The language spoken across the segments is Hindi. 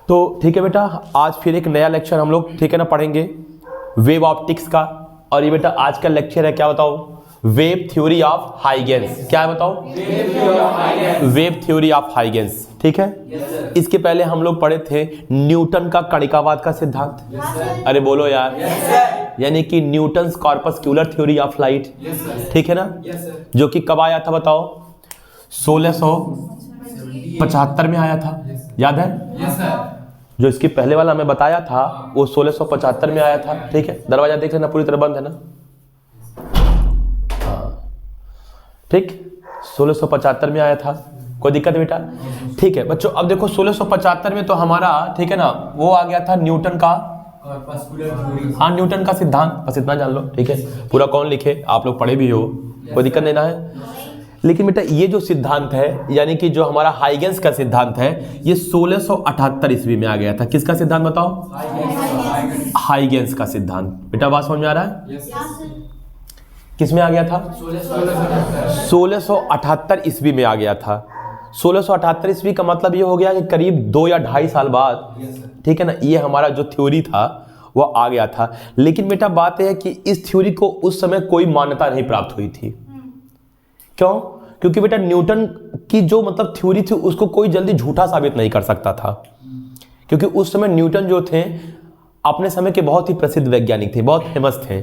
तो ठीक है बेटा, आज फिर एक नया लेक्चर हम लोग ठीक है ना पढ़ेंगे वेव ऑप्टिक्स का। और ये बेटा आज का लेक्चर है क्या बताओ, वेव थ्योरी ऑफ हाइगेंस। क्या है बताओ, वेव थ्योरी ऑफ हाइगेंस। ठीक है, इसके पहले हम लोग पढ़े थे न्यूटन का कणिकावाद का सिद्धांत। अरे बोलो यार, यानी कि Newton's corpuscular theory of light. ठीक है ना, जो कि कब आया था बताओ, 1675 में आया था, याद है? जो इसके पहले वाला हमें बताया था वो 1675 में आया था। ठीक है, दरवाजा देख लेना पूरी तरह बंद है ना। हाँ ठीक, 1675 में आया था, कोई दिक्कत है बेटा? ठीक है बच्चों, अब देखो 1675 में तो हमारा ठीक है ना वो आ गया था न्यूटन का, हाँ न्यूटन का सिद्धांत, बस इतना जान लो। ठीक है, पूरा कौन लिखे, आप लोग पढ़े भी हो, कोई दिक्कत नहीं ना है। लेकिन बेटा ये जो सिद्धांत है, यानी कि जो हमारा हाइगेंस का सिद्धांत है, ये 1678 ईस्वी में आ गया था। किसका सिद्धांत बताओ? हाइगेंस का सिद्धांत। बेटा बात समझ में आ रहा है? किस में आ गया था? 1678 ईस्वी में आ गया था। 1678 ईस्वी का मतलब ये हो गया कि करीब 2 या 2.5 साल बाद ठीक है ना, ये हमारा जो थ्योरी था वो आ गया था। लेकिन बेटा बात यह है कि इस थ्योरी को उस समय कोई मान्यता नहीं प्राप्त हुई थी। क्यों? क्योंकि बेटा न्यूटन की जो मतलब थ्योरी थी उसको कोई जल्दी झूठा साबित नहीं कर सकता था, क्योंकि उस समय न्यूटन जो थे अपने समय के बहुत ही प्रसिद्ध वैज्ञानिक थे, बहुत फेमस थे।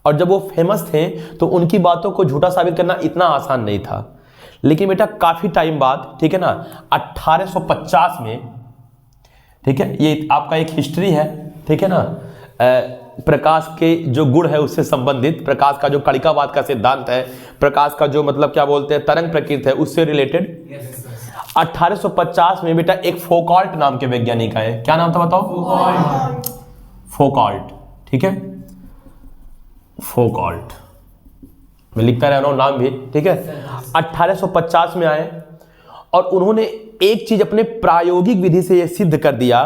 और जब वो फेमस थे तो उनकी बातों को झूठा साबित करना इतना आसान नहीं था। लेकिन बेटा काफी टाइम बाद ठीक है ना, 1850 में ठीक है, ये आपका एक हिस्ट्री है ठीक है ना, प्रकाश के जो गुण है उससे संबंधित, प्रकाश का जो कणिकावाद का सिद्धांत है, प्रकाश का जो मतलब क्या बोलते हैं तरंग प्रकृति है, उससे रिलेटेड 1850 में बेटा एक फोकाल्ट नाम के वैज्ञानिक आए। क्या नाम था बताओ? फोकाल्ट। ठीक है, फोकाल्ट, मैं लिखता रह रहा हूं नाम भी। ठीक है, 1850 में आए और उन्होंने एक चीज अपने प्रायोगिक विधि से यह सिद्ध कर दिया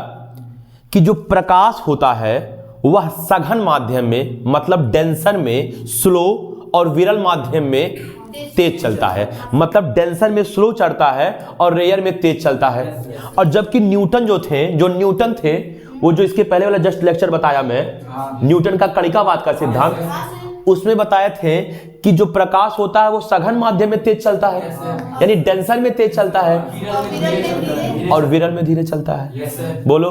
कि जो प्रकाश होता है वह सघन माध्यम में मतलब डेंसर में स्लो और विरल माध्यम में तेज चलता है। मतलब डेंसर में स्लो चलता है और रेयर में तेज चलता है। और जबकि न्यूटन जो न्यूटन थे, वो जो इसके पहले वाला जस्ट लेक्चर बताया मैं, न्यूटन का कणिकावाद का सिद्धांत, उसमें बताए थे कि जो प्रकाश होता है वो सघन माध्यम में तेज चलता है, यानी डेंसर में तेज चलता है और विरल में धीरे चलता है। बोलो।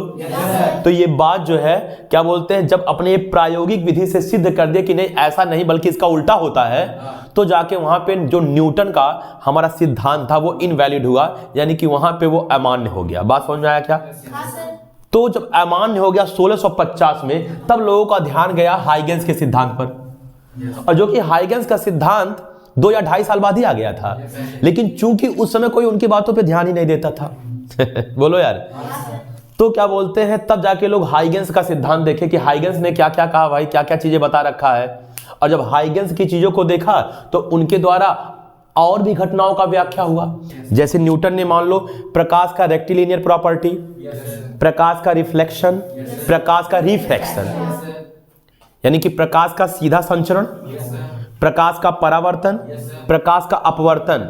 तो ये बात जो है क्या बोलते हैं, जब अपने प्रायोगिक विधि से सिद्ध कर दिया कि नहीं ऐसा नहीं बल्कि इसका उल्टा होता है, तो जाके वहां पे जो न्यूटन का हमारा सिद्धांत था वो इनवैलिड हुआ, यानी कि वहां पे वो अमान्य हो गया। बात समझ में आया क्या? तो जब अमान्य हो गया 1650 में, तब लोगों का ध्यान गया हाइगेंस के सिद्धांत पर, और जो कि हाइगेंस का सिद्धांत 2 या 2.5 साल बाद ही आ गया था। लेकिन चूंकि उस समय कोई उनकी बातों पे ध्यान ही नहीं देता था बोलो यार, तो क्या बोलते हैं, तब जाके लोग हाइगेंस का सिद्धांत देखे कि हाइगेंस ने क्या क्या कहा भाई, क्या क्या चीजें बता रखा है। और जब हाइगेंस की चीजों को देखा तो उनके द्वारा और भी घटनाओं का व्याख्या हुआ। जैसे न्यूटन ने मान लो प्रकाश का रेक्टिलिनियर प्रॉपर्टी, प्रकाश का रिफ्लेक्शन, प्रकाश का रिफ्रैक्शन, यानी कि प्रकाश का सीधा संचरण, प्रकाश का परावर्तन, प्रकाश का अपवर्तन,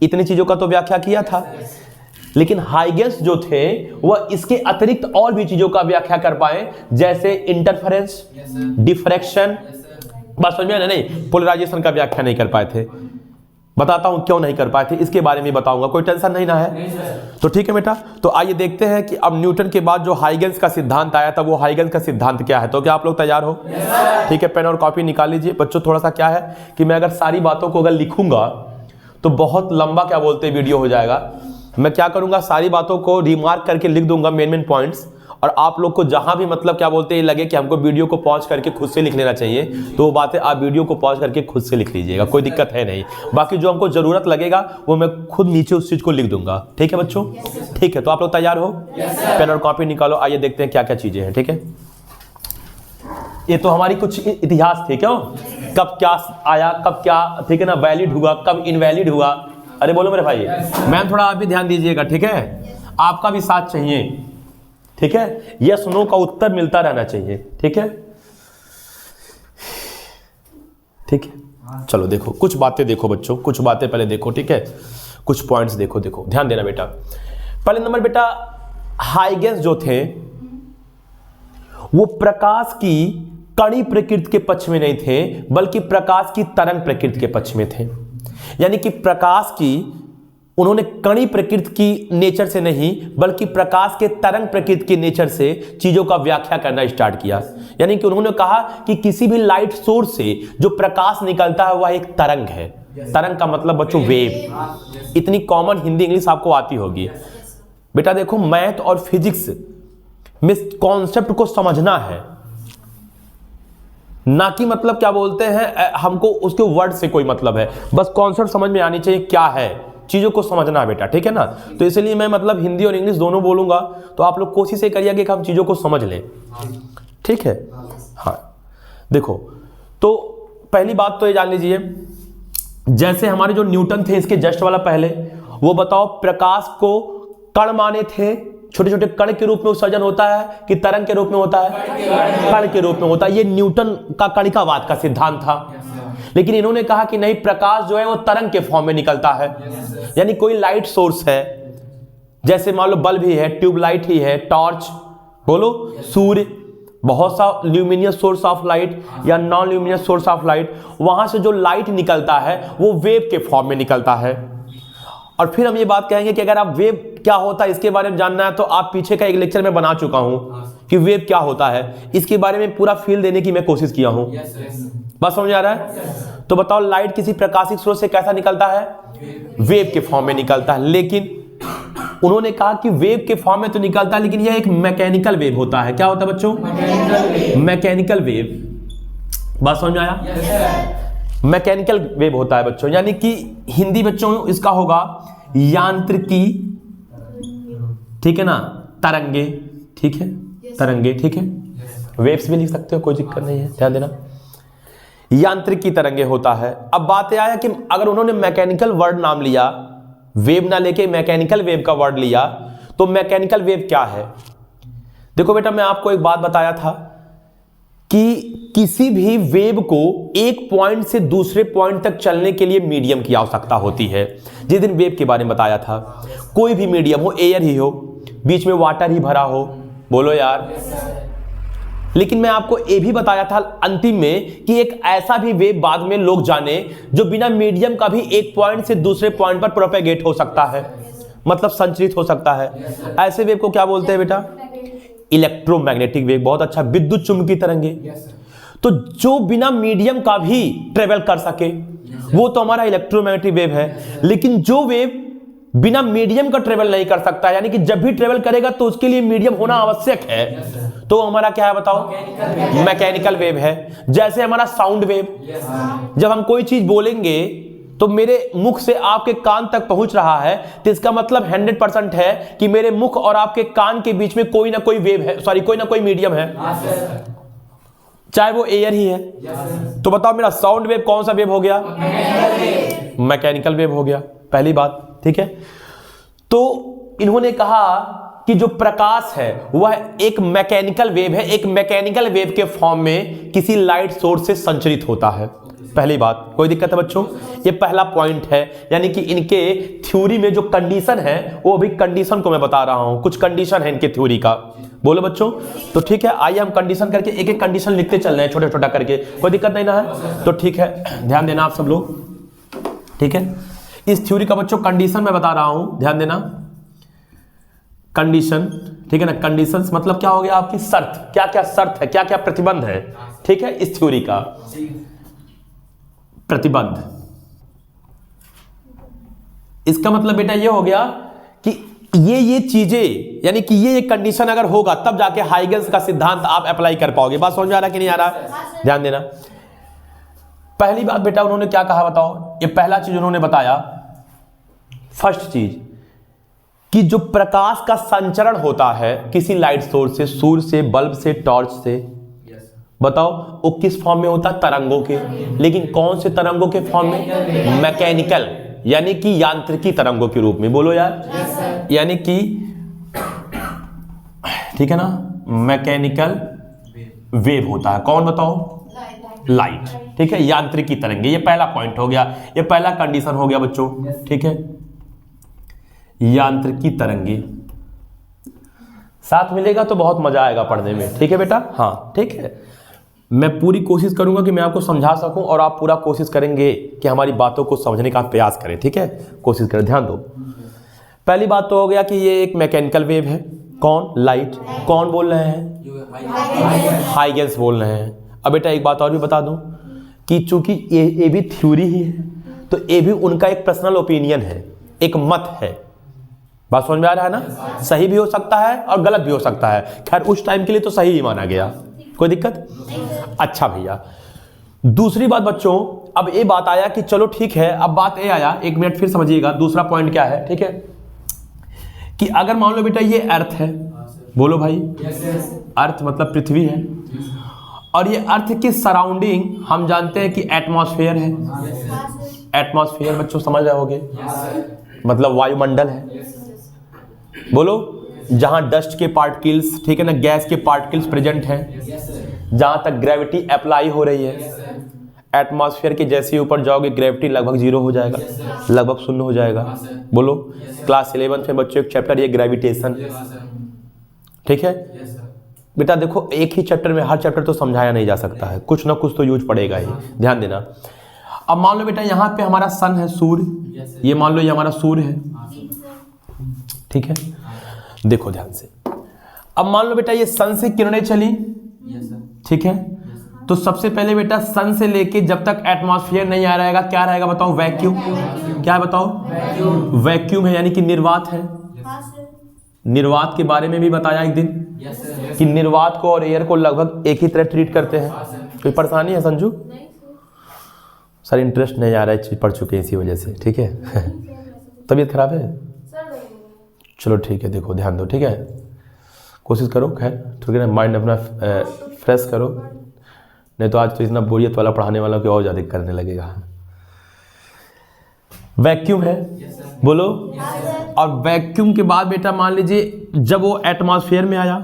इतनी चीजों का तो व्याख्या किया था। लेकिन हाइगेंस जो थे वह इसके अतिरिक्त और भी चीजों का व्याख्या कर पाए, जैसे इंटरफेरेंस, डिफ्रैक्शन, बस समझ में नहीं, पोलराइजेशन का व्याख्या नहीं कर पाए थे। बताता हूं क्यों नहीं कर पाए थे, इसके बारे में बताऊंगा, कोई टेंशन नहीं ना है। तो ठीक है बेटा, तो आइए देखते हैं कि अब न्यूटन के बाद जो हाइगेंस का सिद्धांत आया था वो हाइगेंस का सिद्धांत क्या है। तो क्या आप लोग तैयार हो? ठीक है, पेन और कॉपी निकाल लीजिए बच्चों। थोड़ा सा क्या है कि मैं अगर सारी बातों को अगर लिखूंगा तो बहुत लंबा क्या बोलते हैं वीडियो हो जाएगा। मैं क्या करूंगा, सारी बातों को रिमार्क करके लिख दूंगा, मेन पॉइंट्स, और आप लोग को जहां भी मतलब क्या बोलते हैं लगे कि हमको वीडियो को पॉज करके खुद से लिख लेना चाहिए, तो वो बातें आप वीडियो को पॉज करके खुद से लिख लीजिएगा, कोई दिक्कत है नहीं। बाकी जो हमको जरूरत लगेगा वो मैं खुद नीचे उस चीज को लिख दूंगा। ठीक है बच्चों? ठीक है, तो आप लोग तैयार हो? पेन और कॉपी निकालो, आइए देखते हैं क्या क्या चीजें हैं। ठीक है, ये तो हमारी कुछ इतिहास थे, क्यों कब क्या आया, कब क्या ठीक है ना वैलिड हुआ, कब इनवैलिड हुआ। अरे बोलो मेरे भाई, मैम थोड़ा आप भी ध्यान दीजिएगा। ठीक है, आपका भी साथ चाहिए। ठीक है, यस नो का उत्तर मिलता रहना चाहिए। ठीक है, ठीक है, चलो देखो कुछ बातें देखो बच्चों, कुछ बातें पहले देखो। ठीक है, कुछ पॉइंट्स देखो, ध्यान देना बेटा। पहले नंबर बेटा हाइगेंस जो थे वो प्रकाश की कणी प्रकृति के पक्ष में नहीं थे, बल्कि प्रकाश की तरंग प्रकृति के पक्ष में थे। यानी कि प्रकाश की उन्होंने कणी प्रकृति की नेचर से नहीं, बल्कि प्रकाश के तरंग प्रकृति के नेचर से चीजों का व्याख्या करना स्टार्ट किया। यानी कि उन्होंने कहा कि किसी भी लाइट सोर्स से जो प्रकाश निकलता है वह एक तरंग है। तरंग का मतलब बच्चों वेव। इतनी कॉमन हिंदी इंग्लिश आपको आती होगी। बेटा देखो, मैथ और फिजिक्स में कॉन्सेप्ट को समझना है, ना कि मतलब क्या बोलते हैं हमको उसके वर्ड से कोई मतलब है, बस कॉन्सेप्ट समझ में आनी चाहिए क्या है, चीजों को समझना है बेटा, ठीक है ना। तो इसलिए मैं मतलब हिंदी और इंग्लिश दोनों बोलूंगा, तो आप लोग कोशिश ये करिए कि हम चीजों को समझ लें, ठीक है। हाँ देखो, तो पहली बात तो ये जान लीजिए, जैसे हमारे जो न्यूटन थे इसके जस्ट वाला पहले, वो बताओ प्रकाश को कण माने थे, छोटे छोटे कण के रूप में उत्सर्जन होता है कि तरंग के रूप में होता है? कण के रूप में होता है। ये न्यूटन का कणिकावाद का सिद्धांत था। लेकिन इन्होंने कहा कि नहीं, प्रकाश जो है वो तरंग के फॉर्म में निकलता है। यानी कोई लाइट सोर्स है, जैसे मान लो बल्ब ही है, ट्यूबलाइट ही है, टॉर्च, बोलो, सूर्य, बहुत सा ल्यूमिनियस सोर्स ऑफ लाइट या non luminous source of light, वहां से जो लाइट निकलता है वो वेव के फॉर्म में निकलता है। और फिर हम ये बात कहेंगे कि अगर आप वेव क्या होता है इसके बारे में जानना है तो आप पीछे का एक लेक्चर में बना चुका हूं कि वेव क्या होता है, इसके बारे में पूरा फील देने की मैं कोशिश किया हूं। बस समझ आ रहा है? तो बताओ, लाइट किसी प्रकाशिक स्रोत से कैसा निकलता है? वेव के फॉर्म में निकलता है। लेकिन उन्होंने कहा कि वेव के फॉर्म में तो निकलता है, लेकिन यह एक मैकेनिकल वेव होता है। क्या होता है बच्चों? Mechanical wave. बात समझ में आया? मैकेनिकल वेव होता है बच्चों, यानी कि हिंदी बच्चों इसका होगा यांत्रिकी, ठीक है ना, तरंगे, ठीक है, तरंगे, ठीक है, वेव्स भी लिख सकते हो, कोई दिक्कत नहीं है, ध्यान देना, यांत्रिकी तरंगे होता है। अब बात यह है कि अगर उन्होंने मैकेनिकल वर्ड नाम लिया, वेव ना लेके मैकेनिकल वेव का वर्ड लिया, तो मैकेनिकल वेव क्या है? देखो बेटा, मैं आपको एक बात बताया था कि किसी भी वेव को एक पॉइंट से दूसरे पॉइंट तक चलने के लिए मीडियम की आवश्यकता होती है। जिस दिन वेव के बारे में बताया था, कोई भी मीडियम हो, एयर ही हो, बीच में वाटर ही भरा हो, बोलो यार। लेकिन मैं आपको ये भी बताया था अंतिम में कि एक ऐसा भी वेव बाद में लोग जाने जो बिना मीडियम का भी एक पॉइंट से दूसरे पॉइंट पर प्रोपेगेट हो सकता है, मतलब संचरित हो सकता है। ऐसे वेव को क्या बोलते हैं बेटा? Electromagnetic wave. बहुत अच्छा, विद्युत चुंबकीय तरंगे। तो जो बिना मीडियम का भी ट्रेवल कर सके वो तो हमारा इलेक्ट्रोमैग्नेटिक वेव है। लेकिन जो वेव बिना मीडियम का ट्रेवल नहीं कर सकता, यानी कि जब भी ट्रेवल करेगा तो उसके लिए मीडियम होना आवश्यक है, तो हमारा क्या है बताओ? मैकेनिकल वेव है। जैसे हमारा साउंड वेव, जब हम कोई चीज बोलेंगे तो मेरे मुख से आपके कान तक पहुंच रहा है, तो इसका मतलब 100% है कि मेरे मुख और आपके कान के बीच में कोई ना कोई वेव है, सॉरी कोई ना कोई मीडियम है, चाहे वो एयर ही है। तो बताओ मेरा साउंड वेव कौन सा वेव हो गया? मैकेनिकल वेव हो गया, पहली बात, ठीक है। तो इन्होंने कहा कि जो प्रकाश है वह एक मैकेनिकल वेव है, एक मैकेनिकल वेव के फॉर्म में किसी लाइट सोर्स से संचरित होता है। पहली बात, कोई दिक्कत है बच्चों? ये पहला पॉइंट है। यानी कि इनके थ्योरी में जो कंडीशन है वो अभी कंडीशन को मैं बता रहा हूं, कुछ कंडीशन है इनके थ्योरी का, बोलो बच्चों। तो ठीक है, आइए हम कंडीशन करके एक एक कंडीशन लिखते चल रहे हैं, छोटा छोटा करके, कोई दिक्कत नहीं ना है? तो ठीक है, ध्यान देना आप सब लोग, ठीक है। इस थ्योरी का बच्चों कंडीशन मैं बता रहा हूं, ध्यान देना। कंडीशन, ठीक है ना। कंडीशंस मतलब क्या हो गया? आपकी शर्त, क्या क्या शर्त है, क्या क्या प्रतिबंध है, ठीक है, इस थ्योरी का प्रतिबंध। इसका मतलब बेटा ये हो गया कि ये चीजें, यानी कि ये कंडीशन अगर होगा तब जाके हाइगेंस का सिद्धांत आप अप्लाई कर पाओगे। बात समझ में आ रहा है कि नहीं आ रहा? ध्यान देना। पहली बात बेटा उन्होंने क्या कहा बताओ? ये पहला चीज उन्होंने बताया, फर्स्ट चीज, कि जो प्रकाश का संचरण होता है किसी लाइट सोर्स से, सूर्य से, बल्ब से, टॉर्च से, बताओ वो किस फॉर्म में होता है? तरंगों के। लेकिन कौन से तरंगों के फॉर्म में? मैकेनिकल, यानी कि यांत्रिकी तरंगों के रूप में, बोलो यार। यानी कि ठीक है ना, मैकेनिकल वेव होता है। कौन बताओ? लाइट, ठीक है, यांत्रिकी तरंगे। ये पहला पॉइंट हो गया, ये पहला कंडीशन हो गया बच्चों, ठीक है, यांत्रिकी तरंगे। साथ मिलेगा तो बहुत मजा आएगा पढ़ने में, ठीक है बेटा? हाँ ठीक है, मैं पूरी कोशिश करूंगा कि मैं आपको समझा सकूं और आप पूरा कोशिश करेंगे कि हमारी बातों को समझने का प्रयास करें, ठीक है? कोशिश करें, ध्यान दो। पहली बात तो हो गया कि ये एक मैकेनिकल वेव है। कौन? लाइट। कौन बोल रहे हैं? हाइगेंस बोल रहे हैं। अब बेटा एक बात और भी बता दूं कि चूंकि ये भी थ्योरी ही है, तो ये भी उनका एक पर्सनल ओपिनियन है, एक मत है। बात समझ में आ रहा है ना? सही भी हो सकता है और गलत भी हो सकता है। खैर उस टाइम के लिए तो सही ही माना गया, कोई दिक्कत? अच्छा भैया, दूसरी बात बच्चों, अब ये बात आया कि चलो ठीक है, अब बात ये आया, एक मिनट फिर समझिएगा, दूसरा पॉइंट क्या है, ठीक है? कि अगर मान लो बेटा ये अर्थ है, बोलो भाई, अर्थ मतलब पृथ्वी है, और ये अर्थ की सराउंडिंग हम जानते हैं कि एटमॉस्फेयर है। एटमॉस्फेयर बच्चों समझ रहे होगे, मतलब वायुमंडल है। बोलो, जहां डस्ट के पार्टिकल्स, ठीक है ना, गैस के पार्टिकल्स प्रेजेंट हैं, जहां तक ग्रेविटी अप्लाई हो रही है। एटमॉस्फेयर के जैसे ही ऊपर जाओगे ग्रेविटी लगभग 0 हो जाएगा, लगभग 0 हो जाएगा। बोलो, क्लास 11 में बच्चों एक चैप्टर ये ग्रेविटेशन, ठीक है बेटा? देखो एक ही चैप्टर में हर चैप्टर तो समझाया नहीं जा सकता है, कुछ ना कुछ तो यूज पड़ेगा ही, ध्यान देना। अब मान लो बेटा यहाँ पे हमारा सन है, सूर्य, ये मान लो ये हमारा सूर्य है, ठीक है? देखो ध्यान से, अब मान लो बेटा ये सन से किरणें चली, ठीक है? तो सबसे पहले बेटा सन से लेके जब तक एटमॉस्फेयर नहीं आ रहेगा, क्या रहेगा बताओ? वैक्यूम। क्या है बताओ? वैक्यूम है, यानी कि निर्वात है। निर्वात के बारे में भी बताया एक दिन कि निर्वात को और एयर को लगभग एक ही तरह ट्रीट करते हैं। कोई परेशानी है संजू? सर इंटरेस्ट नहीं आ रहा है, चीज पढ़ चुके हैं इसी वजह से, ठीक है? तबीयत खराब है? चलो ठीक है, देखो ध्यान दो, ठीक है? कोशिश करो, खैर ठीक है ना, माइंड अपना फ्रेश करो, नहीं तो आज तो इतना बोरियत वाला पढ़ाने वाला को और ज़्यादा करने लगेगा। वैक्यूम है, बोलो। और वैक्यूम के बाद बेटा मान लीजिए जब वो एटमॉस्फेयर में आया,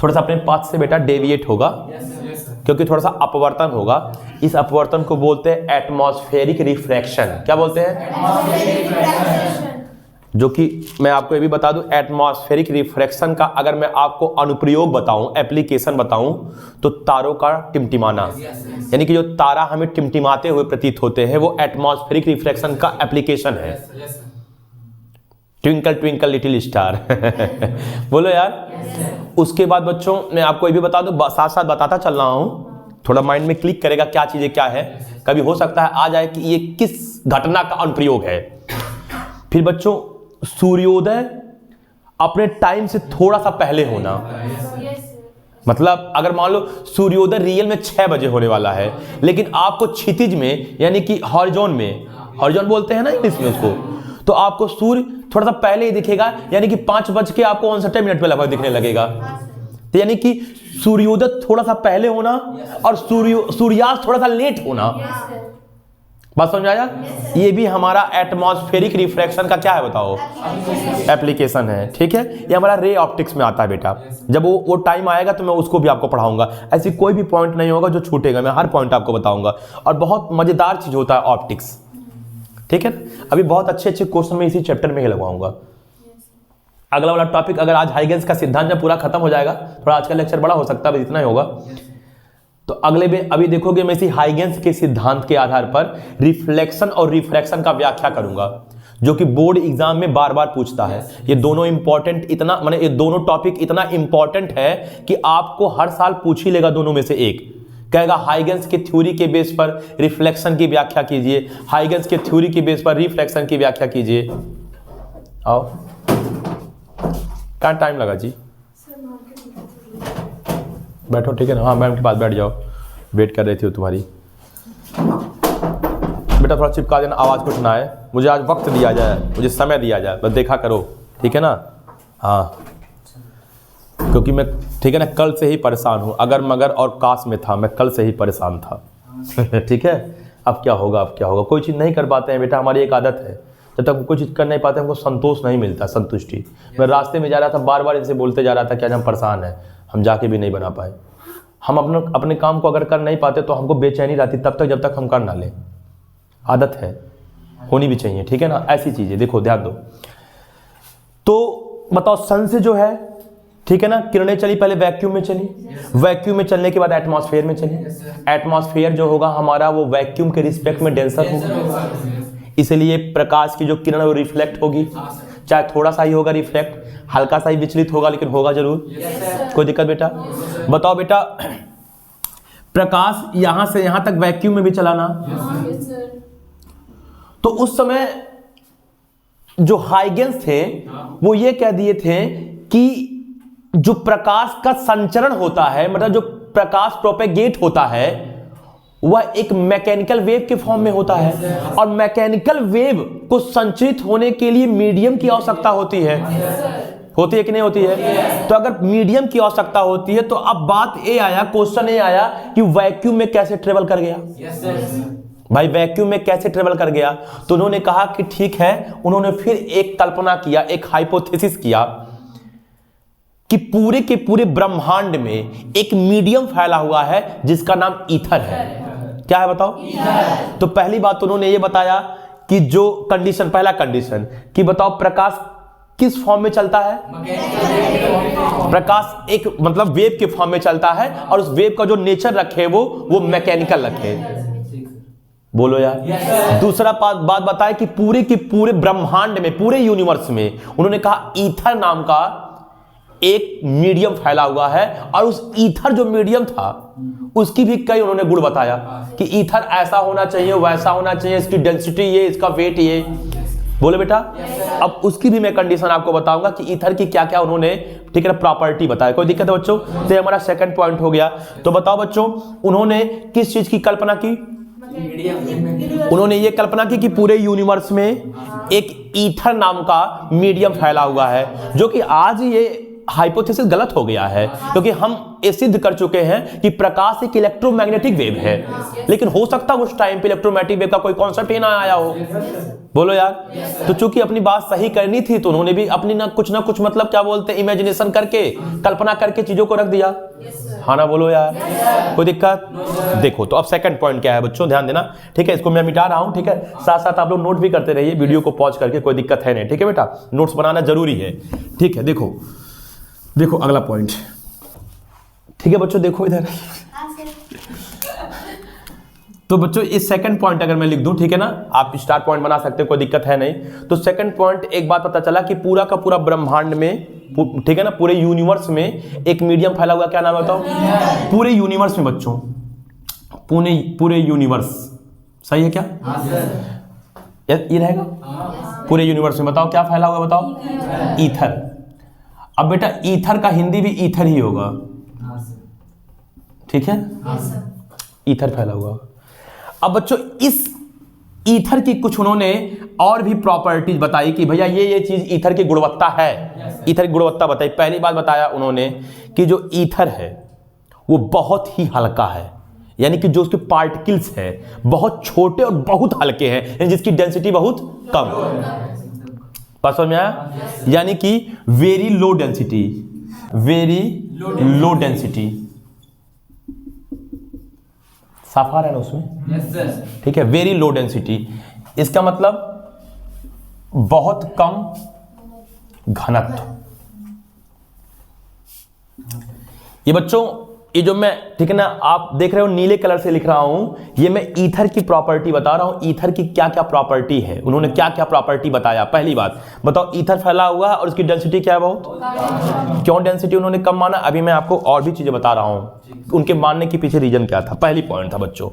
थोड़ा सा अपने पाथ से बेटा डेविएट होगा, क्योंकि थोड़ा सा अपवर्तन होगा। इस अपवर्तन को बोलते हैं एटमॉस्फेरिक रिफ्रैक्शन। क्या बोलते हैं? जो कि मैं आपको ये भी बता दूं, एटमॉस्फेरिक रिफ्रैक्शन का अगर मैं आपको अनुप्रयोग बताऊं, एप्लीकेशन बताऊं, तो तारों का टिमटिमाना, यानी कि जो तारा हमें टिमटिमाते हुए प्रतीत होते हैं, वो एटमॉस्फेरिक रिफ्रैक्शन का एप्लीकेशन है। ट्विंकल ट्विंकल लिटिल स्टार बोलो यार। उसके बाद बच्चों मैं आपको ये भी बता दूं, साथ साथ बताता चल रहा हूं, थोड़ा माइंड में क्लिक करेगा क्या चीजें क्या है। कभी हो सकता है आ जाए कि ये किस घटना का अनुप्रयोग है। फिर बच्चों सूर्योदय अपने टाइम से थोड़ा सा पहले होना, मतलब अगर मान लो सूर्योदय रियल में 6 बजे होने वाला है, लेकिन आपको क्षितिज में यानी कि हॉरिजॉन में, हॉरिजॉन बोलते हैं ना इंग्लिश में उसको, तो आपको सूर्य थोड़ा सा पहले ही दिखेगा, यानी कि 5 बज के आपको 59 पे लगभग दिखने लगेगा। तो यानी कि सूर्योदय थोड़ा सा पहले होना और सूर्यास्त थोड़ा सा लेट होना। बात समझ आया? ये भी हमारा एटमॉस्फेरिक रिफ्रैक्शन का क्या है बताओ? एप्लीकेशन है, ठीक है? ये हमारा रे ऑप्टिक्स में आता है बेटा। जब वो टाइम आएगा तो मैं उसको भी आपको पढ़ाऊंगा। ऐसी कोई भी पॉइंट नहीं होगा जो छूटेगा, मैं हर पॉइंट आपको बताऊंगा। और बहुत मजेदार चीज होता है ऑप्टिक्स, ठीक है? अभी बहुत अच्छे अच्छे क्वेश्चन में इसी चैप्टर में ही लगवाऊंगा। अगला वाला टॉपिक, अगर आज हाइगेंस का सिद्धांत जब पूरा खत्म हो जाएगा, थोड़ा आज का लेक्चर बड़ा हो सकता है, इतना ही होगा, तो अगले में अभी देखोगे मैं इसी हाइगेंस के सिद्धांत के आधार पर रिफ्लेक्शन और रिफ्रैक्शन का व्याख्या करूंगा, जो कि बोर्ड एग्जाम में बार बार पूछता है। ये दोनों इंपॉर्टेंट, इतना माने ये दोनों टॉपिक इतना इंपॉर्टेंट है कि आपको हर साल पूछ ही लेगा दोनों में से एक। कहेगा हाइगेंस के थ्योरी के बेस पर रिफ्लेक्शन की व्याख्या कीजिए, हाइगेंस के थ्योरी के बेस पर रिफ्लेक्शन की व्याख्या कीजिए। आओ, कहाँ टाइम लगा जी? बैठो, ठीक है ना? हाँ मैम के पास बैठ जाओ, वेट कर रही थी वो तुम्हारी। बेटा थोड़ा चिपका देना, आवाज़ कुछ ना आए। मुझे आज वक्त दिया जाए, मुझे समय दिया जाए, बस देखा करो, ठीक है ना? हाँ, क्योंकि मैं, ठीक है ना, कल से ही परेशान हूँ। अगर मगर और काश में था, मैं कल से ही परेशान था ठीक है? अब क्या होगा, अब क्या होगा? कोई चीज़ नहीं कर पाते हैं बेटा, हमारी एक आदत है, जब तक कोई चीज़ कर नहीं पाते हमको संतोष नहीं मिलता, संतुष्टि। मैं रास्ते में जा रहा था, बार बार इनसे बोलते जा रहा था कि आज हम परेशान हैं, हम जाके भी नहीं बना पाए। हम अपने काम को अगर कर नहीं पाते तो हमको बेचैनी रहती तब तक जब तक हम कर ना लें। आदत है, होनी भी चाहिए, ठीक है ना? ऐसी चीज़ें देखो, ध्यान दो। तो बताओ सन से जो है, ठीक है ना, किरणें चली, पहले वैक्यूम में चली, वैक्यूम में चलने के बाद एटमॉस्फेयर में चली। एटमॉस्फेयर जो होगा हमारा वो वैक्यूम के रिस्पेक्ट में डेंसर होगा, इसलिए प्रकाश की जो किरण है वो रिफ्लेक्ट होगी, चाहे थोड़ा सा ही होगा रिफ्लेक्ट, हल्का सा ही विचलित होगा लेकिन होगा जरूर। कोई दिक्कत बेटा? बताओ बेटा, प्रकाश यहां से यहां तक वैक्यूम में भी चला ना, तो उस समय जो हाइगेंस थे वो ये कह दिए थे कि जो प्रकाश का संचरण होता है, मतलब जो प्रकाश प्रोपेगेट होता है, वह एक मैकेनिकल वेव के फॉर्म में होता है, और मैकेनिकल वेव को संचरित होने के लिए मीडियम की आवश्यकता होती है। होती है कि नहीं होती है? तो अगर मीडियम की आवश्यकता होती है तो अब बात ये आया, क्वेश्चन ये आया कि वैक्यूम में कैसे ट्रेवल कर गया। भाई वैक्यूम में कैसे ट्रेवल कर गया? तो उन्होंने कहा कि ठीक है, उन्होंने फिर एक कल्पना किया, एक हाइपोथेसिस किया कि पूरे के पूरे ब्रह्मांड में एक मीडियम फैला हुआ है जिसका नाम ईथर है। क्या है बताओ? तो पहली बात तो उन्होंने ये बताया कि जो कंडीशन, पहला कंडीशन कि बताओ प्रकाश किस फॉर्म में चलता है? प्रकाश एक मतलब वेव के फॉर्म में चलता है, और उस वेव का जो नेचर रखे वो मैकेनिकल रखे। बोलो यार। दूसरा बात बताए कि पूरे के पूरे ब्रह्मांड में, पूरे यूनिवर्स में उन्होंने कहा ईथर नाम का एक मीडियम फैला हुआ है, और उस ईथर जो मीडियम था उसकी भी कई उन्होंने गुण बताया कि ईथर ऐसा होना चाहिए, वैसा होना चाहिए, इसकी डेंसिटी ये, इसका वेट ये। बोले बेटा? अब उसकी भी मैं कंडीशन आपको बताऊंगा कि ईथर की क्या क्या उन्होंने, ठीक है, प्रॉपर्टी बताया। कोई दिक्कत है बच्चों? तो हमारा सेकंड पॉइंट हो गया। तो बताओ बच्चों, उन्होंने किस चीज की कल्पना की? उन्होंने ये कल्पना की कि पूरे यूनिवर्स में एक ईथर नाम का मीडियम फैला हुआ है, जो कि आज ये हाइपोथेसिस गलत हो गया है, क्योंकि हम ये सिद्ध कर चुके हैं कि प्रकाश एक इलेक्ट्रोमैग्नेटिक वेव है। लेकिन हो सकता है उस टाइम पे इलेक्ट्रोमैग्नेटिक वेव का कोई कॉन्सेप्ट ही ना आया हो। बोलो यार। तो चूंकि अपनी बात सही करनी थी तो उन्होंने भी अपनी ना कुछ मतलब क्या बोलते हैं, इमेजिनेशन करके, कल्पना करके चीजों को रख दिया। हाँ ना? बोलो यार। कोई दिक्कत? देखो तो अब सेकंड पॉइंट क्या है बच्चों, ध्यान देना, ठीक है? इसको मैं मिटा रहा हूं, ठीक है? साथ साथ आप लोग नोट भी करते रहिए, वीडियो को पॉज करके, कोई दिक्कत है नहीं, ठीक है बेटा? नोट्स बनाना जरूरी है, ठीक है? देखो अगला पॉइंट, ठीक है बच्चों? देखो इधर। तो बच्चों इस सेकंड पॉइंट अगर मैं लिख दूं, ठीक है ना, आप स्टार पॉइंट बना सकते हो, कोई दिक्कत है नहीं। तो सेकंड पॉइंट, एक बात पता चला कि पूरा का पूरा ब्रह्मांड में, ठीक है ना, पूरे यूनिवर्स में एक मीडियम फैला हुआ, क्या नाम है बताओ? पूरे यूनिवर्स में बच्चों, पूरे यूनिवर्स, सही है क्या? ये रहेगा पूरे यूनिवर्स में। बताओ क्या फैला हुआ? बताओ ईथर। अब बेटा ईथर का हिंदी भी ईथर ही होगा, ठीक है? ईथर फैला हुआ। अब बच्चों इस ईथर की कुछ उन्होंने और भी प्रॉपर्टीज बताई कि भैया ये चीज ईथर की गुणवत्ता है। ईथर की गुणवत्ता बताई। पहली बात बताया उन्होंने कि जो ईथर है वो बहुत ही हल्का है, यानी कि जो उसके पार्टिकल्स है बहुत छोटे और बहुत हल्के हैं, जिसकी डेंसिटी बहुत कम। बात समझ में आया? यानी कि very low density, very low density. साफ आ रहा है ना उसमें? ठीक है, वेरी लो डेंसिटी, इसका मतलब बहुत कम घनत्व। ये बच्चों, ये जो मैं, ठीक है ना, आप देख रहे हो नीले कलर से लिख रहा हूं, ये मैं ईथर की प्रॉपर्टी बता रहा हूं। ईथर की क्या क्या प्रॉपर्टी है, उन्होंने क्या क्या प्रॉपर्टी बताया। पहली बात बताओ, ईथर फैला हुआ है और उसकी डेंसिटी क्या है? बहुत। क्यों डेंसिटी उन्होंने कम माना? अभी मैं आपको और भी चीजें बता रहा हूं, उनके मानने के पीछे रीजन क्या था। पहली पॉइंट था बच्चों।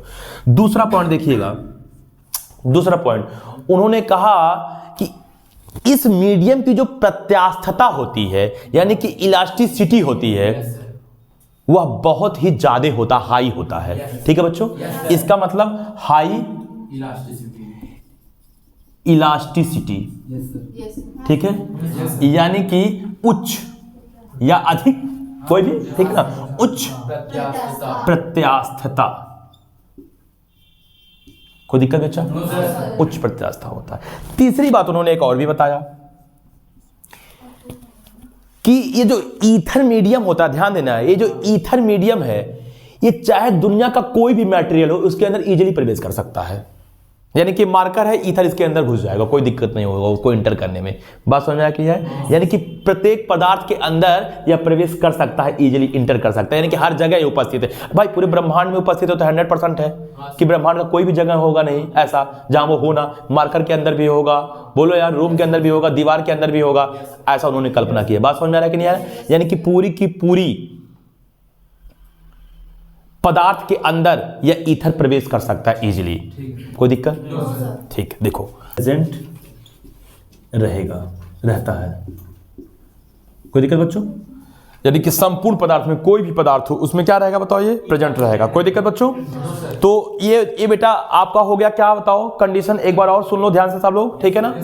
दूसरा पॉइंट देखिएगा, दूसरा पॉइंट उन्होंने कहा कि इस मीडियम की जो प्रत्यास्थता होती है, यानी कि इलास्टिसिटी होती है, वह बहुत ही ज्यादा होता, हाई होता है। ठीक है बच्चों? इसका मतलब हाई इलास्टिसिटी, ठीक है, यानी कि उच्च या अधिक, कोई भी, ठीक है ना, उच्च प्रत्यास्थता। कोई दिक्कत बच्चा? उच्च प्रत्यास्था होता है। तीसरी बात उन्होंने एक और भी बताया कि ये जो ईथर मीडियम होता है, ध्यान देना, ये जो ईथर मीडियम है, ये चाहे दुनिया का कोई भी मटेरियल हो उसके अंदर इजीली प्रवेश कर सकता है। यानी कि मार्कर है, ईथर इसके अंदर घुस जाएगा, कोई दिक्कत नहीं होगा उसको इंटर करने में। बात समझ में आया क्लियर है? यानी कि प्रत्येक पदार्थ के अंदर यह प्रवेश कर सकता है, इजीली इंटर कर सकता है, यानी कि हर जगह ये उपस्थित है। भाई पूरे ब्रह्मांड में उपस्थित हो तो 100% है कि ब्रह्मांड का कोई भी जगह होगा नहीं ऐसा जहां वो होना, मार्कर के अंदर भी होगा, बोलो यार रूम के अंदर भी होगा, दीवार के अंदर भी होगा, ऐसा उन्होंने कल्पना की है। बात समझ में आ रहा है कि नहीं आ रहा है? यानी कि पूरी की पूरी पदार्थ के अंदर यह ईथर प्रवेश कर सकता है इजीली, कोई दिक्कत? ठीक, देखो प्रेजेंट रहेगा, रहता है, कोई दिक्कत बच्चों? यानी कि संपूर्ण पदार्थ में कोई भी पदार्थ हो उसमें क्या रहेगा बताओ, ये प्रेजेंट रहेगा, कोई दिक्कत बच्चों? तो ये बेटा आपका हो गया, क्या बताओ कंडीशन, एक बार और सुन लो ध्यान से सब लोग, ठीक है ना?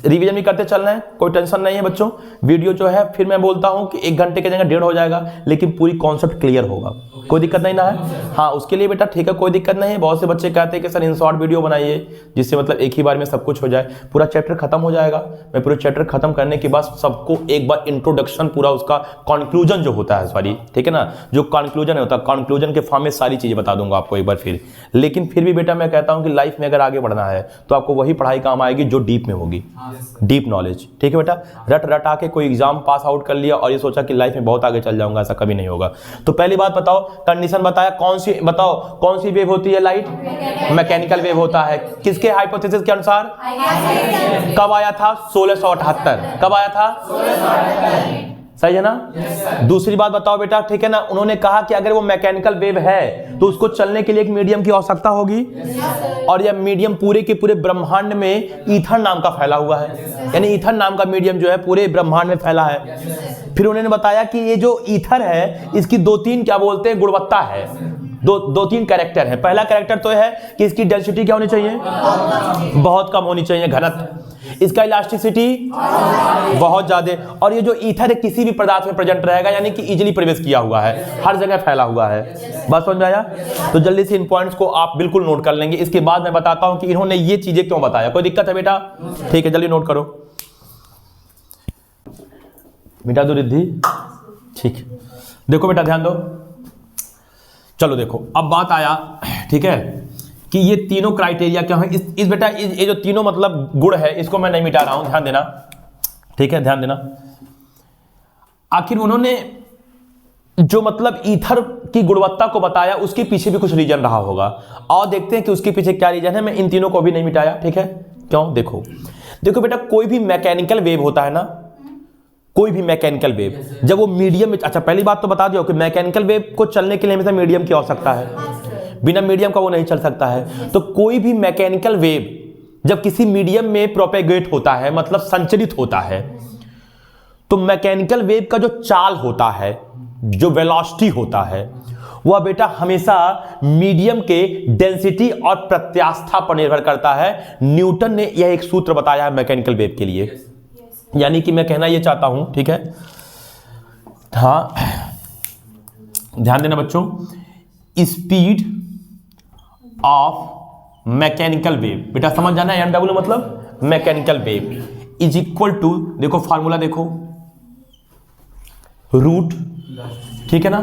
रिवीजन भी करते चलना है, कोई टेंशन नहीं है बच्चों। वीडियो जो है फिर मैं बोलता हूं कि 1 घंटे के जगह 1.5 हो जाएगा, लेकिन पूरी कॉन्सेप्ट क्लियर होगा, कोई दिक्कत नहीं ना है? हाँ उसके लिए बेटा ठीक है, कोई दिक्कत नहीं है। बहुत से बच्चे कहते हैं कि सर इन शॉर्ट वीडियो बनाइए जिससे मतलब एक ही बार में सब कुछ हो जाए, पूरा चैप्टर खत्म हो जाएगा। मैं पूरे चैप्टर खत्म करने के बाद सबको एक बार इंट्रोडक्शन, पूरा उसका कंक्लूजन जो होता है, सॉरी ठीक है ना, जो कंक्लूजन होता है, कंक्लूजन के फॉर्म में सारी चीजें बता दूंगा आपको एक बार फिर। लेकिन फिर भी बेटा मैं कहता हूं कि लाइफ में अगर आगे बढ़ना है तो आपको वही पढ़ाई काम आएगी जो डीप में होगी, डीप नॉलेज, ठीक है बेटा? रट आके कोई एग्जाम पास आउट कर लिया और ये सोचा कि लाइफ में बहुत आगे चल जाऊंगा, ऐसा कभी नहीं होगा। तो पहली बात बताओ, कंडीशन बताया, कौन सी बताओ, कौन सी वेव होती है लाइट? मैकेनिकल वेव होता है। किसके हाइपोथेसिस के अनुसार? कब आया था? 1678। कब आया था? सही है ना? दूसरी बात बताओ बेटा, ठीक है ना, उन्होंने कहा कि अगर वो मैकेनिकल वेव है तो उसको चलने के लिए एक मीडियम की आवश्यकता होगी, और यह मीडियम पूरे के पूरे ब्रह्मांड में ईथर नाम का फैला हुआ है, यानी ईथर नाम का मीडियम जो है पूरे ब्रह्मांड में फैला है। फिर उन्होंने बताया कि ये जो ईथर है इसकी 2-3 क्या बोलते हैं गुणवत्ता है, 2-3 कैरेक्टर है। पहला कैरेक्टर तो है कि इसकी डेंसिटी क्या होनी चाहिए? बहुत कम होनी चाहिए, घनत्व। इसका इलास्टिसिटी बहुत ज्यादा, और ये जो ईथर है किसी भी पदार्थ में प्रेजेंट रहेगा, यानी कि इजीली प्रवेश किया हुआ है, हर जगह फैला हुआ है। बात समझ में आया? तो जल्दी से इन पॉइंट्स को आप बिल्कुल नोट कर लेंगे। इसके बाद मैं बताता हूं कि इन्होंने ये चीजें क्यों बताया। कोई दिक्कत है बेटा? ठीक है, जल्दी नोट करो। मिटा दो रिद्धि, ठीक। देखो बेटा ध्यान दो, चलो देखो अब बात आया, ठीक है, कि ये तीनों क्राइटेरिया क्या है। इस बेटा ये जो तीनों मतलब गुण है इसको मैं नहीं मिटा रहा हूं, ध्यान देना, ठीक है, ध्यान देना। आखिर उन्होंने जो मतलब ईथर की गुणवत्ता को बताया उसके पीछे भी कुछ रीजन रहा होगा, और देखते हैं कि उसके पीछे क्या रीजन है। मैं इन तीनों को भी नहीं मिटाया, ठीक है, क्यों? देखो बेटा, कोई भी मैकेनिकल वेव होता है ना, कोई भी मैकेनिकल वेव जब वो मीडियम में, अच्छा पहली बात तो बता दियो कि मैकेनिकल वेव को चलने के लिए हमेशा मीडियम की आवश्यकता है, बिना मीडियम का वो नहीं चल सकता है। तो कोई भी मैकेनिकल वेव जब किसी मीडियम में प्रोपेगेट होता है, मतलब संचरित होता है, तो मैकेनिकल वेव का जो चाल होता है, जो वेलोसिटी होता है, वह बेटा हमेशा मीडियम के डेंसिटी और प्रत्यास्था पर निर्भर करता है। न्यूटन ने यह एक सूत्र बताया है मैकेनिकल वेव के लिए, यानी कि मैं कहना यह चाहता हूं, ठीक है, हाँ ध्यान देना बच्चों, स्पीड ऑफ मैकेनिकल वेव, बेटा समझ जाना है, MW मतलब mechanical wave is equal to, देखो फार्मूला देखो, रूट, ठीक है ना,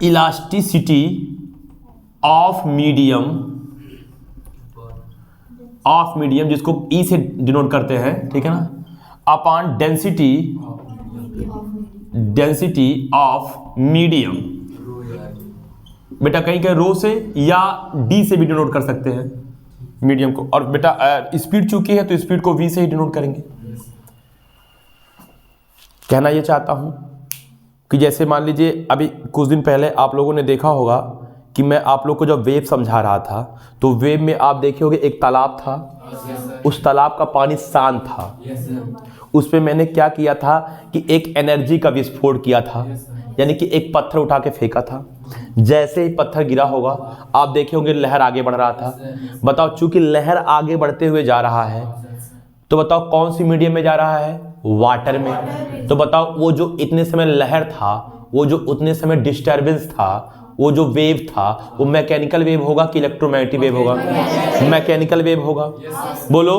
इलास्टिसिटी ऑफ मीडियम जिसको ई से डिनोट करते हैं, ठीक है ना, अपॉन डेंसिटी ऑफ मीडियम। बेटा कहीं कहीं रो से या डी से भी डिनोट कर सकते हैं मीडियम को, और बेटा स्पीड चूंकि है तो स्पीड को वी से ही डिनोट करेंगे। कहना ये चाहता हूं कि जैसे मान लीजिए अभी कुछ दिन पहले आप लोगों ने देखा होगा कि मैं आप लोग को जब वेव समझा रहा था, तो वेव में आप देखे होंगे एक तालाब था, उस तालाब का पानी शांत था, उस पे मैंने क्या किया था कि एक एनर्जी का विस्फोट किया था, यानी कि एक पत्थर उठा के फेंका था। जैसे ही पत्थर गिरा होगा आप देखे होंगे लहर आगे बढ़ रहा था। बताओ चूंकि लहर आगे बढ़ते हुए जा रहा है, तो बताओ कौन सी मीडियम में जा रहा है? वाटर में। तो बताओ वो जो इतने समय लहर था, वो जो उतने समय डिस्टर्बेंस था, वो जो वेव था, वो मैकेनिकल वेव होगा कि इलेक्ट्रोमैग्नेटिक वेव होगा? मैकेनिकल वेव होगा, बोलो।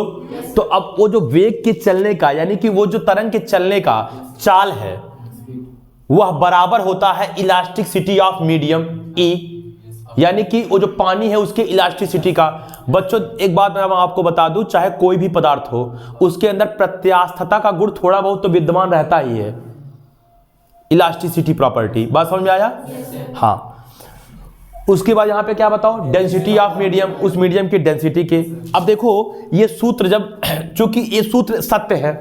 तो अब वो जो वेग के चलने का, यानी कि वो जो तरंग के चलने का चाल है, वह बराबर होता है इलास्टिसिटी ऑफ मीडियम E, यानी कि वो जो पानी है उसके इलास्टिसिटी का। बच्चों एक बात मैं आपको बता दूं, चाहे कोई भी पदार्थ हो उसके अंदर प्रत्यास्थता का गुण थोड़ा बहुत तो विद्यमान रहता ही है, इलास्टिसिटी प्रॉपर्टी। बात समझ में आया? हाँ। उसके बाद यहां पे क्या बताओ, डेंसिटी ऑफ मीडियम, उस मीडियम की डेंसिटी के। अब देखो ये सूत्र जब, चूंकि ये सूत्र सत्य है,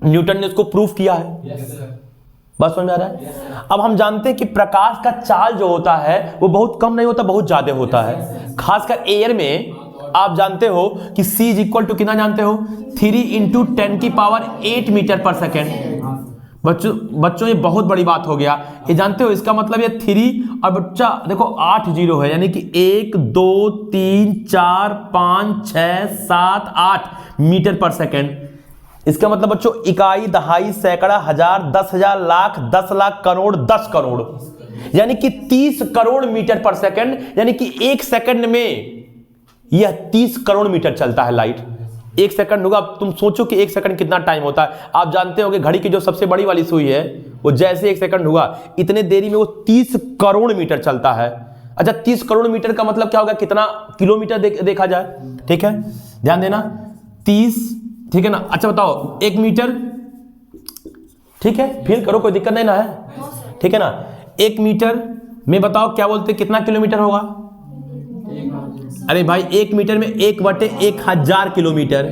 न्यूटन ने इसको प्रूफ किया है। बात समझ में आ रहा है? अब हम जानते हैं कि प्रकाश का चाल जो होता है वो बहुत कम नहीं होता, बहुत ज्यादा होता है। खासकर एयर में आप जानते हो कि C इज इक्वल टू कितना जानते हो, 3 × 10⁸ मीटर पर सेकेंड। बच्चों ये बहुत बड़ी बात हो गया, ये जानते हो इसका मतलब ये 3 और बच्चा देखो 8 जीरो है, यानी कि 1 2 3 4 5 6 7 8 मीटर पर सेकेंड। इसका मतलब बच्चों इकाई, दहाई, सैकड़ा, हजार, 10,000, लाख, 10 लाख, करोड़, 10 करोड़, यानी कि 30 करोड़ मीटर पर सेकंड, यानी कि 1 सेकंड में यह 30 करोड़ मीटर चलता है लाइट। 1 सेकंड होगा, तुम सोचो कि 1 सेकंड कितना टाइम होता है। आप जानते हो कि घड़ी की जो सबसे बड़ी वाली सुई है वो जैसे 1 सेकंड हुआ इतने देरी में वो 30 करोड़ मीटर चलता है। अच्छा 30 करोड़ मीटर का मतलब क्या होगा, कितना किलोमीटर देखा जाए, ठीक है ध्यान देना, 30, ठीक है ना। अच्छा बताओ 1 मीटर, ठीक है फील करो, कोई दिक्कत नहीं ना है, ठीक है ना। 1 मीटर में बताओ क्या बोलते कितना किलोमीटर होगा? अरे भाई 1 मीटर में 1/1000 किलोमीटर,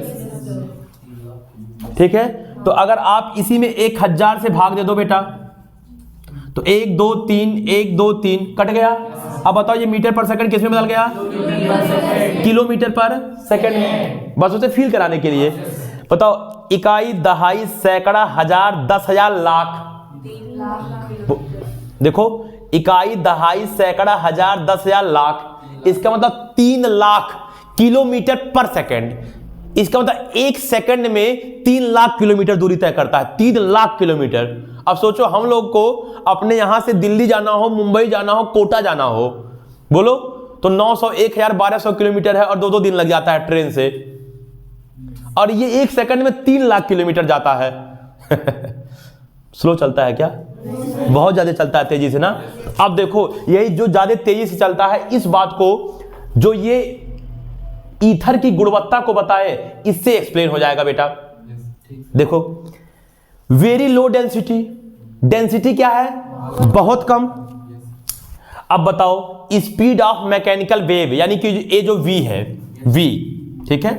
ठीक है। तो अगर आप इसी में 1000 से भाग दे दो बेटा तो 1 2 3 1 2 3 कट गया। अब बताओ ये मीटर पर सेकंड किसमें बदल गया? किलोमीटर पर सेकंड। बस उसे फील कराने के लिए बताओ, इकाई, दहाई, सैकड़ा, हजार, 10,000, लाख। देखो इकाई, दहाई, सैकड़ा, हजार, 10,000, लाख, इसका मतलब 3 लाख किलोमीटर पर सेकंड। इसका मतलब 1 सेकंड में 3 लाख किलोमीटर दूरी तय करता है, 3 लाख किलोमीटर। अब सोचो हम लोग को अपने यहां से दिल्ली जाना हो, मुंबई जाना हो, कोटा जाना हो, बोलो तो 900, 1000, 1200 किलोमीटर है और 2-2 दिन लग जाता है ट्रेन से, और ये 1 सेकंड में 3 लाख किलोमीटर जाता है। स्लो चलता है क्या? बहुत ज्यादा चलता है तेजी से ना। अब देखो यही जो ज्यादा तेजी से चलता है, इस बात को जो ये ईथर की गुणवत्ता को बताए इससे एक्सप्लेन हो जाएगा बेटा। देखो वेरी लो डेंसिटी, डेंसिटी क्या है? बहुत कम। अब बताओ स्पीड ऑफ मैकेनिकल वेव, यानी कि ये जो V है, V, ठीक है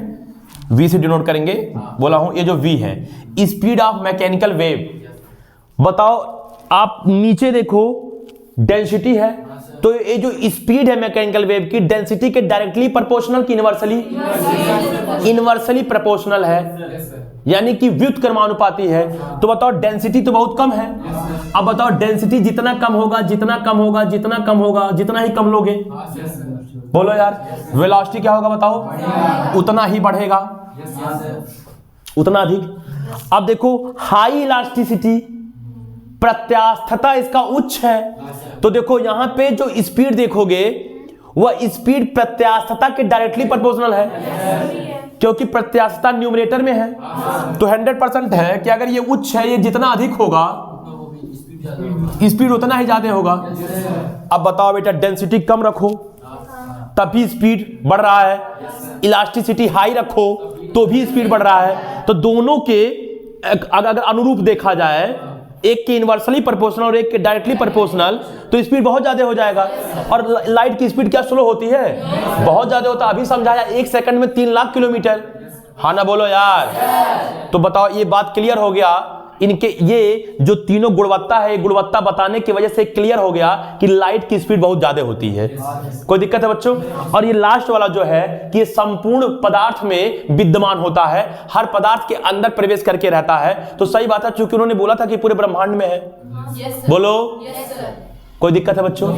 V से डिनोट करेंगे, बोला हूं ये जो V है, स्पीड ऑफ मैकेनिकल वेव। बताओ आप नीचे देखो डेंसिटी है, तो ये जो स्पीड है मैकेनिकल वेव की डेंसिटी के डायरेक्टली प्रोपोर्शनल की इनवर्सली? इनवर्सली प्रोपोर्शनल है, यानी कि व्युत्क्रमानुपाती है। तो बताओ डेंसिटी तो बहुत कम है। अब बताओ डेंसिटी जितना कम होगा, जितना कम होगा, जितना कम होगा, जितना ही कम लोगे, बोलो यार वेलोसिटी क्या होगा बताओ? उतना ही बढ़ेगा, उतना अधिक। अब देखो हाई इलास्टिसिटी, प्रत्यास्थता इसका उच्च है, तो देखो यहां पे जो स्पीड देखोगे वह स्पीड प्रत्यास्थता के डायरेक्टली प्रोपोर्शनल है, क्योंकि प्रत्यास्थता न्यूमरेटर में है। तो 100% है कि अगर ये उच्च है, ये जितना अधिक होगा स्पीड उतना ही ज्यादा होगा। अब बताओ बेटा डेंसिटी कम रखो तभी स्पीड बढ़ रहा है, इलास्टिसिटी हाई रखो तो भी स्पीड बढ़ रहा है। तो दोनों के अगर अनुरूप देखा जाए, एक के इनवर्सली प्रोपोर्शनल और एक के डायरेक्टली प्रोपोर्शनल, तो स्पीड बहुत ज्यादा हो जाएगा। और लाइट की स्पीड क्या स्लो होती है? बहुत ज्यादा होता है। अभी समझाया 1 सेकंड में 3 लाख किलोमीटर, हाँ ना बोलो यार। तो बताओ ये बात क्लियर हो गया, इनके ये जो तीनों गुणवत्ता है, गुणवत्ता बताने की वजह से क्लियर हो गया कि लाइट की स्पीड बहुत ज्यादा होती है। कोई दिक्कत है बच्चों? और ये लास्ट वाला जो है कि ये संपूर्ण पदार्थ में विद्यमान होता है, हर पदार्थ के अंदर प्रवेश करके रहता है। तो सही बात है, चूंकि उन्होंने बोला था कि पूरे ब्रह्मांड में है। बोलो कोई दिक्कत है बच्चों?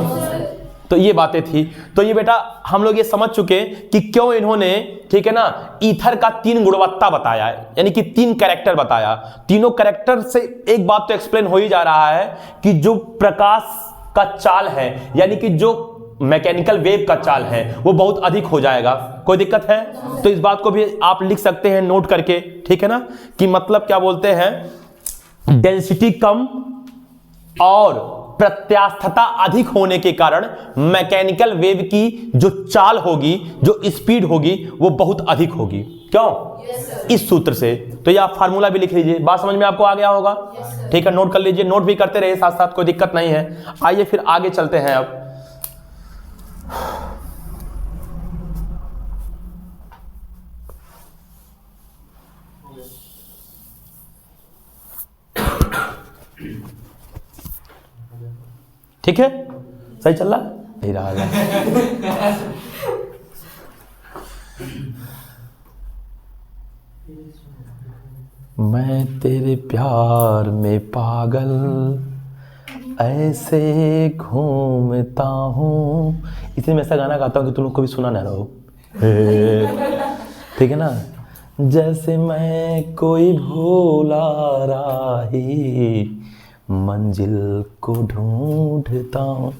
तो ये बातें थी। तो ये बेटा हम लोग ये समझ चुके कि क्यों इन्होंने, ठीक है ना, ईथर का 3 गुणवत्ता बताया है, यानी कि 3 कैरेक्टर बताया। तीनों कैरेक्टर से एक बात तो एक्सप्लेन हो ही जा रहा है कि जो प्रकाश का चाल है, यानी कि जो मैकेनिकल वेव का चाल है वो बहुत अधिक हो जाएगा। कोई दिक्कत है? तो इस बात को भी आप लिख सकते हैं नोट करके, ठीक है ना, कि मतलब क्या बोलते हैं, डेंसिटी कम और प्रत्यास्थता अधिक होने के कारण मैकेनिकल वेव की जो चाल होगी, जो स्पीड होगी, वो बहुत अधिक होगी। क्यों? इस सूत्र से। तो ये आप फार्मूला भी लिख लीजिए। बात समझ में आपको आ गया होगा? ठीक है, नोट कर लीजिए, नोट भी करते रहिए साथ साथ, कोई दिक्कत नहीं है। आइए फिर आगे चलते हैं। अब ठीक है, सही चल रहा नहीं रहा है। मैं तेरे प्यार में पागल ऐसे घूमता हूँ, इसलिए मैं ऐसा गाना गाता हूँ कि तुम लोग कभी सुना ना रहो। ठीक है ना? जैसे मैं कोई भूला राही मंजिल को ढूंढता हूँ।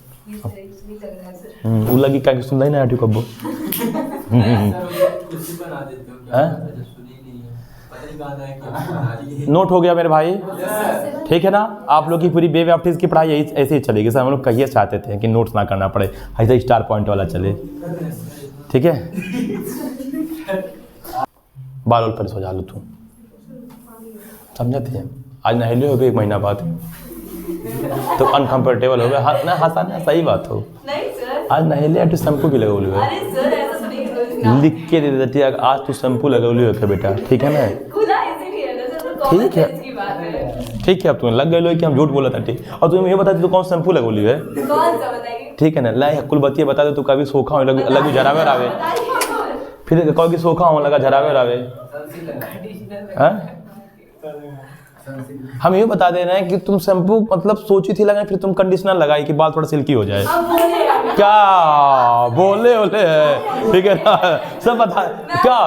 वो लगी क्या सुन रही ना आटी कब्बो। नोट हो गया मेरे भाई? ठीक है ना? आप लोग की पूरी बे वेफ्टीज की पढ़ाई ऐसे ही चलेगी सर। हम लोग कहिए चाहते थे कि नोट्स ना करना पड़े, ऐसे स्टार पॉइंट वाला चले। ठीक है, बाल पर सो जा लो तू, समझते हैं? आज नहले हो गए 1 महीना बाद तो अनकंफर्टेबल हो गया ना? हंसाना सही बात हो। आज नहले तो शैम्पू भी लगौली है, लिख के दे देती है आज तू शैम्पू लगौली हो बेटा। ठीक है ना? ठीक है, ठीक है। अब तुम्हें लग गए कि हम झूठ बोला था। ठीक, और तुम्हें ये बता दी तो कौन शैम्पू लगौली है? ठीक है ना? ला कुल बतिया बता दे। तू कभी सोखा हो लगी झरावे रावे, फिर कहोगी सोखा हो लगा झरावे रावे। हम ये बता दे रहे हैं कि तुम शैम्पू मतलब सोची थी लगाए, फिर तुम कंडीशनर लगाई कि बाल थोड़ा सिल्की हो जाए। क्या बोले बोले है? ठीक है ना? सब बता क्या?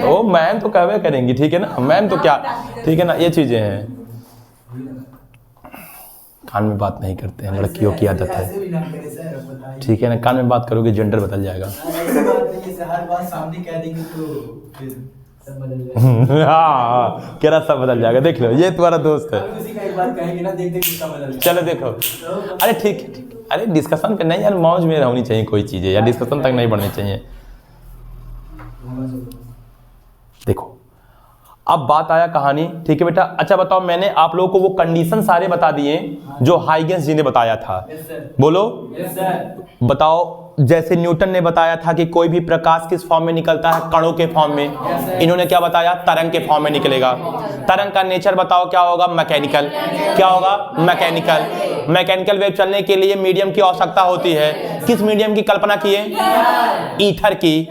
ओ मैम तो कहवे करेंगी। ठीक है ना? मैम तो क्या? ठीक है ना? ये चीजें हैं, कान में बात नहीं करते हैं, लड़कियों की आदत है। ठीक है ना? कान में बात करोगे जेंडर बदल जाएगा। हाँ, क्या सब बदल जाएगा। देख लो, ये तुम्हारा दोस्त है। चलो देखो, अरे ठीक, अरे डिस्कशन पे नहीं यार, मौज में होनी चाहिए कोई चीज़ें यार, डिस्कशन तक नहीं बढ़नी चाहिए। देखो अब बात आया कहानी। ठीक है बेटा? अच्छा बताओ, मैंने आप लोगों को वो कंडीशन सारे बता दिए जो हाइगेंस जी ने बताया था। बोलो बताओ। जैसे न्यूटन ने बताया था कि कोई भी प्रकाश किस फॉर्म में निकलता है? कणों के फॉर्म में। इन्होंने क्या बताया? तरंग के फॉर्म में निकलेगा। तरंग का नेचर बताओ क्या होगा? मैकेनिकल। क्या होगा? मैकेनिकल। मैकेनिकल वेव चलने के लिए मीडियम की आवश्यकता होती है। किस मीडियम की कल्पना किए? ईथर की।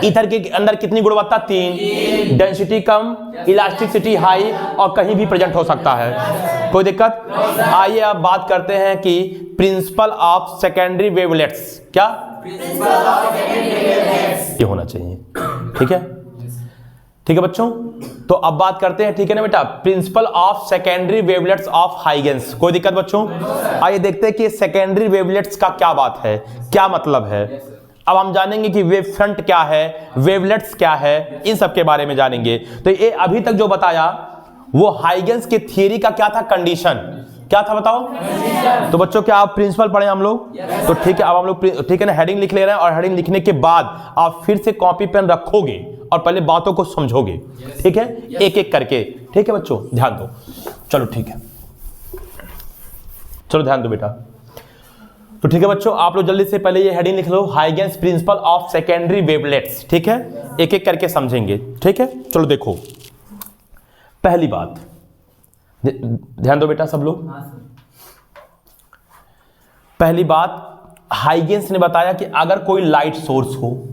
ईथर के अंदर कितनी गुणवत्ता? 3। डेंसिटी कम, इलास्टिसिटी हाई, और कहीं भी प्रेजेंट हो सकता है। कोई दिक्कत? आइए अब बात करते हैं कि प्रिंसिपल ऑफ सेकेंडरी वेवलेट्स। क्या? ये होना चाहिए। ठीक है? ठीक है बच्चों, तो अब बात करते हैं। ठीक है ना बेटा? Principal of secondary wavelets of Huygens. कोई दिक्कत बच्चों? आइए देखते हैं कि सेकेंडरी वेवलेट्स का क्या बात है, क्या मतलब है। अब हम जानेंगे कि वेव फ्रंट क्या है, वेवलेट्स क्या है, इन सब के बारे में जानेंगे। तो ये अभी तक जो बताया वो हाइगेंस के थियरी का क्या था? कंडीशन। क्या था बताओ? तो बच्चों क्या आप प्रिंसिपल पढ़े हम लोग? तो ठीक है, अब हम लोग ठीक है ना हेडिंग लिख ले रहे हैं, और हेडिंग लिखने के बाद आप फिर से कॉपी पेन रखोगे और पहले बातों को समझोगे। ठीक है? एक एक करके। ठीक है बच्चों? ध्यान दो। चलो ठीक है, चलो ध्यान दो बेटा। तो ठीक है बच्चों, आप लोग जल्दी से पहले ये हेडिंग लिख लो, Huygens principle of secondary wavelets. ठीक है? एक एक करके समझेंगे। ठीक है? चलो देखो, पहली बात ध्यान दो बेटा सब लोग। पहली बात, हाइगेंस ने बताया कि अगर कोई लाइट सोर्स हो,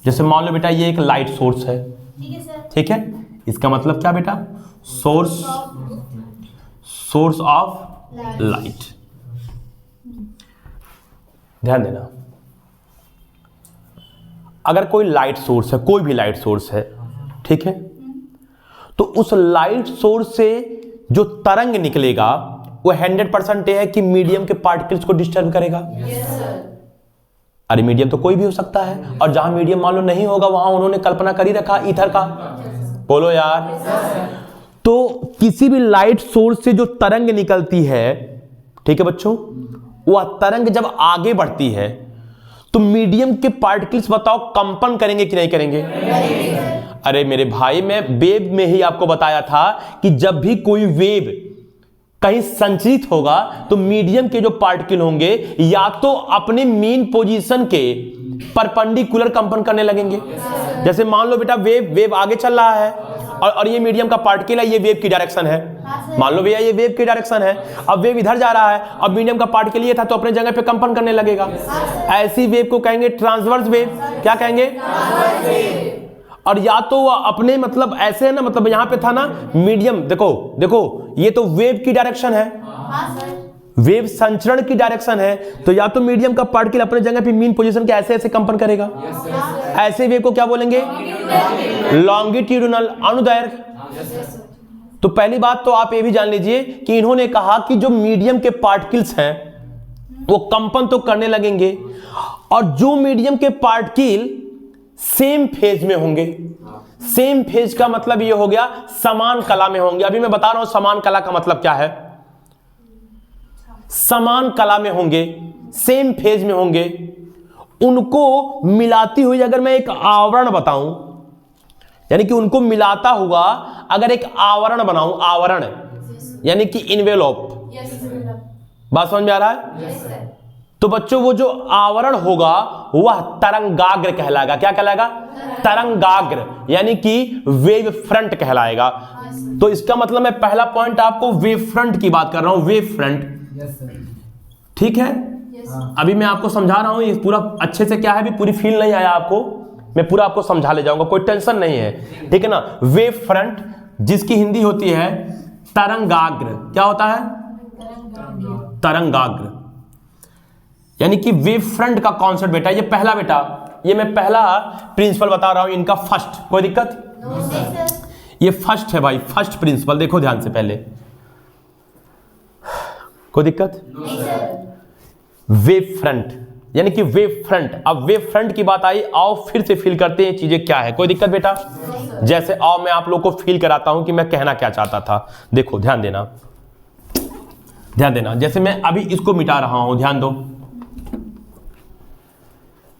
जैसे मान लो बेटा ये एक लाइट सोर्स है। ठीक है? इसका मतलब क्या बेटा? Source of light. ध्यान देना, अगर कोई लाइट सोर्स है, कोई भी लाइट सोर्स है, ठीक है, तो उस लाइट सोर्स से जो तरंग निकलेगा वो 100% है कि मीडियम के पार्टिकल्स को डिस्टर्ब करेगा। अरे मीडियम तो कोई भी हो सकता है, और जहां मीडियम मान लो नहीं होगा वहां उन्होंने कल्पना कर ही रखा ईथर का। बोलो यार। तो किसी भी लाइट सोर्स से जो तरंग निकलती है ठीक है बच्चों, वह तरंग जब आगे बढ़ती है तो मीडियम के पार्टिकल्स बताओ कंपन करेंगे कि नहीं करेंगे? अरे मेरे भाई, मैं वेव में ही आपको बताया था कि जब भी कोई वेव कहीं संचरित होगा तो मीडियम के जो पार्टिकल होंगे या तो अपने मेन पोजीशन के परपेंडिकुलर कंपन करने लगेंगे। जैसे मान लो बेटा वेव आगे चल रहा है और ये मीडियम का पार्टिकल है, ये वेव की डायरेक्शन है। मान लो भैया ये वेव की डायरेक्शन है, अब वेव इधर जा रहा है, अब मीडियम का पार्टिकल ये था तो अपने जगह पे कंपन करने लगेगा। ऐसी वेव को कहेंगे ट्रांसवर्स वेव। क्या कहेंगे? और या तो अपने मतलब ऐसे है ना, मतलब यहां पे था ना मीडियम, देखो ये तो वेव की डायरेक्शन है, वेव संचरण की डायरेक्शन है, तो या तो मीडियम का पार्टिकल अपने जगह पे मीन पोजीशन के ऐसे ऐसे कंपन करेगा। ऐसे वेव को क्या बोलेंगे? लॉन्गिट्यूडिनल, अनुदैर्घ्य। तो पहली बात तो आप ये भी जान लीजिए कि इन्होंने कहा कि जो मीडियम के पार्टिकल्स हैं वो कंपन तो करने लगेंगे, और जो मीडियम के पार्टिकल सेम फेज में होंगे, सेम फेज का मतलब ये हो गया समान कला में होंगे। अभी मैं बता रहा हूं समान कला का मतलब क्या है। समान कला में होंगे, सेम फेज में होंगे, उनको मिलाती हुई अगर मैं एक आवरण बताऊं, यानी कि उनको मिलाता हुआ अगर एक आवरण बनाऊं, आवरण यानी कि इनवेलॉप, बात समझ में आ रहा है? तो बच्चों वो जो आवरण होगा वह तरंगाग्र कहलाएगा। क्या कहलाएगा? तरंगाग्र, यानी कि वेव फ्रंट कहलाएगा। तो इसका मतलब मैं पहला पॉइंट आपको वेव फ्रंट की बात कर रहा हूं, वेव फ्रंट। ठीक है, अभी मैं आपको समझा रहा हूं, ये पूरा अच्छे से क्या है, भी पूरी फील नहीं आया आपको, मैं पूरा आपको समझा ले जाऊंगा, कोई टेंशन नहीं है, ठीक है ना। वेव फ्रंट जिसकी हिंदी होती है तरंगाग्र। क्या होता है? तरंगाग्र, यानी कि वेव फ्रंट का कॉन्सेप्ट बेटा, ये पहला बेटा, ये मैं पहला प्रिंसिपल बता रहा हूं इनका, फर्स्ट। कोई दिक्कत? ये फर्स्ट है भाई, फर्स्ट प्रिंसिपल, देखो ध्यान से पहले। कोई दिक्कत? वेव फ्रंट यानी कि वेव फ्रंट। अब वेव फ्रंट की बात आई, आओ फिर से फील करते हैं चीजें क्या है। कोई दिक्कत बेटा? जैसे आओ मैं आप लोग को फील कराता हूं कि मैं कहना क्या चाहता था। देखो ध्यान देना, ध्यान देना। जैसे मैं अभी इसको मिटा रहा हूं, ध्यान दो,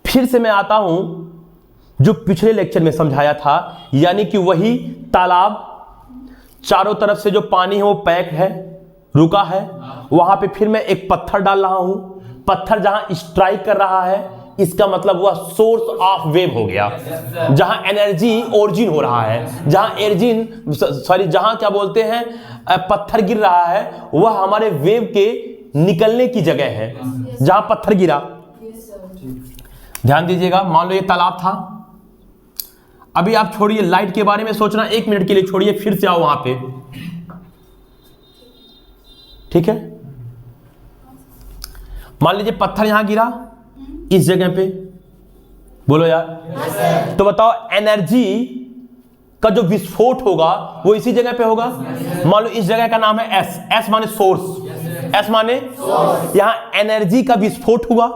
फिर से मैं आता हूं जो पिछले लेक्चर में समझाया था, यानी कि वही तालाब, चारों तरफ से जो पानी है वो पैक है, रुका है, वहां पे फिर मैं एक पत्थर डाल रहा हूं, पत्थर जहां स्ट्राइक कर रहा है इसका मतलब वह सोर्स ऑफ वेव हो गया, जहां एनर्जी ओरिजिन हो रहा है, जहां क्या बोलते हैं पत्थर गिर रहा है, वह हमारे वेव के निकलने की जगह है, जहां पत्थर गिरा। ध्यान दीजिएगा, मान लो ये तालाब था, अभी आप छोड़िए लाइट के बारे में सोचना, 1 मिनट के लिए छोड़िए, फिर से आओ वहां पे, ठीक है। मान लीजिए पत्थर यहां गिरा इस जगह पे, बोलो यार, तो बताओ एनर्जी का जो विस्फोट होगा वो इसी जगह पे होगा। मान लो इस जगह का नाम है एस, एस माने सोर्स, एस माने यहां एनर्जी का विस्फोट हुआ।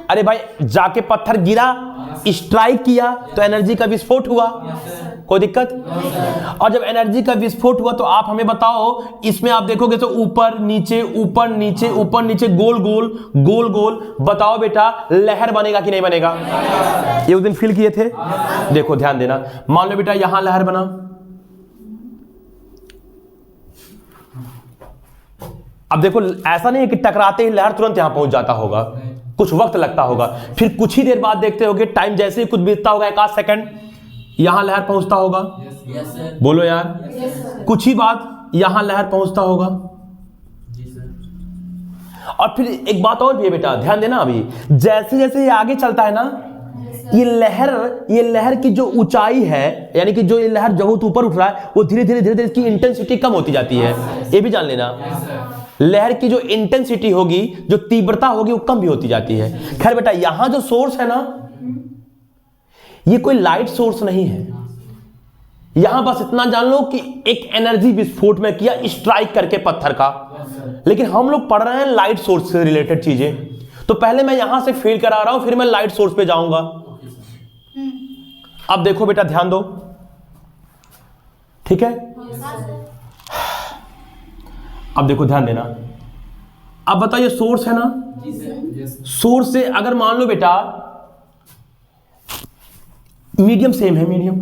अरे भाई जाके पत्थर गिरा, स्ट्राइक किया तो एनर्जी का विस्फोट हुआ। कोई दिक्कत? और जब एनर्जी का विस्फोट हुआ तो आप हमें बताओ, इसमें आप देखोगे तो ऊपर नीचे ऊपर नीचे ऊपर नीचे गोल गोल गोल गोल, बताओ बेटा लहर बनेगा कि नहीं बनेगा? ये उस दिन फील किए थे। देखो ध्यान देना, मान लो बेटा यहां लहर बना, अब देखो ऐसा नहीं है कि टकराते ही लहर तुरंत यहां पहुंच जाता होगा, कुछ वक्त लगता होगा, फिर कुछ ही देर बाद देखते होगे टाइम जैसे ही कुछ बीतता होगा, 1 आध सेकंड, यहां लहर पहुंचता होगा। बोलो यार, कुछ ही बाद यहां लहर पहुंचता होगा। और फिर एक बात और भी है बेटा, ध्यान देना, अभी जैसे जैसे ये आगे चलता है ना, ये लहर की जो ऊंचाई है, यानी कि जो ये लहर बहुत ऊपर उठ रहा है, वो धीरे धीरे इसकी इंटेंसिटी कम होती जाती है। ये भी जान लेना, लहर की जो इंटेंसिटी होगी, जो तीव्रता होगी, वो कम भी होती जाती है। खैर बेटा, यहां जो सोर्स है ना, ये कोई लाइट सोर्स नहीं है, यहां बस इतना जान लो कि एक एनर्जी विस्फोट में किया स्ट्राइक करके पत्थर का, लेकिन हम लोग पढ़ रहे हैं लाइट सोर्स से रिलेटेड चीजें, तो पहले मैं यहां से फील करा रहा हूं, फिर मैं लाइट सोर्स पे जाऊंगा। अब देखो बेटा ध्यान दो, ठीक है। अब देखो ध्यान देना, अब बताओ ये सोर्स है ना, सोर्स से अगर मान लो बेटा मीडियम सेम है, मीडियम,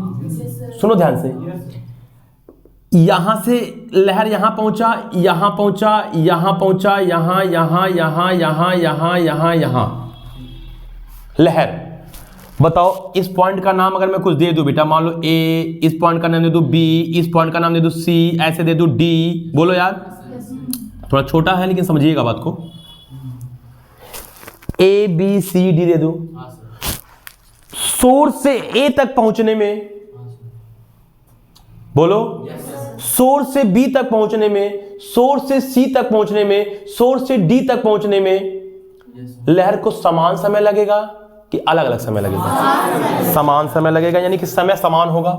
सुनो ध्यान से, यहां से लहर यहां पहुंचा, यहां पहुंचा, यहां पहुंचा, यहां यहां यहां यहां यहां यहां यहां लहर। बताओ इस पॉइंट का नाम अगर मैं कुछ दे दूं बेटा, मान लो ए, इस पॉइंट का नाम दे दूं बी, इस पॉइंट का नाम दे दूं सी, ऐसे दे दूं डी, बोलो यार, थोड़ा छोटा है लेकिन समझिएगा बात को, ए बी सी डी दे दूं, सोर्स से ए तक पहुंचने में, बोलो, सोर्स से बी तक पहुंचने में, सोर्स से सी तक पहुंचने में, सोर्स से डी तक पहुंचने में लहर को समान समय लगेगा कि अलग अलग समय लगेगा? समान समय लगेगा, यानी कि समय समान होगा,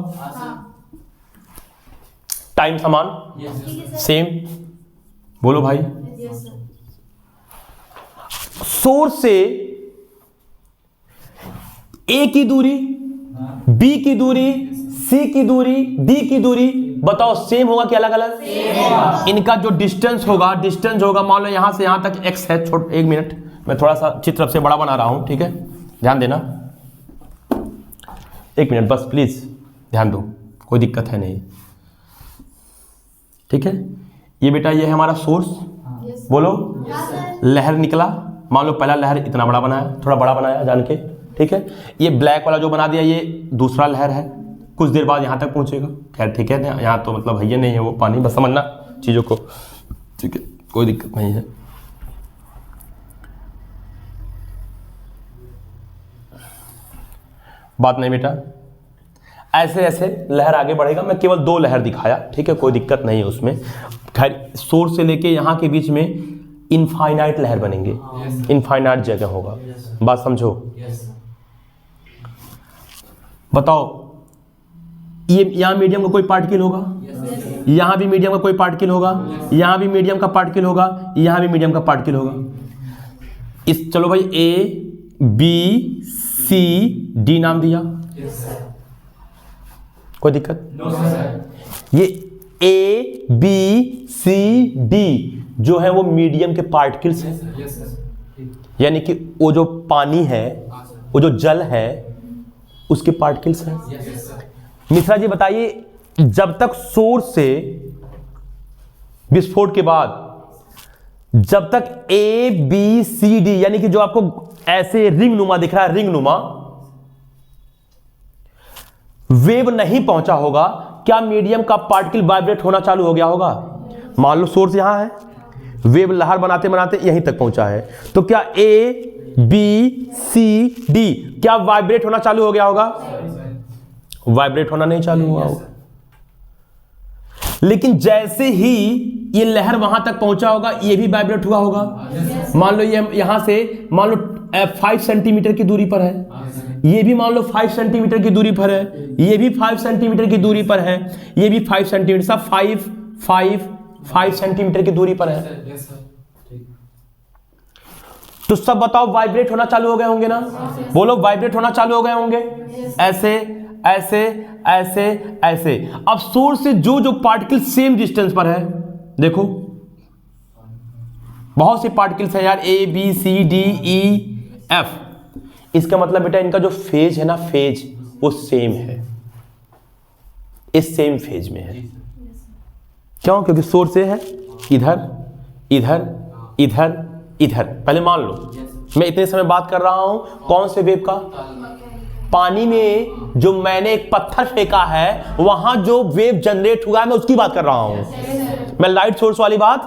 टाइम समान, सेम, बोलो भाई। सोर्स से ए की दूरी, बी की दूरी, सी की दूरी, डी की दूरी, बताओ सेम होगा कि अलग अलग? इनका जो डिस्टेंस होगा, मान लो यहां से यहां तक x है, छोड़, एक मिनट, मैं थोड़ा सा चित्र से बड़ा बना रहा हूं, ठीक है, ध्यान देना, एक मिनट बस प्लीज ध्यान दो, कोई दिक्कत है नहीं, ठीक है। ये बेटा ये है हमारा सोर्स, बोलो, लहर निकला, मान लो पहला लहर इतना बड़ा बनाया, थोड़ा बड़ा बनाया जान के, ठीक है। ये ब्लैक वाला जो बना दिया ये दूसरा लहर है, कुछ देर बाद यहां तक पहुंचेगा, खैर ठीक है, यहाँ तो मतलब भैया नहीं है वो पानी, बस समझना चीजों को, ठीक है, कोई दिक्कत नहीं है। बात नहीं बेटा, ऐसे ऐसे लहर आगे बढ़ेगा, मैं केवल 2 लहर दिखाया, ठीक है, कोई दिक्कत नहीं है उसमें। खैर सोर्स से लेके यहाँ के बीच में इनफाइनाइट लहर बनेंगे, इनफाइनाइट जगह होगा, बात समझो। बताओ ये यहाँ मीडियम का कोई पार्टिकल होगा, यहाँ भी मीडियम का कोई पार्टिकल होगा, यहाँ भी मीडियम का पार्टिकल होगा, यहाँ भी मीडियम का पार्टिकल होगा। इस चलो भाई ए बी सी डी नाम दिया, कोई दिक्कत? ये ए बी सी डी जो है वो मीडियम के पार्टिकल्स हैं, यानी कि वो जो पानी है, वो जो जल है, उसके पार्टिकल्स हैं। मिश्रा जी बताइए, जब तक सोर्स से विस्फोट के बाद जब तक ए बी सी डी यानी कि जो आपको ऐसे रिंग नुमा दिख रहा है, रिंग नुमा वेव नहीं पहुंचा होगा, क्या मीडियम का पार्टिकल वाइब्रेट होना चालू हो गया होगा? मान लो सोर्स यहां है, वेव लहर बनाते बनाते यहीं तक पहुंचा है, तो क्या ए बी सी डी क्या वाइब्रेट होना चालू हो गया होगा? वाइब्रेट होना नहीं चालू हुआ होगा। लेकिन जैसे ही ये लहर वहां तक पहुंचा होगा, ये भी वाइब्रेट हुआ होगा। मान लो ये यहां से मान लो 5 सेंटीमीटर की दूरी पर है, ये भी मान लो 5 सेंटीमीटर की दूरी पर है, ये भी 5 सेंटीमीटर की दूरी पर है, ये भी 5 सेंटीमीटर, सब 5 सेंटीमीटर की दूरी पर है। तो सब बताओ वाइब्रेट होना चालू हो गए होंगे ना? बोलो वाइब्रेट होना चालू हो गए होंगे, ऐसे ऐसे ऐसे ऐसे। अब सोर्स से जो जो पार्टिकल सेम डिस्टेंस पर है, देखो बहुत से पार्टिकल्स हैं यार, A B C D E F, इसका मतलब बेटा इनका जो फेज है ना, फेज वो सेम है, इस सेम फेज में है। क्यों? क्योंकि सोर्स से है इधर इधर इधर इधर। पहले मान लो मैं इतने समय बात कर रहा हूं कौन से वेव का? पानी में जो मैंने एक पत्थर फेंका है वहां जो वेव जनरेट हुआ है मैं उसकी बात कर रहा हूं, मैं लाइट सोर्स वाली बात।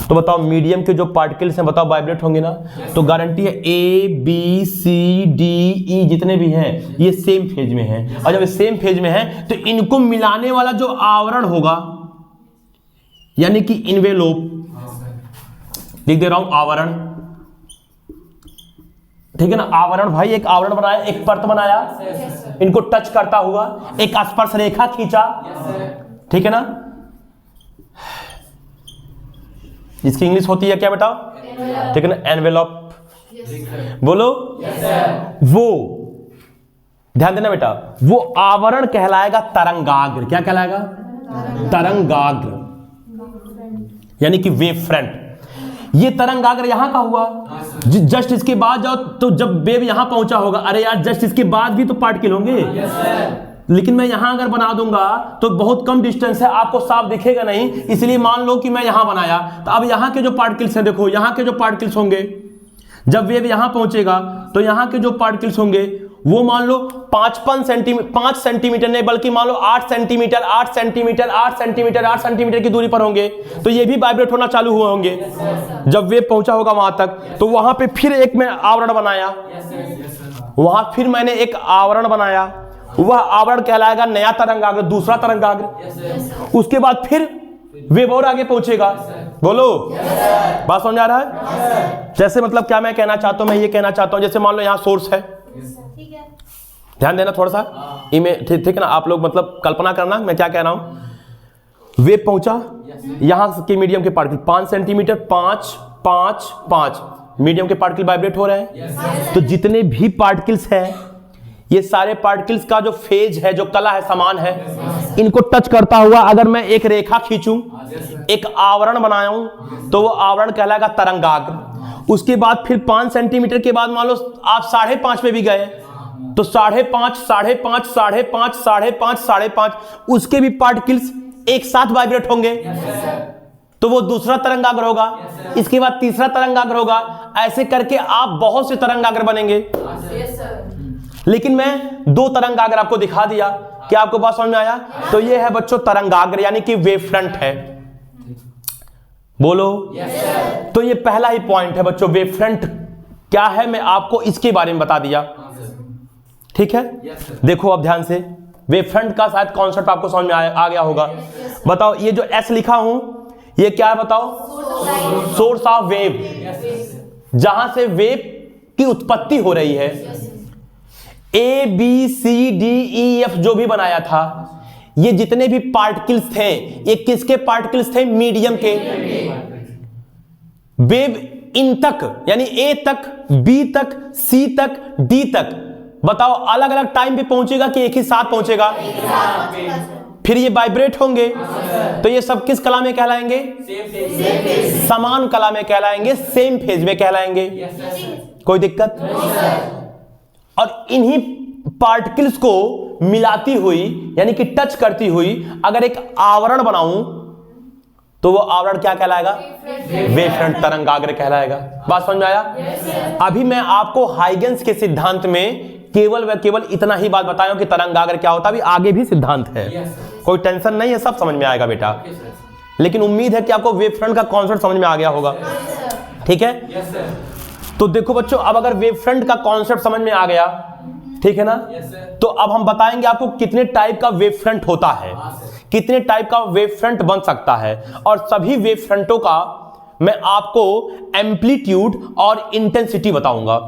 तो बताओ मीडियम के जो पार्टिकल्स हैं बताओ वाइब्रेट होंगे ना? तो गारंटी है ए बी सी डी ई जितने भी हैं ये सेम फेज में हैं, और जब ये सेम फेज में हैं तो इनको मिलाने वाला जो आवरण होगा यानी कि इन्वेलोप, लिख दे रहा हूं आवरण, ठीक है ना? आवरण भाई, एक आवरण बनाया, एक परत बनाया, इनको टच करता हुआ एक स्पर्श रेखा खींचा, ठीक है ना? इसकी इंग्लिश होती है क्या बेटा? ठीक है ना, एनवेलप। बोलो वो, ध्यान देना बेटा, वो आवरण कहलाएगा तरंगाग्र। क्या कहलाएगा? तरंगाग्र, यानी कि वेव फ्रंट। ये तरंगाग्र यहाँ का हुआ, जस्ट इसके बाद जाओ तो जब वेव यहाँ पहुंचा होगा, अरे यार जस्ट इसके बाद भी तो पार्टिकल होंगे, लेकिन मैं यहां अगर बना दूंगा तो बहुत कम डिस्टेंस है, आपको साफ दिखेगा नहीं, इसलिए मान लो कि मैं यहां बनाया, तो अब यहां के जो पार्टिकल्स हैं, देखो यहां के जो पार्टिकल्स होंगे, जब वेव यहां पहुंचेगा तो यहां के जो पार्टिकल्स होंगे वो मान लो 5 सेंटीमीटर नहीं बल्कि मान लो 8 सेंटीमीटर 8 सेंटीमीटर 8 सेंटीमीटर 8 सेंटीमीटर की दूरी पर होंगे, तो ये भी वाइब्रेट होना चालू हुए होंगे जब वेव पहुंचा होगा वहां तक। तो वहां पे फिर एक मैं आवरण बनाया, वहां फिर मैंने एक आवरण बनाया, वह आवरण कहलाएगा नया तरंगाग्र, दूसरा तरंगाग्र। उसके बाद फिर वेव और आगे पहुंचेगा, बोलो बात समझ आ रहा है? जैसे मतलब क्या मैं कहना चाहता हूं, मैं ये कहना चाहता हूं जैसे मान लो यहां सोर्स है, ध्यान देना थोड़ा सा इमेज, ठीक है ना, आप लोग मतलब कल्पना करना मैं क्या कह रहा हूं। वेव पहुंचा यहां के मीडियम के पार्टिकल 5 सेंटीमीटर 5 5 5 मीडियम के पार्टिकल वाइब्रेट हो रहे हैं। तो जितने भी पार्टिकल्स हैं ये सारे पार्टिकल्स का जो फेज है, जो कला है, समान है, इनको टच करता हुआ अगर मैं एक रेखा खींचूं, एक आवरण बनाऊं, तो वो आवरण कहलाएगा तरंगाग्र। उसके बाद फिर 5 सेंटीमीटर के बाद मान लो आप 5.5 पे भी गए, तो 5.5 5.5 5.5 5.5 5.5 उसके भी पार्टिकल्स एक साथ वाइब्रेट होंगे, तो वो दूसरा तरंगाग्र होगा। इसके बाद तीसरा तरंगाग्र होगा, ऐसे करके आप बहुत से तरंगाग्र बनेंगे। लेकिन मैं 2 तरंगाग्र आपको दिखा दिया, क्या आपको बात समझ में आया? तो ये है बच्चों तरंगाग्र, यानी कि वेव फ्रंट है, बोलो। तो ये पहला ही पॉइंट है बच्चों, वेव फ्रंट क्या है मैं आपको इसके बारे में बता दिया, ठीक है। देखो अब ध्यान से, वेव फ्रंट का शायद कॉन्सेप्ट आपको समझ में आ गया होगा। बताओ ये जो एस लिखा हूं ये क्या है बताओ? सोर्स ऑफ वेव, जहां से वेव की उत्पत्ति हो रही है। A B C D E F जो भी बनाया था, ये जितने भी पार्टिकल्स थे ये किसके पार्टिकल्स थे? मीडियम के। वेव इन तक यानी ए तक, बी तक, सी तक, डी तक, बताओ अलग अलग टाइम पे पहुंचेगा कि एक ही साथ पहुंचेगा? फिर ये वाइब्रेट होंगे, तो ये सब किस कला में कहलाएंगे? समान कला में कहलाएंगे, सेम फेज में कहलाएंगे। कोई दिक्कत? और इन्हीं पार्टिकल्स को मिलाती हुई यानी कि टच करती हुई अगर एक आवरण बनाऊं तो वो आवरण क्या कहलाएगा? वेव फ्रंट तरंगाग्र कहलाएगा। बात समझ में आया? अभी मैं आपको हाइगेंस के सिद्धांत में केवल व केवल इतना ही बात बताया कि तरंगाग्र क्या होता है, अभी आगे भी सिद्धांत है, कोई टेंशन नहीं है, सब समझ में आएगा बेटा। लेकिन उम्मीद है कि आपको वेव फ्रंट का कॉन्सेप्ट समझ में आ गया होगा, ठीक है। तो देखो बच्चों, अब अगर वेव फ्रंट का कॉन्सेप्ट समझ में आ गया, ठीक है ना, तो अब हम बताएंगे आपको कितने टाइप का वेव फ्रंट होता है, कितने टाइप का वेव फ्रंट बन सकता है, और सभी वेव फ्रंटों का मैं आपको एम्पलीट्यूड और इंटेंसिटी बताऊंगा।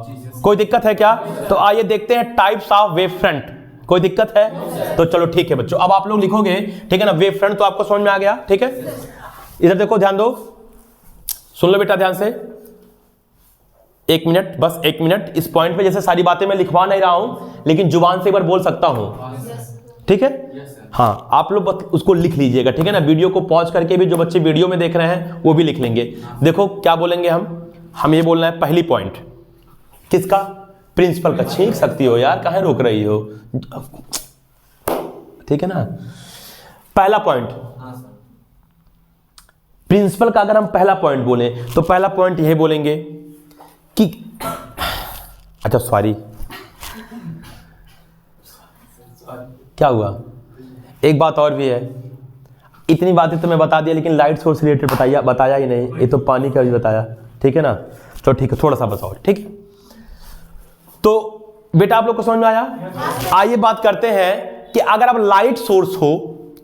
कोई दिक्कत है क्या? तो आइए देखते हैं टाइप्स ऑफ वेव फ्रंट। कोई दिक्कत है? तो चलो ठीक है बच्चों, अब आप लोग लिखोगे, ठीक है ना। वेव फ्रंट तो आपको समझ में आ गया, ठीक है। इधर देखो, ध्यान दो, सुन लो बेटा ध्यान से, 1 मिनट, बस 1 मिनट। इस पॉइंट पे जैसे सारी बातें मैं लिखवा नहीं रहा हूं, लेकिन जुबान से एक बार बोल सकता हूं, ठीक है। हाँ, आप लोग उसको लिख लीजिएगा, ठीक है ना। वीडियो को पॉज करके भी जो बच्चे वीडियो में देख रहे हैं वो भी लिख लेंगे। देखो क्या बोलेंगे हम ये बोलना है पहली पॉइंट किसका? प्रिंसिपल का। छींक सकती हो यार, काहे रोक रही हो, ठीक है ना। पहला पॉइंट प्रिंसिपल का, अगर हम पहला पॉइंट बोले तो पहला पॉइंट यही बोलेंगे कि, अच्छा सॉरी, क्या हुआ? एक बात और भी है, इतनी बातें तो मैं बता दिया, लेकिन लाइट सोर्स रिलेटेड बताया ही नहीं, ये तो पानी का भी बताया, ठीक है ना। तो ठीक है, थोड़ा सा बस और, ठीक है। तो बेटा आप लोग को समझ में आया? आइए बात करते हैं कि अगर अब लाइट सोर्स हो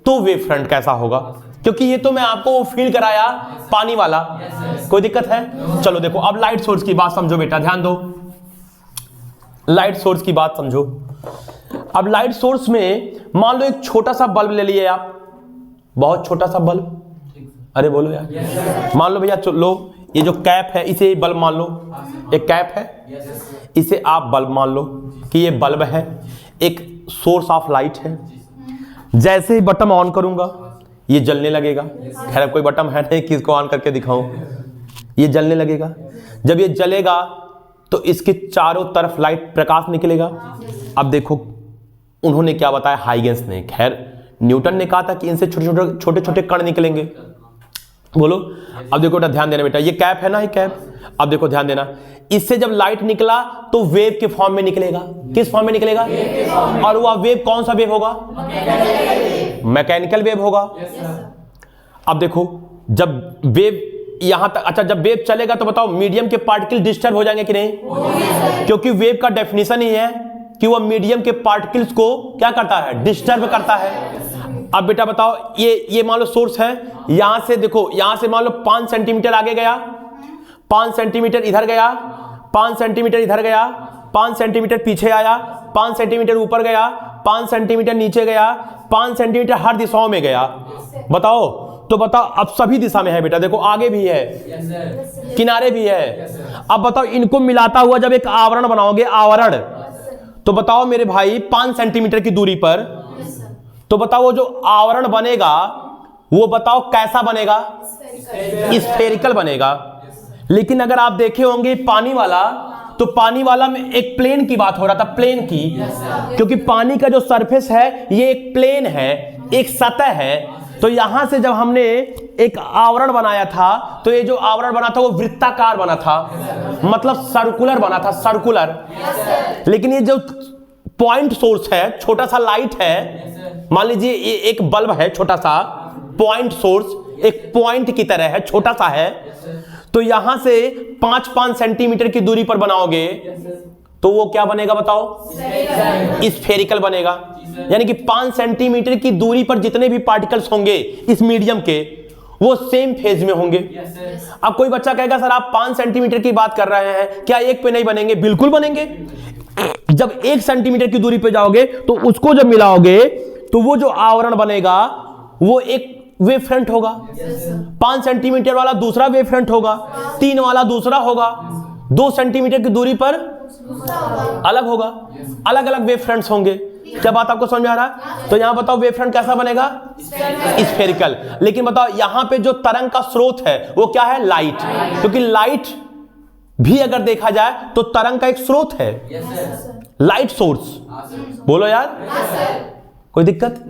तो वेव फ्रंट कैसा होगा, क्योंकि ये तो मैं आपको फील कराया पानी वाला। कोई दिक्कत है? चलो देखो, अब लाइट सोर्स की बात समझो बेटा, ध्यान दो, लाइट सोर्स की बात समझो। अब लाइट सोर्स में मान लो एक छोटा सा बल्ब ले लिए आप, बहुत छोटा सा बल्ब, अरे बोलो यार, मान लो भैया, लो ये जो कैप है इसे बल्ब मान लो, एक कैप है, इसे आप बल्ब मान लो कि ये बल्ब है, एक सोर्स ऑफ लाइट है। जैसे ही बटन ऑन करूंगा ये जलने लगेगा। खैर कोई बटन है नहीं कि इसको ऑन करके दिखाऊं, ये जलने लगेगा। जब ये जलेगा तो इसके चारों तरफ लाइट प्रकाश निकलेगा। अब देखो उन्होंने क्या बताया हाइगेंस ने, खैर न्यूटन ने कहा था कि इनसे छोटे छोटे कण निकलेंगे। बोलो। अब देखो बेटा ध्यान देना बेटा, ये कैप है ना, ये कैप। अब देखो ध्यान देना, इससे जब लाइट निकला तो वेव के फॉर्म में निकलेगा। किस फॉर्म में निकलेगा? और वह वेव कौन सा वेव होगा? मैकेनिकल वेव होगा। अब देखो जब वेव यहां तक, अच्छा जब वेव चलेगा तो बताओ मीडियम के पार्टिकल डिस्टर्ब हो जाएंगे कि नहीं? क्योंकि वेव का डेफिनेशन ही है कि वह मीडियम के पार्टिकल्स को क्या करता है? डिस्टर्ब करता है। अब बेटा बताओ, ये मान लो सोर्स है, यहां से देखो, यहां से मान लो 5 सेंटीमीटर आगे गया, 5 सेंटीमीटर इधर गया, 5 सेंटीमीटर इधर गया, 5 सेंटीमीटर पीछे आया, 5 सेंटीमीटर ऊपर गया, 5 सेंटीमीटर नीचे गया, 5 सेंटीमीटर हर दिशाओं में गया। बताओ तो बताओ, अब सभी दिशा में है बेटा, देखो आगे भी है, किनारे भी है। अब बताओ इनको मिलाता हुआ जब एक आवरण बनाओगे, आवरण, तो बताओ मेरे भाई 5 सेंटीमीटर की दूरी पर, तो बताओ वो जो आवरण बनेगा वो बताओ कैसा बनेगा? स्फेरिकल बनेगा। लेकिन अगर आप देखे होंगे पानी वाला, तो पानी वाला में एक प्लेन की बात हो रहा था, प्लेन की, क्योंकि पानी का जो सरफेस है ये एक प्लेन है, एक सतह है। तो यहां से जब हमने एक आवरण बनाया था तो ये जो आवरण बना था वो वृत्ताकार बना था, मतलब सर्कुलर बना था, सर्कुलर। लेकिन ये जो पॉइंट सोर्स है, छोटा सा लाइट है, मान लीजिए ये एक बल्ब है, छोटा सा पॉइंट सोर्स एक पॉइंट की तरह है, छोटा सा है, तो यहां से 5-5 सेंटीमीटर की दूरी पर बनाओगे तो वो क्या बनेगा बताओ? स्फेरिकल बनेगा। यानी कि 5 सेंटीमीटर की दूरी पर जितने भी पार्टिकल्स होंगे इस मीडियम के, वो सेम फेज में होंगे। अब कोई बच्चा कहेगा सर आप 5 सेंटीमीटर की बात कर रहे हैं, क्या एक पे नहीं बनेंगे? बिल्कुल बनेंगे। जब 1 सेंटीमीटर की दूरी पे जाओगे तो उसको जब मिलाओगे तो वो जो आवरण बनेगा वो एक वेव फ्रंट होगा। 5 सेंटीमीटर वाला दूसरा वेव फ्रंट होगा, 3 वाला दूसरा होगा, 2 सेंटीमीटर की दूरी पर अलग होगा, अलग अलग वेव फ्रंट्स होंगे। क्या बात आपको समझ में आ रहा है? तो यहां बताओ वेव फ्रंट कैसा बनेगा? स्फेरिकल। लेकिन बताओ यहां पे जो तरंग का स्रोत है वो क्या है? लाइट। क्योंकि लाइट भी अगर देखा जाए तो तरंग का एक स्रोत है, लाइट सोर्स। बोलो यार, कोई दिक्कत?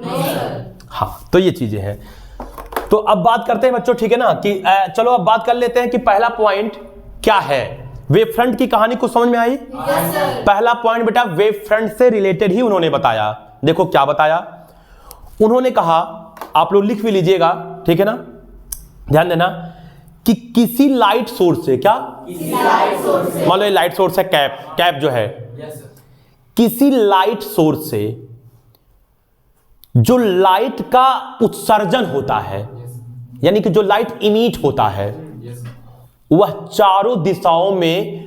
हाँ, तो ये चीजें हैं। तो अब बात करते हैं बच्चों, ठीक है ना, कि चलो अब बात कर लेते हैं कि पहला पॉइंट क्या है। वेव फ्रंट की कहानी कुछ समझ में आई? पहला पॉइंट बेटा वेव फ्रंट से रिलेटेड ही उन्होंने बताया। देखो क्या बताया उन्होंने, कहा, आप लोग लिख भी लीजिएगा, ठीक है ना, ध्यान देना, कि किसी लाइट सोर्स से, क्या मान लो ये लाइट सोर्स है, कैप जो है, किसी लाइट सोर्स से जो लाइट का उत्सर्जन होता है, यानी कि जो लाइट इमिट होता है, वह चारों दिशाओं में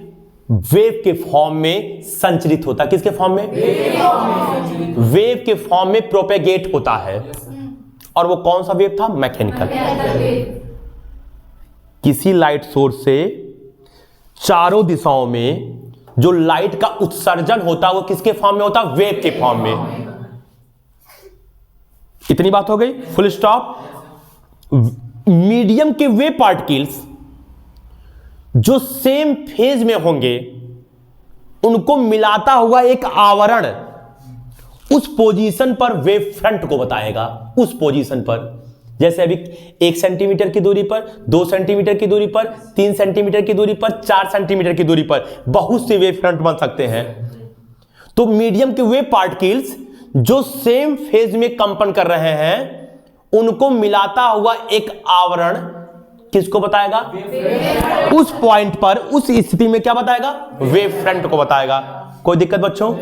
वेव के फॉर्म में संचरित होता है। किसके फॉर्म में? वेव के फॉर्म में प्रोपेगेट होता है। और वो कौन सा वेव था? मैकेनिकल। किसी लाइट सोर्स से चारों दिशाओं में जो लाइट का उत्सर्जन होता है वो किसके फॉर्म में होता है? वेव के फॉर्म में। इतनी बात हो गई, फुल स्टॉप। मीडियम के वे पार्टिकल्स जो सेम फेज में होंगे उनको मिलाता हुआ एक आवरण उस पोजीशन पर वेव फ्रंट को बताएगा। उस पोजीशन पर, जैसे अभी 1 सेंटीमीटर की दूरी पर, 2 सेंटीमीटर की दूरी पर, 3 सेंटीमीटर की दूरी पर, 4 सेंटीमीटर की दूरी पर बहुत से वेव फ्रंट बन सकते हैं। तो मीडियम के वे पार्टिकल्स जो सेम फेज में कंपन कर रहे हैं उनको मिलाता हुआ एक आवरण किसको बताएगा? उस पॉइंट पर, उस स्थिति में क्या बताएगा? वेव फ्रंट को बताएगा। कोई दिक्कत बच्चों?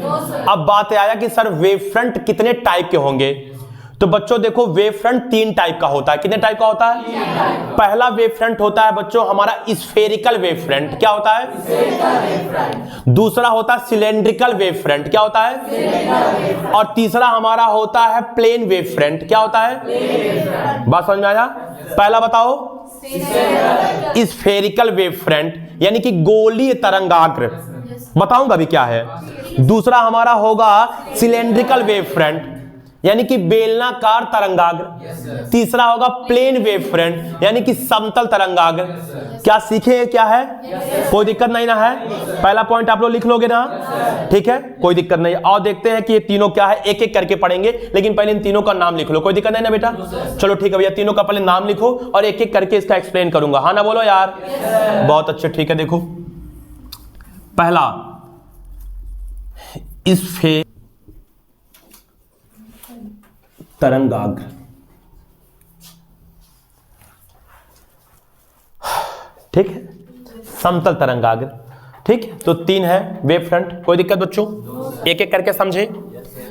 अब बात आया कि सर वेव फ्रंट कितने टाइप के होंगे। तो बच्चों देखो वेव फ्रंट 3 टाइप का होता है। कितने टाइप का होता है? पहला वेव फ्रंट होता है बच्चों हमारा स्फेरिकल वेव फ्रंट। क्या होता है? दूसरा होता है सिलेंड्रिकल वेव फ्रंट। क्या होता है? और तीसरा हमारा होता है प्लेन वेव फ्रंट। क्या होता है? बात समझ में आया? पहला बताओ, स्फेरिकल वेव फ्रंट यानी कि गोलीय तरंगाग्र, बताऊंगा अभी क्या है। दूसरा हमारा होगा सिलेंड्रिकल वेव फ्रंट यानी कि बेलनाकार तरंगाग्र। तीसरा होगा प्लेन वेव फ्रंट यानी कि समतल तरंगाग्र। क्या सीखे? क्या है? कोई दिक्कत नहीं ना है? पहला पॉइंट आप लोग लिख लोगे ना? ठीक है, कोई दिक्कत नहीं। और देखते हैं कि ये तीनों क्या है, एक एक करके पढ़ेंगे, लेकिन पहले इन तीनों का नाम लिख लो। कोई दिक्कत नहीं ना बेटा? चलो ठीक है भैया, तीनों का पहले नाम लिखो और एक एक करके इसका एक्सप्लेन करूंगा। हाँ ना बोलो यार? बहुत अच्छे, ठीक है। देखो पहला स्फेर तरंगाग्र, ठीक है, समतल तरंगाग्र। ठीक है, तो तीन है वेव फ्रंट। कोई दिक्कत बच्चों? एक एक करके समझे।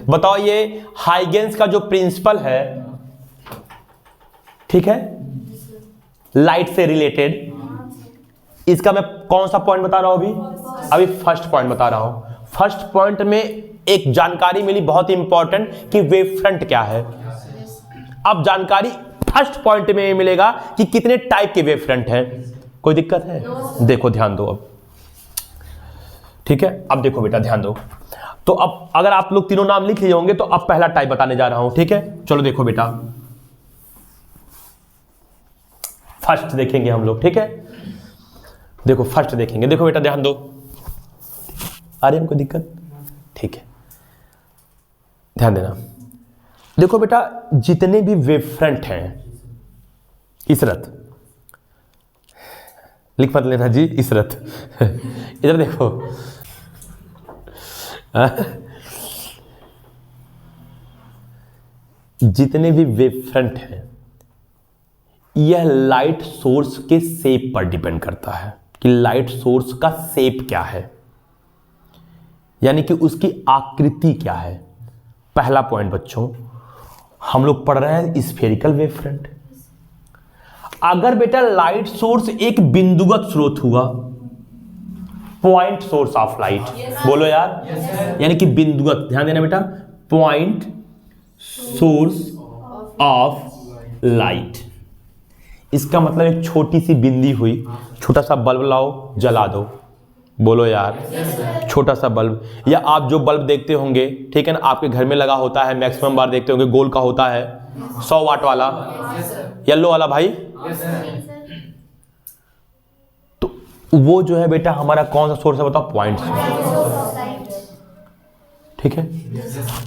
बताओ ये हाइगेंस का जो प्रिंसिपल है, ठीक है, लाइट से रिलेटेड, इसका मैं कौन सा पॉइंट बता रहा हूं? अभी फर्स्ट पॉइंट बता रहा हूं। फर्स्ट पॉइंट में एक जानकारी मिली बहुत इंपॉर्टेंट कि वेव फ्रंट क्या है। अब जानकारी फर्स्ट पॉइंट में मिलेगा कि कितने टाइप के वेव फ्रंट हैं। कोई दिक्कत है? देखो ध्यान दो अब, ठीक है। अब देखो बेटा ध्यान दो। तो अब अगर आप लोग तीनों नाम लिख लिए होंगे तो अब पहला टाइप बताने जा रहा हूं, ठीक है। चलो देखो बेटा, फर्स्ट देखेंगे हम लोग, ठीक है। देखो फर्स्ट देखेंगे। देखो बेटा ध्यान दो, आ रही है कोई दिक्कत? ठीक है, ध्यान देना। देखो बेटा, जितने भी वेव फ्रंट हैं, इसरत लिख मत लेना जी, इसरत इधर देखो जितने भी वेव फ्रंट हैं, यह लाइट सोर्स के शेप पर डिपेंड करता है कि लाइट सोर्स का शेप क्या है, यानी कि उसकी आकृति क्या है। पहला पॉइंट बच्चों, हम लोग पढ़ रहे हैं स्फेरिकल वेव फ्रंट। अगर बेटा लाइट सोर्स एक बिंदुगत स्रोत हुआ, पॉइंट सोर्स ऑफ लाइट, बोलो यार, यानी कि बिंदुगत, ध्यान देना बेटा, पॉइंट सोर्स ऑफ लाइट। इसका मतलब एक छोटी सी बिंदी हुई, छोटा सा बल्ब लाओ जला दो, बोलो यार, छोटा सा बल्ब। या आप जो बल्ब देखते होंगे, ठीक है ना, आपके घर में लगा होता है, मैक्सिमम बार देखते होंगे, गोल का होता है, 100 वाट वाला, येलो वाला भाई। तो वो जो है बेटा हमारा कौन सा सोर्स है बताओ? पॉइंट सोर्स, ठीक है।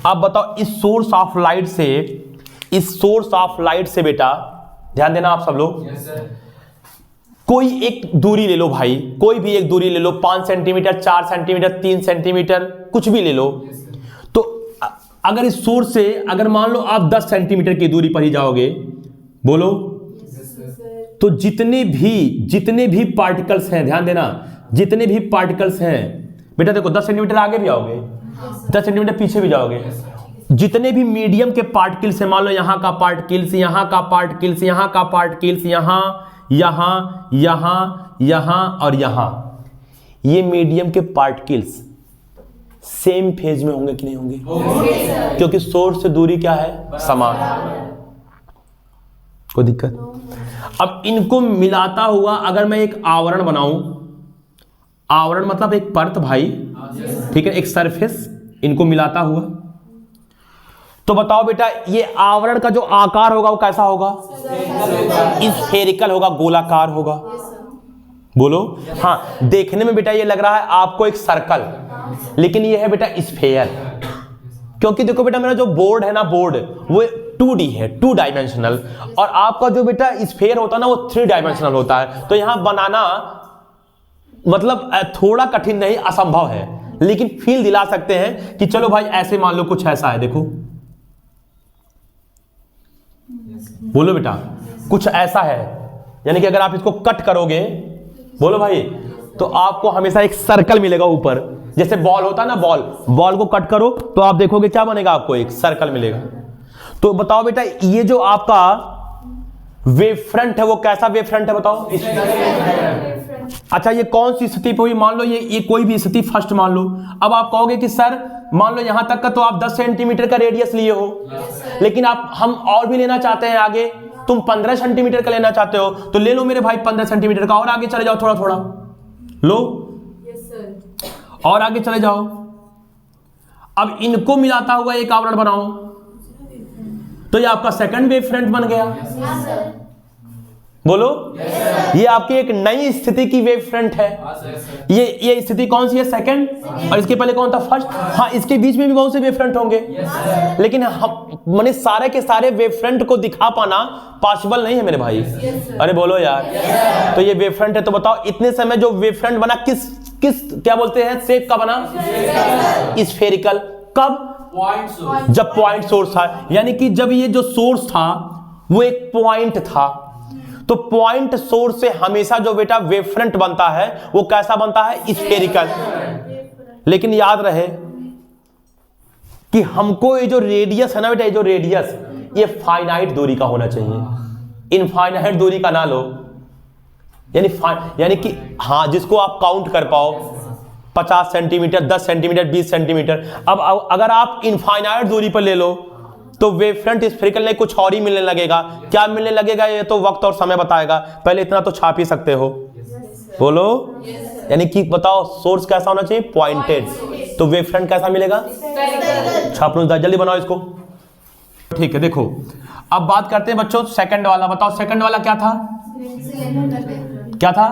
अब बताओ इस सोर्स ऑफ लाइट से, इस सोर्स ऑफ लाइट से बेटा ध्यान देना आप सब लोग, कोई एक दूरी ले लो भाई, कोई भी एक दूरी ले लो, 5 सेंटीमीटर, 4 सेंटीमीटर, 3 सेंटीमीटर, कुछ भी ले लो। तो अगर इस सोर्स से, अगर मान लो आप 10 सेंटीमीटर की दूरी पर ही जाओगे, बोलो, तो जितने भी पार्टिकल्स हैं, ध्यान देना, जितने भी पार्टिकल्स हैं बेटा, देखो 10 सेंटीमीटर आगे भी आओगे, 10 सेंटीमीटर पीछे भी जाओगे, जितने भी मीडियम के पार्टिकल्स हैं, मान लो यहां का पार्टिकल्स, यहां का पार्टिकल्स, यहां का पार्टिकल्स, यहां यहां यहां यहां और यहां, ये मीडियम के पार्टिकल्स सेम फेज में होंगे कि नहीं होंगे? क्योंकि सोर्स से दूरी क्या है? समान। कोई दिक्कत? अब इनको मिलाता हुआ अगर मैं एक आवरण बनाऊं, आवरण मतलब एक परत भाई, ठीक है, एक सरफेस, इनको मिलाता हुआ, तो बताओ बेटा ये आवरण का जो आकार होगा वो कैसा होगा? स्फेरिकल होगा, गोलाकार होगा, बोलो। हाँ, देखने में बेटा ये लग रहा है आपको एक सर्कल, लेकिन ये है बेटा स्फेयर। क्योंकि देखो बेटा मेरा जो बोर्ड है ना, बोर्ड वो 2D है, 2 डायमेंशनल, और आपका जो बेटा स्फेयर होता है ना वो 3 डायमेंशनल होता है। तो यहां बनाना मतलब थोड़ा कठिन नहीं, असंभव है, लेकिन फील दिला सकते हैं कि चलो भाई ऐसे मान लो कुछ ऐसा है, देखो, बोलो बेटा कुछ ऐसा है, यानी कि अगर आप इसको कट करोगे, बोलो भाई, तो आपको हमेशा एक सर्कल मिलेगा ऊपर, जैसे बॉल होता है ना, बॉल को कट करो तो आप देखोगे क्या बनेगा? आपको एक सर्कल मिलेगा। तो बताओ बेटा ये जो आपका वेव फ्रंट है वो कैसा वेव फ्रंट है बताओ? अच्छा, ये कौन सी स्थिति पे हुई? मान लो ये कोई भी स्थिति फर्स्ट मान लो। अब आप कहोगे कि सर मान लो यहां तक का तो आप 10 सेंटीमीटर का रेडियस लिए हो, लेकिन हम और भी लेना चाहते हैं आगे, तुम 15 सेंटीमीटर का लेना चाहते हो, तो ले लो मेरे भाई 15 सेंटीमीटर का, और आगे चले जाओ, थोड़ा थोड़ा लो, और आगे चले जाओ। अब इनको मिलाता हुआ एक आवरण बनाओ, तो ये आपका सेकंड वेव फ्रंट बन गया। बोलो ये आपकी एक नई स्थिति की वेव फ्रंट है। ये स्थिति कौन सी है? सेकंड। और इसके पहले कौन था? फर्स्ट। हाँ, इसके बीच में भी बहुत से वेव फ्रंट होंगे, लेकिन हम मैंने सारे के सारे वेव फ्रंट को दिखा पाना पॉसिबल नहीं है मेरे भाई। अरे बोलो यार। तो ये वेव फ्रंट है, तो बताओ इतने समय जो वेव फ्रंट बना किस क्या बोलते हैं शेप का बना? स्फेरिकल। कब? जब पॉइंट सोर्स था, यानी कि जब ये जो सोर्स था वो एक पॉइंट था। तो पॉइंट सोर्स से हमेशा जो बेटा वेव फ्रंट बनता है वो कैसा बनता है? स्फेरिकल। लेकिन याद रहे कि हमको ये जो रेडियस है ना बेटा, ये जो रेडियस ये फाइनाइट दूरी का होना चाहिए, इनफाइनाइट दूरी का ना लो। यानी कि हाँ, जिसको आप काउंट कर पाओ 50 सेंटीमीटर, 10 सेंटीमीटर, 20 सेंटीमीटर। अब अगर आप इनफाइनाइट दूरी पर ले लो तो वेव फ्रंट स्फेरिकल नहीं, कुछ और ही मिलने लगेगा। क्या मिलने लगेगा ये तो वक्त और समय बताएगा। पहले इतना तो छाप ही सकते हो। बोलो यानी कि बताओ सोर्स कैसा होना चाहिए? पॉइंटेड। तो वेव फ्रंट कैसा मिलेगा? छाप लो, जल्दी बनाओ इसको। ठीक है, देखो अब बात करते हैं बच्चों सेकंड वाला। बताओ सेकंड वाला क्या था? क्या था?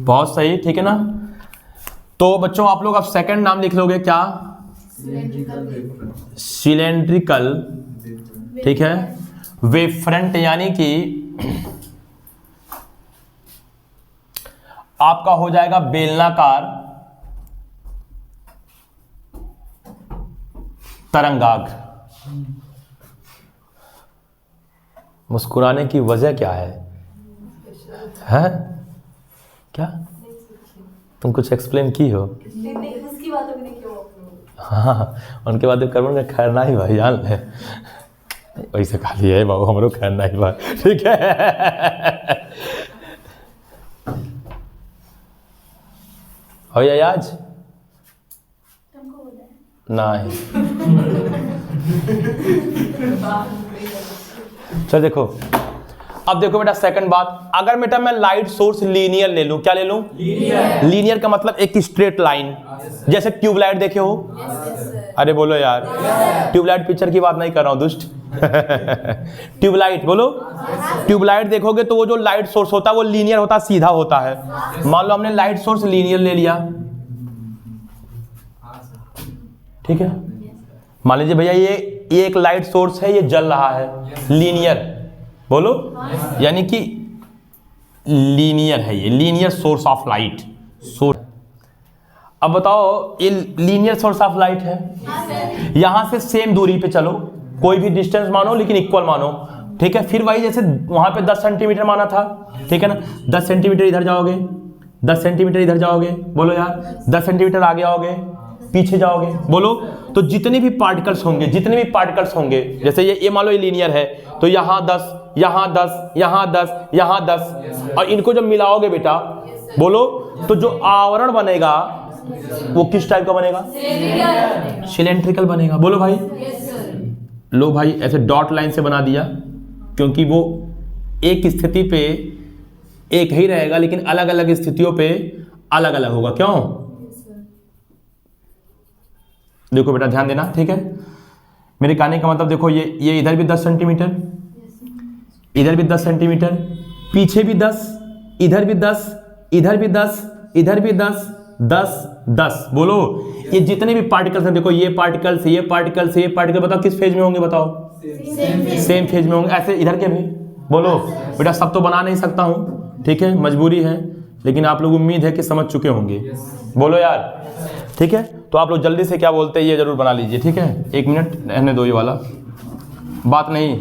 बहुत सही, ठीक है ना। तो बच्चों आप लोग अब सेकंड नाम लिख लोगे क्या? सिलेंड्रिकल, ठीक है, वेव फ्रंट। यानी कि आपका हो जाएगा बेलनाकार तरंगाग्र। मुस्कुराने की वजह क्या है? हैं? क्या तुम कुछ एक्सप्लेन की हो? उसकी बातों में नहीं क्यों? हाँ, उनके बाद कर्म खैरना ही भाई जान ले, वैसे खाली है बाबू हमरो खैरना ही भाई, ठीक है। हो या आज नहीं। चल देखो, अब देखो बेटा सेकंड बात, अगर बेटा मैं लाइट सोर्स लीनियर ले लूं, क्या ले लूं? लीनियर का मतलब एक स्ट्रेट लाइन, जैसे ट्यूबलाइट देखे हो? अरे बोलो यार, ट्यूबलाइट पिक्चर की बात नहीं कर रहा हूं दुष्ट। ट्यूबलाइट बोलो, ट्यूबलाइट देखोगे तो वो जो लाइट सोर्स होता है वो लीनियर होता है, सीधा होता है। मान लो हमने लाइट सोर्स लीनियर ले लिया, ठीक है। मान लीजिए भैया ये एक लाइट सोर्स है, ये जल रहा है, लीनियर बोलो, यानी कि लीनियर है, ये linear source of light source. अब बताओ ये लीनियर सोर्स ऑफ लाइट है, यहां से सेम दूरी पे चलो, कोई भी डिस्टेंस मानो लेकिन इक्वल मानो, ठीक है। फिर वही जैसे वहां पे 10 सेंटीमीटर माना था, ठीक है ना, 10 सेंटीमीटर इधर जाओगे, 10 सेंटीमीटर इधर जाओगे, बोलो यार, 10 सेंटीमीटर आगे आओगे, पीछे जाओगे, बोलो। तो जितने भी पार्टिकल्स होंगे, जितने भी पार्टिकल्स होंगे, जैसे ये मान लो ये लीनियर है, तो यहाँ 10, यहाँ 10, यहाँ 10, यहाँ 10, और इनको जब मिलाओगे बेटा, बोलो, तो जो आवरण बनेगा वो किस टाइप का बनेगा? सिलेंड्रिकल बनेगा। बोलो भाई, लो भाई ऐसे डॉट लाइन से बना दिया, क्योंकि वो एक स्थिति पे एक ही रहेगा लेकिन अलग अलग स्थितियों पे अलग अलग होगा। क्यों? देखो बेटा ध्यान देना, ठीक है। मेरे कहने का मतलब देखो, ये इधर भी 10 सेंटीमीटर, इधर भी 10 सेंटीमीटर, पीछे भी 10, इधर भी 10, इधर भी 10, इधर भी 10, 10, 10। बोलो ये जितने भी पार्टिकल्स हैं, देखो ये पार्टिकल्स, ये पार्टिकल्स, ये पार्टिकल, बताओ किस फेज में होंगे? बताओ सेम फेज में होंगे। ऐसे इधर के भी बोलो बेटा, सब तो बना नहीं सकता हूं, ठीक है, मजबूरी है, लेकिन आप लोग उम्मीद है कि समझ चुके होंगे। बोलो यार, ठीक है। तो आप लोग जल्दी से क्या बोलते हैं ये जरूर बना लीजिए, ठीक है। 1 मिनट रहने दो, ये वाला बात नहीं,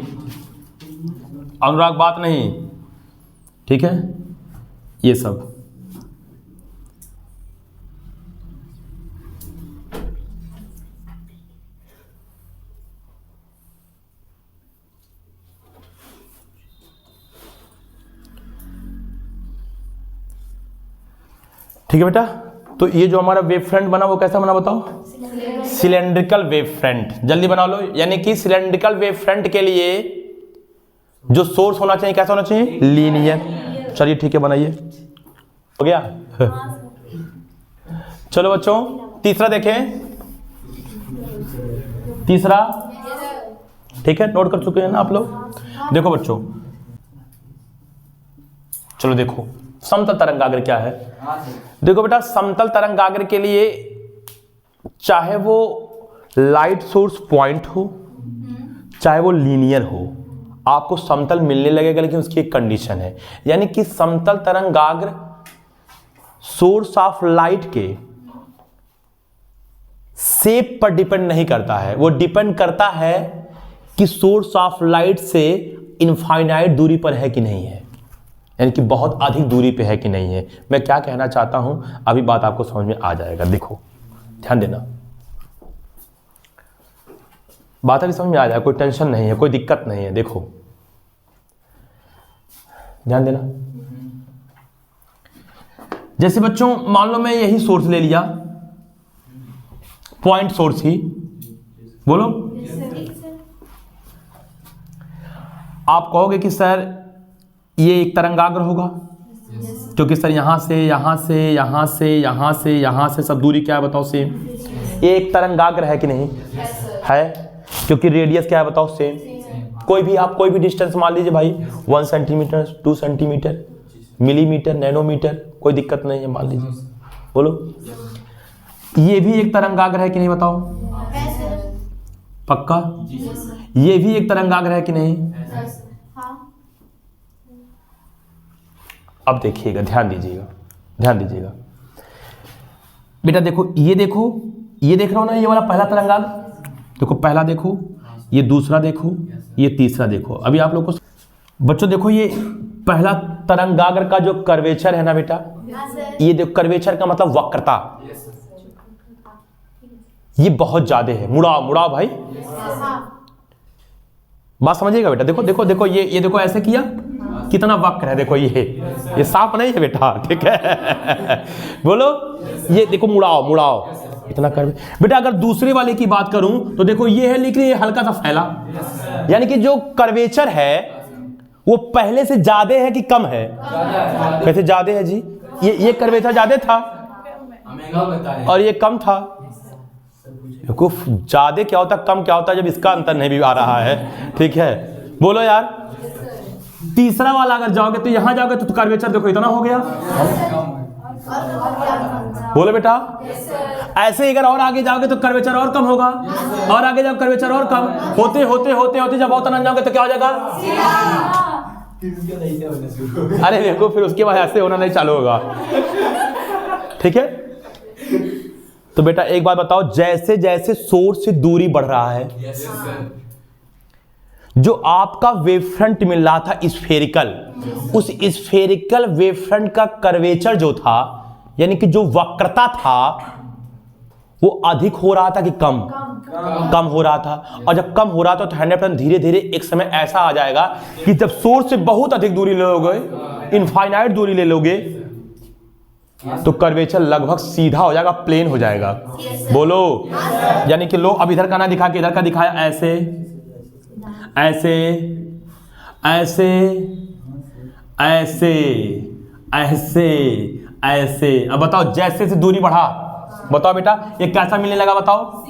अनुराग बात नहीं, ठीक है, ये सब ठीक है बेटा। तो ये जो हमारा वेव फ्रंट बना वो कैसा बना बताओ? Cylindrical wave front. जल्दी बना लो, यानी कि सिलेंड्रिकल वेव फ्रंट के लिए जो सोर्स होना चाहिए कैसा होना चाहिए? लीनियर। चलिए ठीक है, बनाइए, हो गया। चलो बच्चों तीसरा देखें, तीसरा ठीक है, नोट कर चुके हैं ना आप लोग। देखो बच्चों, चलो देखो समतल तरंगाग्र क्या है। देखो बेटा, समतल तरंगाग्र के लिए चाहे वो लाइट सोर्स पॉइंट हो चाहे वो लीनियर हो, आपको समतल मिलने लगेगा, लेकिन उसकी एक कंडीशन है, यानी कि समतल तरंगाग्र सोर्स ऑफ लाइट के शेप पर डिपेंड नहीं करता है, वो डिपेंड करता है कि सोर्स ऑफ लाइट से इनफाइनाइट दूरी पर है कि नहीं है, यानी कि बहुत अधिक दूरी पे है कि नहीं है। मैं क्या कहना चाहता हूं अभी बात आपको समझ में आ जाएगा। देखो ध्यान देना, बात अभी समझ में आ जाएगा, कोई टेंशन नहीं है, कोई दिक्कत नहीं है। देखो ध्यान देना, जैसे बच्चों मान लो मैं यही सोर्स ले लिया, पॉइंट सोर्स ही, बोलो आप कहोगे कि सर ये एक तरंगाग्र होगा, क्योंकि सर यहां से यहां से यहां से यहां से यहां से सब दूरी क्या है बताओ सेम, ये एक तरंगाग्र है कि नहीं है, क्योंकि रेडियस क्या है बताओ सेम। कोई भी आप कोई भी डिस्टेंस मान लीजिए भाई, 1 सेंटीमीटर 2 सेंटीमीटर मिलीमीटर नैनोमीटर, कोई दिक्कत नहीं है, मान लीजिए। बोलो ये भी एक तरंगाग्र है कि नहीं बताओ, पक्का? ये भी एक तरंगाग्र है कि नहीं? अब देखिएगा, ध्यान दीजिएगा, ध्यान दीजिएगा बेटा। देखो ये देखो, ये देख रहा हो ना, ये वाला पहला तरंगाग्र, देखो पहला देखो, ये दूसरा देखो, ये तीसरा देखो। अभी आप लोग को बच्चों देखो, ये पहला तरंगाग्र का जो कर्वेचर है ना बेटा, ये देखो कर्वेचर का मतलब वक्रता, ये बहुत ज्यादा है। मुड़ाओ मुड़ाओ भाई, बात समझिएगा बेटा। देखो देखो देखो, ये देखो ऐसे किया, कितना वक्र है, देखो ये साफ नहीं है बेटा, ठीक है। बोलो ये देखो, मुड़ाओ मुड़ाओ, इतना कर बेटा। अगर दूसरे वाले की बात करूं तो देखो ये है, लेकिन ये हल्का सा फैला, यानी कि जो कर्वेचर है वो पहले से ज्यादा है कि कम है? कैसे ज्यादा है जी? ये कर्वेचर ज्यादा था और ये कम था। देखो ज्यादा क्या होता कम क्या होता, जब इसका अंतर नहीं भी आ रहा है, ठीक है। बोलो यार, तीसरा वाला अगर जाओगे तो यहां जाओगे तो कर्वेचर देखो इतना हो गया। बोलो बेटा, ऐसे अगर और आगे जाओगे तो कर्वेचर और कम होगा, और आगे जाओ कर्वेचर और कम होते होते होते होते जब बहुत अंदर जाओगे तो क्या हो जाएगा? अरे देखो फिर उसके बाद ऐसे होना नहीं चालू होगा, ठीक है। तो बेटा एक बात बताओ, जैसे जैसे सोर्स से दूरी बढ़ रहा है, जो आपका वेवफ्रंट मिल रहा था स्फेरिकल, उस स्फेरिकल वेवफ्रंट का कर्वेचर जो था, यानी कि जो वक्रता था, वो अधिक हो रहा था कि कम? कम हो रहा था। और जब कम हो रहा था तो 100% धीरे धीरे एक समय ऐसा आ जाएगा कि जब सोर्स से बहुत अधिक दूरी ले लोगे, इनफाइनाइट दूरी ले लोगे, तो कर्वेचर लगभग सीधा हो जाएगा, प्लेन हो जाएगा। बोलो, यानी कि लो अब इधर का ना दिखा के इधर का दिखाया, ऐसे ऐसे ऐसे ऐसे ऐसे ऐसे। अब बताओ जैसे से दूरी बढ़ा, बताओ बेटा ये कैसा मिलने लगा? बताओ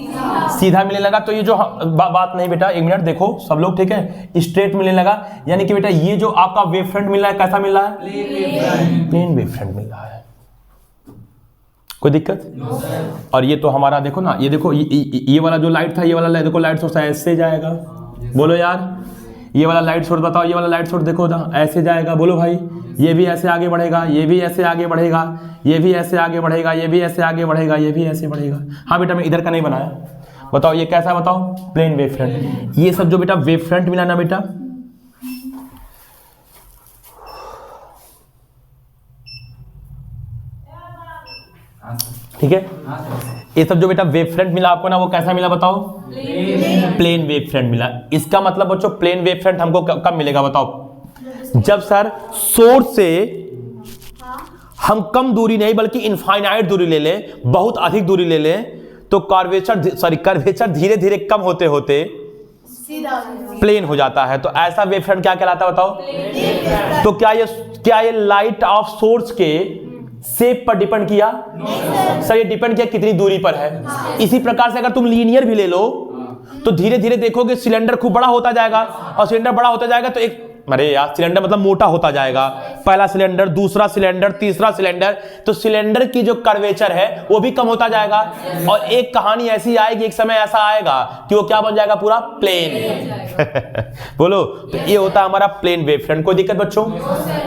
सीधा मिलने लगा। तो ये जो बात नहीं बेटा, एक मिनट देखो सब लोग, ठीक है, स्ट्रेट मिलने लगा, यानी कि बेटा ये जो आपका वेव फ्रंट मिल रहा है कैसा मिल रहा है? प्लेन वेव फ्रंट मिल रहा है। कोई दिक्कत? और ये तो हमारा देखो ना, ये देखो ये वाला जो लाइट था, ये वाला देखो लाइट सोर्स ऐसे जाएगा। बोलो यार, ये वाला लाइट सोर्स बताओ, ये वाला लाइट सोर्स देखो ना ऐसे जाएगा। बोलो भाई, ये भी ऐसे आगे बढ़ेगा, ये भी ऐसे आगे बढ़ेगा, ये भी ऐसे आगे बढ़ेगा, ये भी ऐसे आगे बढ़ेगा, ये भी ऐसे बढ़ेगा। हाँ बेटा, मैं इधर का नहीं बनाया। बताओ ये कैसा है? बताओ प्लेन वेव फ्रंट। ये सब जो बेटा वेव फ्रंट मिला ना बेटा, ठीक है, ये सब जो बेटा वेव फ्रंट मिला आपको ना, वो कैसा मिला बताओ? प्लेन वेव फ्रंट मिला। इसका मतलब बच्चों प्लेन वेव फ्रंट हमको कब मिलेगा बताओ? जब सर सोर्स से हम कम दूरी नहीं बल्कि इनफाइनाइट दूरी ले लें, बहुत अधिक दूरी ले लें, तो कर्वेचर धीरे धीरे कम होते होते प्लेन हो जाता है। तो ऐसा वेव फ्रंट क्या कहलाता है बताओ? तो क्या ये लाइट ऑफ सोर्स के शेप पर डिपेंड किया? सर ये डिपेंड किया कितनी दूरी पर है। इसी प्रकार से अगर तुम लीनियर भी ले लो तो धीरे धीरे देखोगे सिलेंडर खूब बड़ा होता जाएगा, और सिलेंडर बड़ा होता जाएगा तो एक, अरे यार सिलेंडर मतलब मोटा होता जाएगा, पहला सिलेंडर, दूसरा सिलेंडर, तीसरा सिलेंडर, तो सिलेंडर की जो कर्वेचर है वो भी कम होता जाएगा, और एक कहानी ऐसी आएगी, एक समय ऐसा आएगा कि वो क्या बन जाएगा, पूरा प्लेन। बोलो, तो ये होता है हमारा प्लेन वेव फ्रंट। कोई दिक्कत बच्चों?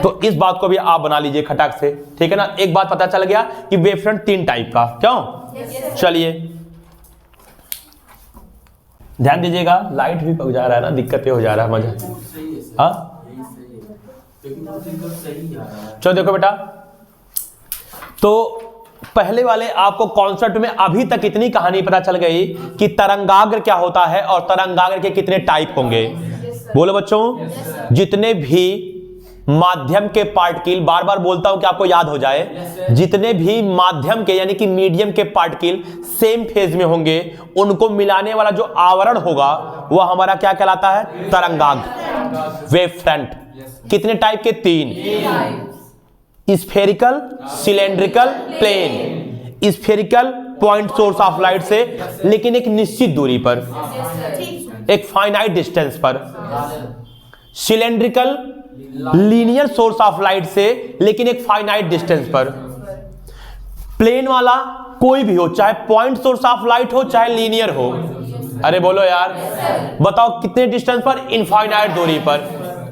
तो इस बात को भी आप बना लीजिए खटाक से, ठीक है ना। एक बात पता चल गया कि वेव फ्रंट 3 टाइप का, क्यों? चलिए ध्यान दीजिएगा, लाइट भी पक जा रहा है ना, दिक्कत ये हो जा रहा है, मजा। हाँ चलो देखो बेटा, तो पहले वाले आपको कॉन्सेप्ट में अभी तक इतनी कहानी पता चल गई कि तरंगाग्र क्या होता है और तरंगाग्र के कितने टाइप होंगे। बोलो बच्चों, जितने भी माध्यम के पार्टिकल, बार बार बोलता हूं कि आपको याद हो जाए, जितने भी माध्यम के यानी कि मीडियम के पार्टिकल सेम फेज में होंगे, उनको मिलाने वाला जो आवरण होगा वह हमारा क्या कहलाता है, तरंगाग्र, वेव फ्रंट। कितने टाइप के? 3, spherical, cylindrical, plane. Spherical point source of light से, लेकिन एक निश्चित दूरी पर, एक फाइनाइट डिस्टेंस पर। Cylindrical linear source of light से, लेकिन एक फाइनाइट डिस्टेंस पर। प्लेन वाला कोई भी हो, चाहे पॉइंट सोर्स ऑफ लाइट हो चाहे लीनियर हो। अरे बोलो यार, बताओ कितने डिस्टेंस पर? इनफाइनाइट दूरी पर,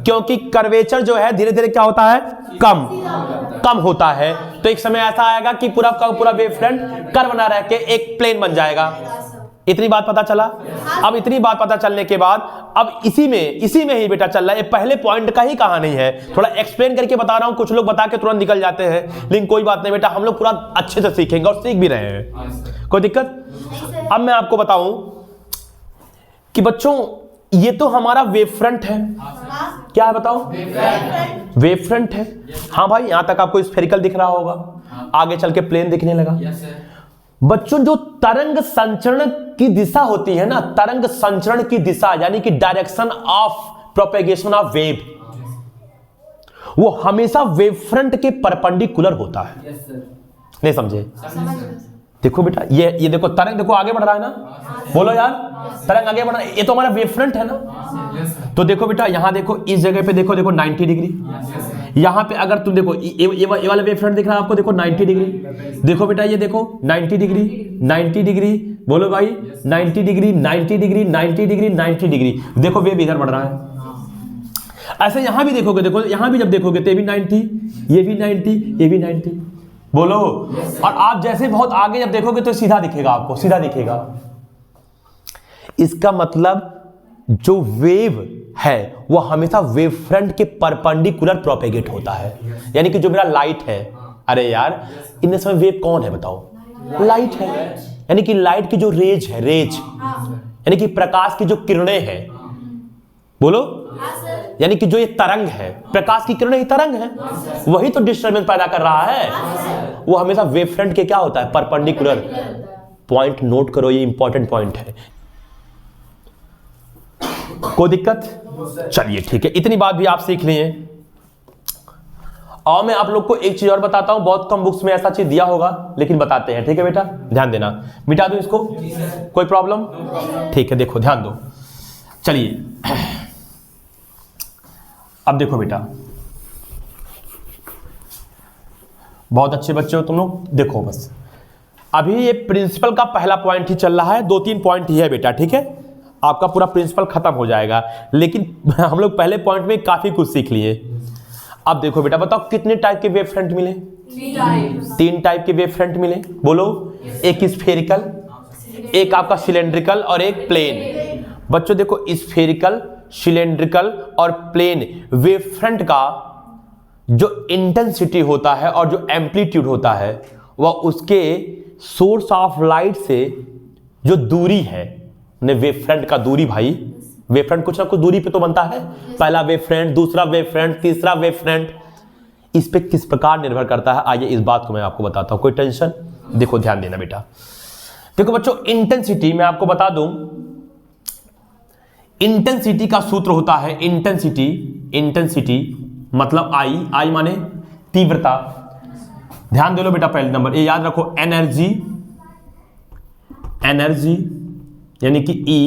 क्योंकि कर्वेचर जो है धीरे धीरे क्या होता है, कम होता है। तो एक समय ऐसा आएगा कि पूरा का पूरा वेव फ्रंट कर्व ना रह के एक प्लेन बन जाएगा। इतनी बात पता चला? अब इतनी बात पता चलने के बाद अब इसी में ही बेटा चल रहा है, ये पहले पॉइंट का ही कहानी है, थोड़ा एक्सप्लेन करके बता रहा हूं। कुछ लोग बता के तुरंत निकल जाते हैं, लेकिन कोई बात नहीं बेटा, हम लोग पूरा अच्छे से सीखेंगे और सीख भी रहे हैं, कोई दिक्कत? अब मैं आपको बताऊं कि बच्चों ये तो हमारा वेव फ्रंट है। क्या है बताओ? वेव फ्रंट है। हाँ भाई, यहां तक आपको स्फेरिकल दिख रहा होगा, आगे चल के प्लेन दिखने लगा। बच्चों जो तरंग संचरण की दिशा होती है ना, तरंग संचरण की दिशा यानी कि direction of propagation of wave, वो हमेशा वेव फ्रंट के परपेंडिकुलर होता है। नहीं समझे? देखो बेटा, ये देखो तरंग, देखो आगे बढ़ रहा है ना। बोलो यार, तरंग आगे बढ़ रहा है, ये तो हमारा वेव फ्रंट है ना। तो देखो बेटा, यहां देखो, इस जगह पे देखो 90 डिग्री। यहां पे अगर तुम देखो, ये वाला वेव फ्रंट दिख रहा है आपको, देखो 90 डिग्री। देखो बेटा, ये देखो 90 डिग्री, 90 डिग्री। बोलो भाई, 90 डिग्री, 90 डिग्री, 90 डिग्री, 90 डिग्री। देखो वेव इधर बढ़ रहा है। ऐसे यहां भी देखोगे, देखो यहां भी जब देखोगे तो ये भी 90, ये भी 90, ये भी 90। बोलो, और आप जैसे बहुत आगे जब देखोगे तो सीधा दिखेगा, आपको सीधा दिखेगा। इसका मतलब जो वेव है वो हमेशा वेव फ्रंट के परपेंडिकुलर प्रोपेगेट होता है, यानी कि जो मेरा लाइट है, अरे यार इन समय वेव कौन है बताओ? लाइट है। यानी कि लाइट की जो रेज है, रेज यानी कि प्रकाश की जो किरणें हैं, बोलो, यानी कि जो ये तरंग है, प्रकाश की किरणें ही तरंग है, वही तो डिस्टर्बेंस पैदा कर रहा है। वो हमेशा वेव फ्रंट के क्या होता है? परपेंडिकुलर। पॉइंट नोट करो, ये इंपॉर्टेंट पॉइंट है। कोई दिक्कत? चलिए ठीक है, इतनी बात भी आप सीख लिए। और मैं आप लोग को एक चीज और बताता हूं, बहुत कम बुक्स में ऐसा चीज दिया होगा, लेकिन बताते हैं, ठीक है बेटा? ध्यान देना। मिटा दूं इसको? कोई प्रॉब्लम? ठीक है, देखो ध्यान दो। चलिए अब देखो बेटा, बहुत अच्छे बच्चे हो तुम लोग। देखो बस अभी ये प्रिंसिपल का पहला पॉइंट ही चल रहा है, 2-3 पॉइंट ही है बेटा, ठीक है? आपका पूरा प्रिंसिपल खत्म हो जाएगा, लेकिन हम लोग पहले पॉइंट में काफी कुछ सीख लिए। अब देखो बेटा, बताओ कितने टाइप के वेव फ्रंट मिले? 3 टाइप के वेव फ्रंट मिले। बोलो, एक स्फेरिकल, एक आपका सिलेंड्रिकल और एक प्लेन। बच्चों देखो, स्फेरिकल, सिलेंड्रिकल और प्लेन वेव फ्रंट का जो इंटेंसिटी होता है और जो एम्पलीट्यूड होता है, वह उसके सोर्स ऑफ लाइट से जो दूरी है, वेव फ्रंट का दूरी, भाई वेव फ्रंट कुछ ना कुछ दूरी पे तो बनता है। पहला वेव फ्रंट, दूसरा वेव फ्रंट, तीसरा वेव फ्रंट, इस पे किस प्रकार निर्भर करता है, आइए इस बात को मैं आपको बताता हूं। कोई टेंशन? देखो ध्यान देना बेटा। देखो बच्चों, इंटेंसिटी मैं आपको बता दूं, इंटेंसिटी का सूत्र होता है इंटेंसिटी। इंटेंसिटी मतलब आई माने तीव्रता। ध्यान दे लो बेटा, पहले नंबर ये याद रखो, एनर्जी, एनर्जी यानी कि E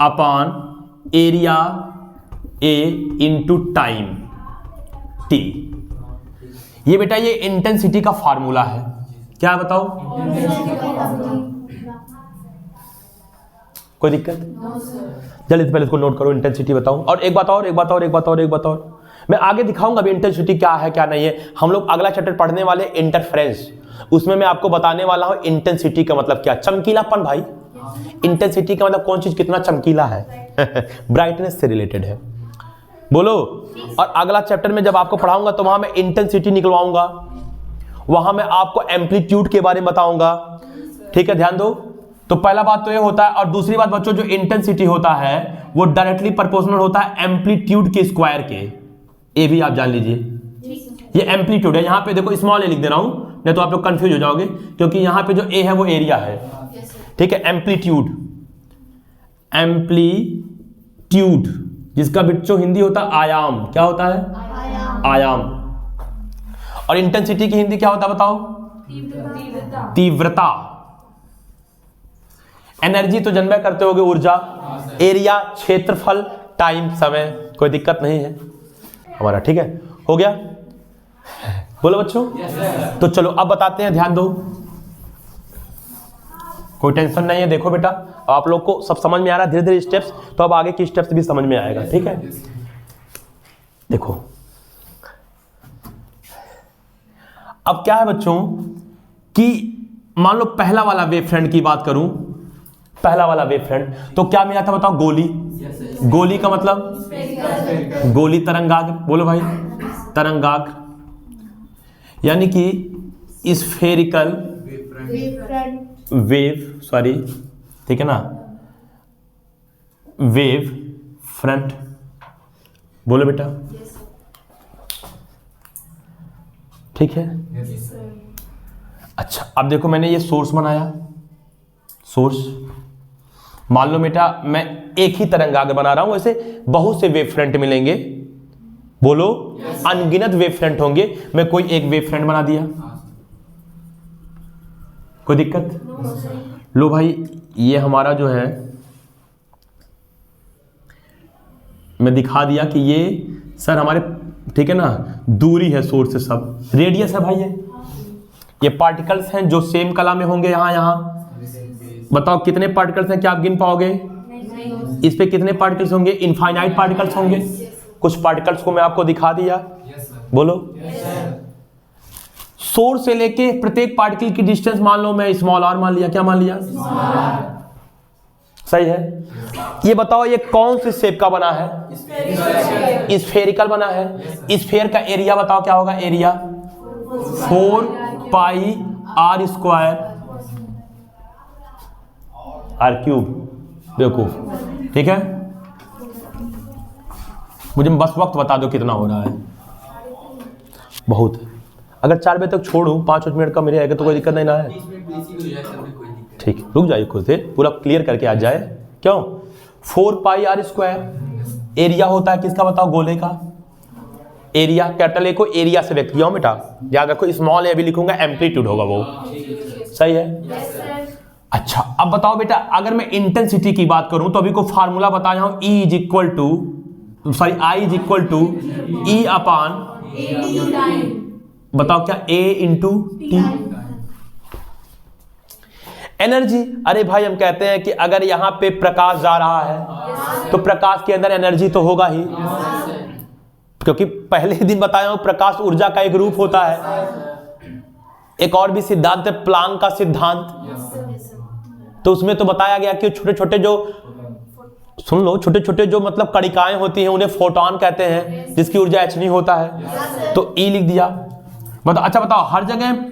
upon area A into time T. ये बेटा ये इंटेंसिटी का फार्मूला है। क्या बताओ? कोई दिक्कत? जल्दी से पहले इसको नोट करो, इंटेंसिटी बताऊं। और एक बात और मैं आगे दिखाऊंगा भी इंटेंसिटी क्या है क्या नहीं है। हम लोग अगला चैप्टर पढ़ने वाले इंटरफेरेंस, उसमें मैं आपको बताने वाला हूं इंटेंसिटी का मतलब क्या। चमकीलापन भाई, इंटेंसिटी का मतलब कौन चीज कितना चमकीला है ब्राइटनेस से रिलेटेड है, बोलो। और अगला चैप्टर में जब आपको पढ़ाऊंगा तो वहां मैं इंटेंसिटी निकलवाऊंगा, वहां मैं आपको एम्पलीट्यूड के बारे में बताऊंगा। ठीक है, ध्यान दो। तो पहला बात तो ये होता है, और दूसरी बात बच्चों जो इंटेंसिटी होता है वो डायरेक्टली प्रोपोर्शनल होता है एम्पलीट्यूड के स्क्वायर के। ये भी आप जान लीजिए, ये एम्पलीट्यूड है। यहां पे देखो स्मॉल ए लिख दे रहा हूं, नहीं तो आप लोग कंफ्यूज हो जाओगे, क्योंकि यहां पे जो ए है वो एरिया है। ठीक है, एम्पलीट्यूड, एम्पलीट्यूड जिसका बच्चों हिंदी होता है आयाम। क्या होता है? आयाम। और इंटेंसिटी की हिंदी क्या होता है बताओ? तीव्रता। एनर्जी तो जन्म करते होगे, ऊर्जा। एरिया क्षेत्रफल, टाइम समय। कोई दिक्कत नहीं है हमारा, ठीक है, हो गया। बोलो बच्चों। तो चलो अब बताते हैं, ध्यान दो, कोई टेंशन नहीं है। देखो बेटा आप लोग को सब समझ में आ रहा है धीरे धीरे स्टेप्स, तो अब आगे की स्टेप्स भी समझ में आएगा। ठीक है, देखो अब क्या है बच्चों कि मान लो पहला वाला वेव फ्रंट की बात करूं, पहला वाला वेव फ्रंट तो क्या मिला था बताओ? गोली। गोली का मतलब गोली तरंगाग्र। बोलो भाई, तरंगाग्र, यानी कि स्फेरिकल वेव, सॉरी, ठीक है ना, वेव फ्रंट। बोलो बेटा, ठीक है। अच्छा अब देखो मैंने ये सोर्स बनाया, सोर्स। मान लो बेटा मैं एक ही तरंगाग्र बना रहा हूं, वैसे बहुत से वेव फ्रंट मिलेंगे। बोलो, अनगिनत वेव फ्रंट होंगे, मैं कोई एक वेव फ्रंट बना दिया। कोई दिक्कत? लो भाई ये हमारा जो है मैं दिखा दिया कि ये सर हमारे, ठीक है ना, दूरी है सोर्स से, सब रेडियस है भाई। ये पार्टिकल्स हैं जो सेम कला में होंगे। यहां बताओ कितने पार्टिकल्स हैं, क्या आप गिन पाओगे? इस पे कितने पार्टिकल्स होंगे? इनफाइनाइट पार्टिकल्स होंगे। कुछ पार्टिकल्स को मैं आपको दिखा दिया। बोलो, सोर्स से लेके प्रत्येक पार्टिकल की डिस्टेंस मान लो मैं स्मॉल आर मान लिया। क्या मान लिया? सही है। ये बताओ ये कौन से शेप का बना है? स्फेरिकल बना है। स्फेयर का एरिया बताओ क्या होगा? Area 4 pi R square R cube. बेवकूफ, ठीक है। मुझे बस वक्त बता दो कितना हो रहा है। बहुत, अगर 4 बजे तक छोड़ूं 5 मिनट का मेरे आएगा तो कोई दिक्कत नहीं ना है? ठीक, रुक जाइए खुद से, पूरा क्लियर करके आ जाए। क्यों? 4 पाई आर स्क्वायर एरिया होता है किसका बताओ? गोले का। एरिया कैपिटल ए को एरिया से व्यक्त किया हूं बेटा, याद रखो। स्मॉल ए भी लिखूंगा, एम्पलीट्यूड होगा वो। सही है। अच्छा अब बताओ बेटा अगर मैं इंटेंसिटी की बात करूं तो अभी को फार्मूला बताया हूं, आई इज इक्वल टू ई अपान, बताओ क्या? ए इंटू टी। एनर्जी, अरे भाई हम कहते हैं कि अगर यहां पे प्रकाश जा रहा है तो प्रकाश के अंदर एनर्जी तो होगा ही, क्योंकि पहले दिन बताया हूं प्रकाश ऊर्जा का एक रूप होता है। एक और भी सिद्धांत है प्लांक का सिद्धांत, तो उसमें तो बताया गया कि छोटे छोटे जो, सुन लो, छोटे छोटे जो मतलब कणिकाएं होती हैं उन्हें फोटॉन कहते हैं, जिसकी ऊर्जा h होता है। तो ई लिख दिया। बताओ, अच्छा बताओ हर जगह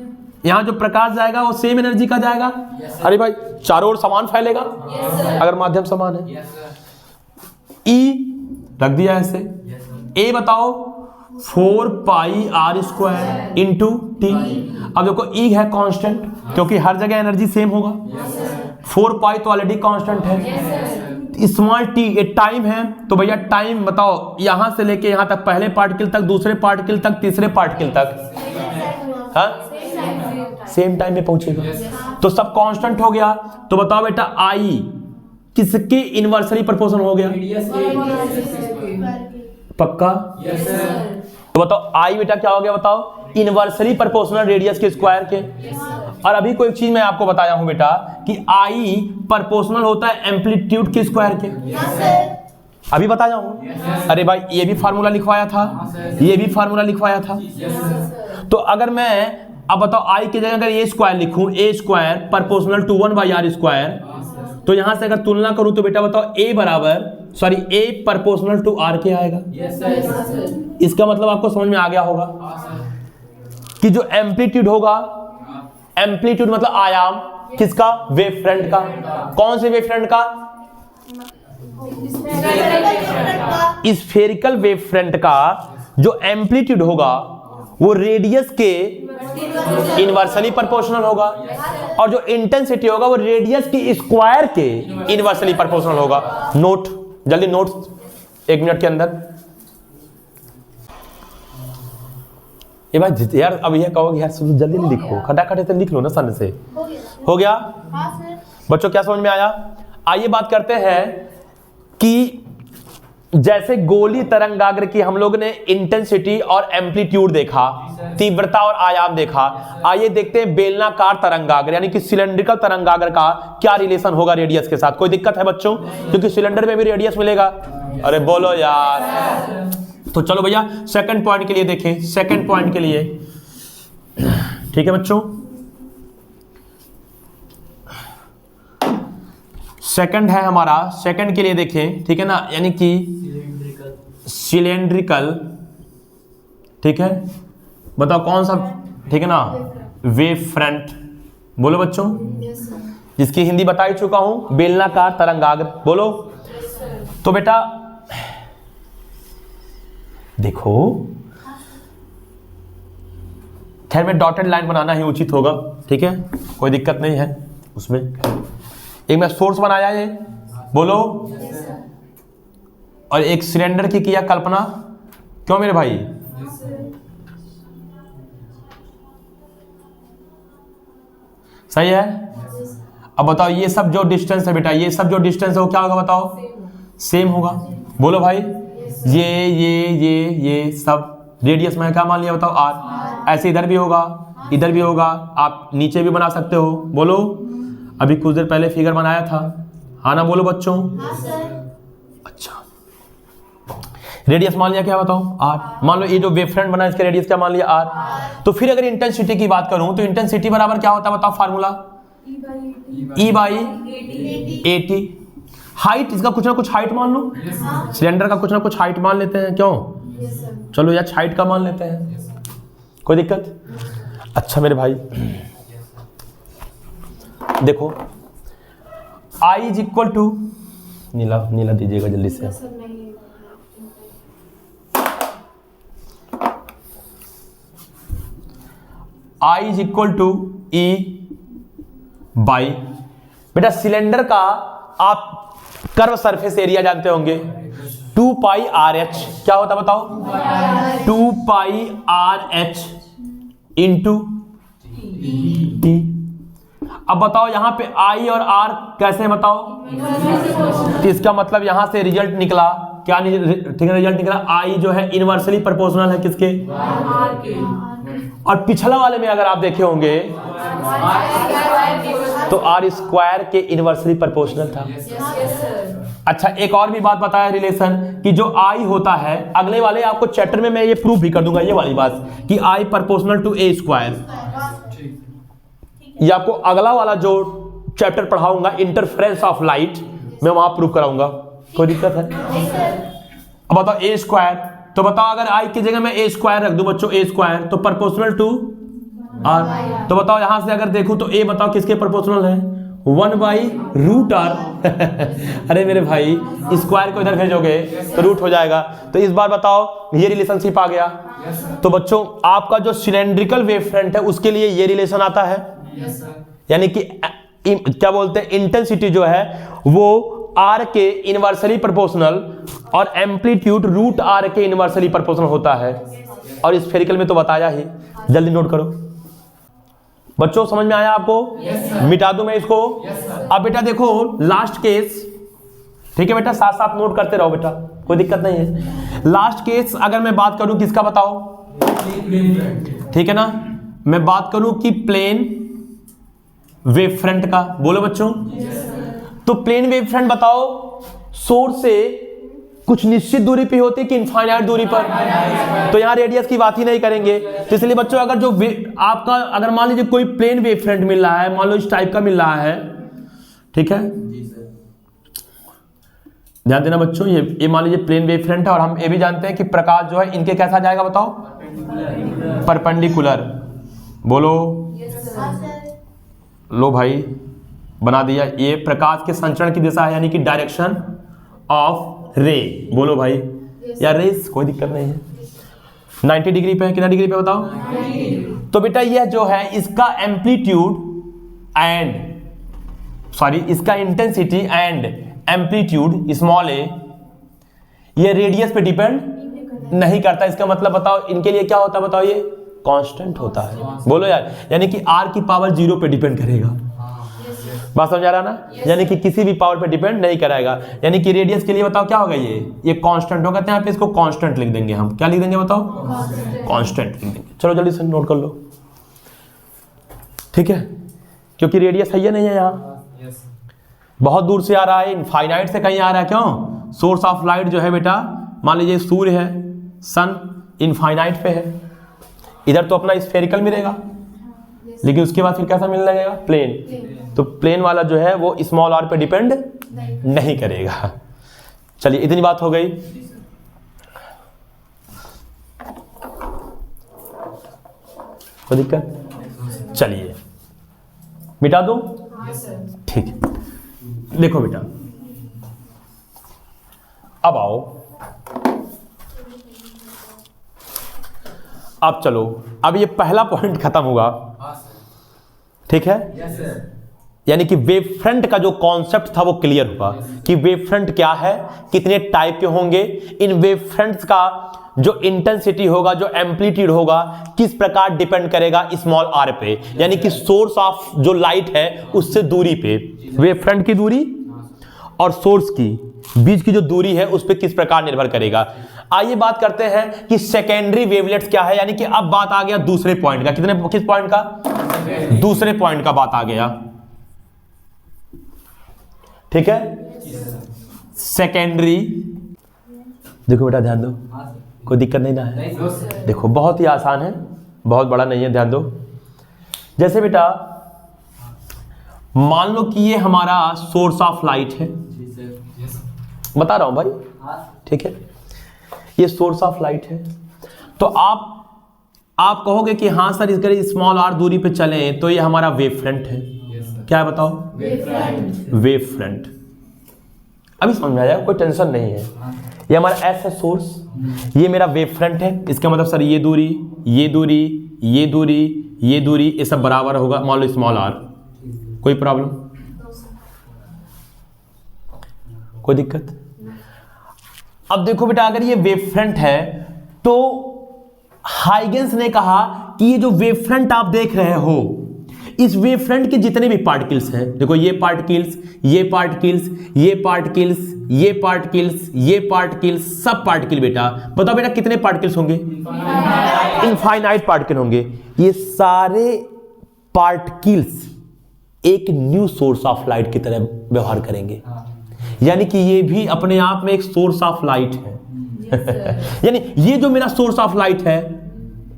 यहां जो प्रकाश जाएगा वो सेम एनर्जी का जाएगा? अरे भाई चारों ओर समान फैलेगा अगर माध्यम समान है। ई रख दिया ऐसे। ए बताओ 4 pi R square into T. अब देखो ई है कांस्टेंट, क्योंकि हर जगह एनर्जी सेम होगा। 4 पाई तो ऑलरेडी कांस्टेंट है। स्मॉल टी ये टाइम है, तो भैया टाइम बताओ यहां से लेके यहां तक, पहले पार्टिकल तक, दूसरे पार्टिकल तक, तीसरे पार्टिकल तक, हाँ सेम टाइम में पहुंचेगा। तो सब कांस्टेंट हो गया। तो बताओ बेटा आई किसके इनवर्सली प्रोपोर्शनल हो गया? पक्का? Yes sir. तो बताओ आई बेटा क्या हो गया बताओ? इनवर्सली प्रोपोर्शनल रेडियस के स्क्वायर के। और अभी कोई चीज मैं आपको बताया हूं बेटा कि आई प्रोपोर्शनल होता है एम्पलीट्यूड के स्क्वायर के। अभी बताया हूं। अरे भाई ये भी फार्मूला लिखवाया था, ये भी फार्मूला लिखवाया था। तो अगर मैं अब बताओ आई की जगह अगर ए स्क्वायर लिखूं, a square proportional to 1/r square, तो यहां से अगर तुलना करूं तो बेटा बताओ ए प्रोपोर्शनल टू आर के आएगा। इसका मतलब आपको समझ में आ गया होगा कि जो एम्पलीट्यूड होगा, एम्पलीट्यूड मतलब आयाम किसका? वेव फ्रंट का। कौन से वेव फ्रंट का? स्फेरिकल वेव फ्रंट का जो एम्पलीट्यूड होगा वो रेडियस के इनवर्सली प्रोपोर्शनल होगा, और जो इंटेंसिटी होगा वो रेडियस के स्क्वायर के इनवर्सली प्रोपोर्शनल होगा। नोट, जल्दी नोट्स 1 मिनट के अंदर। ये भाई यार अब यह कहोगे यार जल्दी लिखो, खटाखट से लिख लो ना सन से। हो गया बच्चों? क्या समझ में आया? आइए बात करते हैं कि जैसे गोली तरंगाग्र की हम लोग ने इंटेंसिटी और एम्पलीट्यूड देखा, तीव्रता और आयाम देखा। आइए देखते हैं बेलनाकार तरंगाग्र यानी कि सिलेंड्रिकल तरंगाग्र का क्या रिलेशन होगा रेडियस के साथ। कोई दिक्कत है बच्चों? क्योंकि सिलेंडर में भी रेडियस मिलेगा। अरे बोलो यार। तो चलो भैया सेकंड पॉइंट के लिए देखें, सेकंड पॉइंट के लिए। ठीक है बच्चों, सेकंड है हमारा, सेकंड के लिए देखें। ठीक है ना, यानी कि सिलेंड्रिकल। ठीक है, बताओ कौन सा? ठीक है ना, वेव फ्रंट। बोलो बच्चों, जिसकी हिंदी बता ही चुका हूं, बेलनाकार तरंगाग्र। बोलो। तो बेटा देखो, खैर में डॉटेड लाइन बनाना ही उचित होगा। ठीक है, कोई दिक्कत नहीं है उसमें। एक मैं सोर्स बनाया है, बोलो, और एक सिलेंडर की किया कल्पना। क्यों मेरे भाई? सही है। अब बताओ ये सब जो डिस्टेंस है बेटा, ये सब जो डिस्टेंस है वो क्या होगा बताओ? सेम होगा। बोलो भाई, ये सब रेडियस में क्या मान लिया बताओ? आर। ऐसे इधर भी होगा, इधर भी होगा, आप नीचे भी बना सकते हो। बोलो, अभी कुछ देर पहले फिगर बनाया था, हाँ ना? बोलो बच्चों। अच्छा, रेडियस मान लिया क्या बताओ? आर। मान लो ये जो वेव फ्रंट बना इसका रेडियस क्या मान लिया? आर। तो फिर अगर इंटेंसिटी की बात करूं तो इंटेंसिटी बराबर क्या होता है बताओ? Formula E/80। हाइट, इसका कुछ ना कुछ हाइट मान लो, सिलेंडर का कुछ ना कुछ हाइट मान लेते हैं। क्यों? चलो यार हाइट का मान लेते हैं, कोई दिक्कत? अच्छा मेरे भाई देखो, I इज इक्वल टू, नीला दीजिएगा जल्दी से। I is equal to E by, बेटा सिलेंडर का आप कर्व सरफेस एरिया जानते होंगे, 2πRH। क्या होता बताओ? 2πRH into T। अब बताओ यहां पे I और R कैसे हैं बताओ? तो इसका मतलब यहां से रिजल्ट निकला क्या? ठीक है, रिजल्ट निकला I जो है इनवर्सली प्रोपोर्शनल है किसके? R के। और पिछला वाले में अगर आप देखे होंगे तो R स्क्वायर के इनवर्सली प्रोपोर्शनल था। अच्छा, एक और भी बात बताया रिलेशन कि जो I होता है, अगले वाले आपको चैप्टर में मैं ये प्रूफ भी कर दूंगा ये वाली बात कि I proportional to A square. ये आपको अगला वाला जो चैप्टर पढ़ाऊंगा इंटरफेरेंस ऑफ लाइट, मैं वहां प्रूफ कराऊंगा। कोई दिक्कत है? अब बताओ A स्क्वायर, तो बताओ अगर I की जगह मैं A स्क्वायर रख दूं बच्चों, A स्क्वायर तो प्रोपोर्शनल टू R। तो बताओ यहां से अगर देखूं तो A बताओ किसके प्रोपोर्शनल है? 1/√R। अरे मेरे भाई, स्क्वायर को इधर भेजोगे तो रूट हो जाएगा। तो इस बार बताओ ये रिलेशनशिप आ गया। तो बच्चों आपका जो सिलेंड्रिकल वेव फ्रंट है उसके लिए ये रिलेशन आता है, यानी कि क्या बोलते हैं, इंटेंसिटी जो है वो R के इनवर्सली प्रोपोर्शनल और एम्पलीट्यूड √R के इनवर्सली प्रोपोर्शनल होता है। और स्फेरिकल में तो बताया ही, जल्दी नोट करो बच्चों। समझ में आया आपको? मिटा दूं मैं इसको? अब बेटा देखो लास्ट केस, ठीक है बेटा, साथ साथ नोट करते रहो बेटा, कोई दिक्कत नहीं है। लास्ट केस अगर मैं बात करूं किसका बताओ, ठीक है ना, मैं बात करूं कि प्लेन वेव फ्रंट का, बोलो बच्चों। तो प्लेन वेव फ्रंट बताओ, सोर्स से कुछ निश्चित दूरी पे होती है कि इनफाइनाइट दूरी पर, तो यहां रेडियस की बात ही नहीं करेंगे। तो इसलिए बच्चों अगर जो आपका अगर मान लीजिए कोई प्लेन वेव फ्रंट मिल रहा है, मान लो इस टाइप का मिल रहा है, ठीक है, ध्यान देना बच्चों, ये मान लीजिए प्लेन वेव फ्रंट है और हम ये भी जानते हैं कि प्रकाश जो है इनके कैसा जाएगा बताओ, परपेंडिकुलर, बोलो। लो भाई बना दिया, ये प्रकाश के संचरण की दिशा है, यानी कि डायरेक्शन ऑफ रे, बोलो भाई, या रेस, कोई दिक्कत नहीं है। 90 डिग्री पे है, कितना डिग्री पे बताओ, 90। तो बेटा यह जो है इसका एम्पलीट्यूड एंड इसका इंटेंसिटी एंड एम्पलीट्यूड स्मॉल ए, ये रेडियस पे डिपेंड नहीं करता। इसका मतलब बताओ इनके लिए क्या होता है बताओ, ये कांस्टेंट होता है, बोलो यार, यानी कि r की पावर 0 पे डिपेंड करेगा। बात समझ आ रहा ना, यानी कि किसी भी पावर पे डिपेंड नहीं कराएगा। यानी कि रेडियस के लिए बताओ क्या होगा, ये कांस्टेंट होगा, तो यहाँ पे इसको कांस्टेंट लिख देंगे हम, क्या लिख देंगे बताओ, कांस्टेंट लिख देंगे। चलो जल्दी से नोट कर लो, ठीक है, क्योंकि रेडियस है या नहीं है, यहाँ बहुत दूर से आ रहा है, इनफाइनाइट से कहीं आ रहा है, क्यों, सोर्स ऑफ लाइट जो है बेटा, मान लीजिए सूर्य है, सन इनफाइनाइट पे है, इधर तो अपना स्फेरिकल मिलेगा, लेकिन उसके बाद फिर कैसा मिलने लगेगा, प्लेन। तो प्लेन वाला जो है वो स्मॉल आर पे डिपेंड नहीं करेगा। चलिए इतनी बात हो गई। कोई दिक्कत, चलिए मिटा दूं, ठीक है। देखो बेटा अब आओ, अब चलो, अब ये पहला पॉइंट खत्म होगा, ठीक है, यानी कि वेव फ्रंट का जो कॉन्सेप्ट था वो क्लियर हुआ कि वेव फ्रंट क्या है, कितने टाइप के होंगे, इन वेव फ्रंट्स का जो इंटेंसिटी होगा, जो एम्पलीट्यूड होगा, किस प्रकार डिपेंड करेगा स्मॉल आर पे, यानी कि सोर्स ऑफ जो लाइट है उससे दूरी पे, वेव फ्रंट की दूरी और सोर्स की बीच की जो दूरी है उस पर किस प्रकार निर्भर करेगा। आइए बात करते हैं कि सेकेंडरी वेवलेट्स क्या है, यानी कि अब बात आ गया दूसरे पॉइंट का, किस पॉइंट का, दूसरे पॉइंट का बात आ गया, ठीक है। सेकेंडरी, देखो बेटा ध्यान दो, कोई दिक्कत नहीं ना है, देखो बहुत ही आसान है, बहुत बड़ा नहीं है, ध्यान दो। जैसे बेटा मान लो कि ये हमारा सोर्स ऑफ लाइट है, बता रहा हूं भाई, ठीक है, ये सोर्स ऑफ लाइट है, तो आप कहोगे कि हाँ सर इसके स्मॉल आर दूरी पे चलें तो ये हमारा वेव फ्रंट है, क्या है बताओ, वेव फ्रंट। अभी समझ में आ जाएगा, कोई टेंशन नहीं है। ये हमारा एस है सोर्स, ये मेरा वेव फ्रंट है, इसका मतलब सर ये दूरी, ये दूरी, ये दूरी, ये दूरी, ये सब बराबर होगा मान लो स्मॉल आर, कोई प्रॉब्लम, कोई दिक्कत। अब देखो बेटा अगर ये वेव फ्रंट है तो हाइगेंस ने कहा कि ये जो वेव फ्रंट आप देख रहे हो, इस वेव फ्रंट के जितने भी पार्टिकल्स हैं, देखो ये पार्टिकल्स, ये पार्टिकल्स, ये पार्टिकल्स, ये पार्टिकल्स, ये पार्टिकल्स, सब पार्टिकल बेटा बताओ बेटा कितने पार्टिकल्स होंगे, इनफाइनाइट पार्टिकल होंगे। ये सारे पार्टिकल्स एक न्यू सोर्स ऑफ लाइट की तरह व्यवहार करेंगे, यानी कि ये भी अपने आप में एक सोर्स ऑफ लाइट है। यानी ये जो मेरा सोर्स ऑफ लाइट है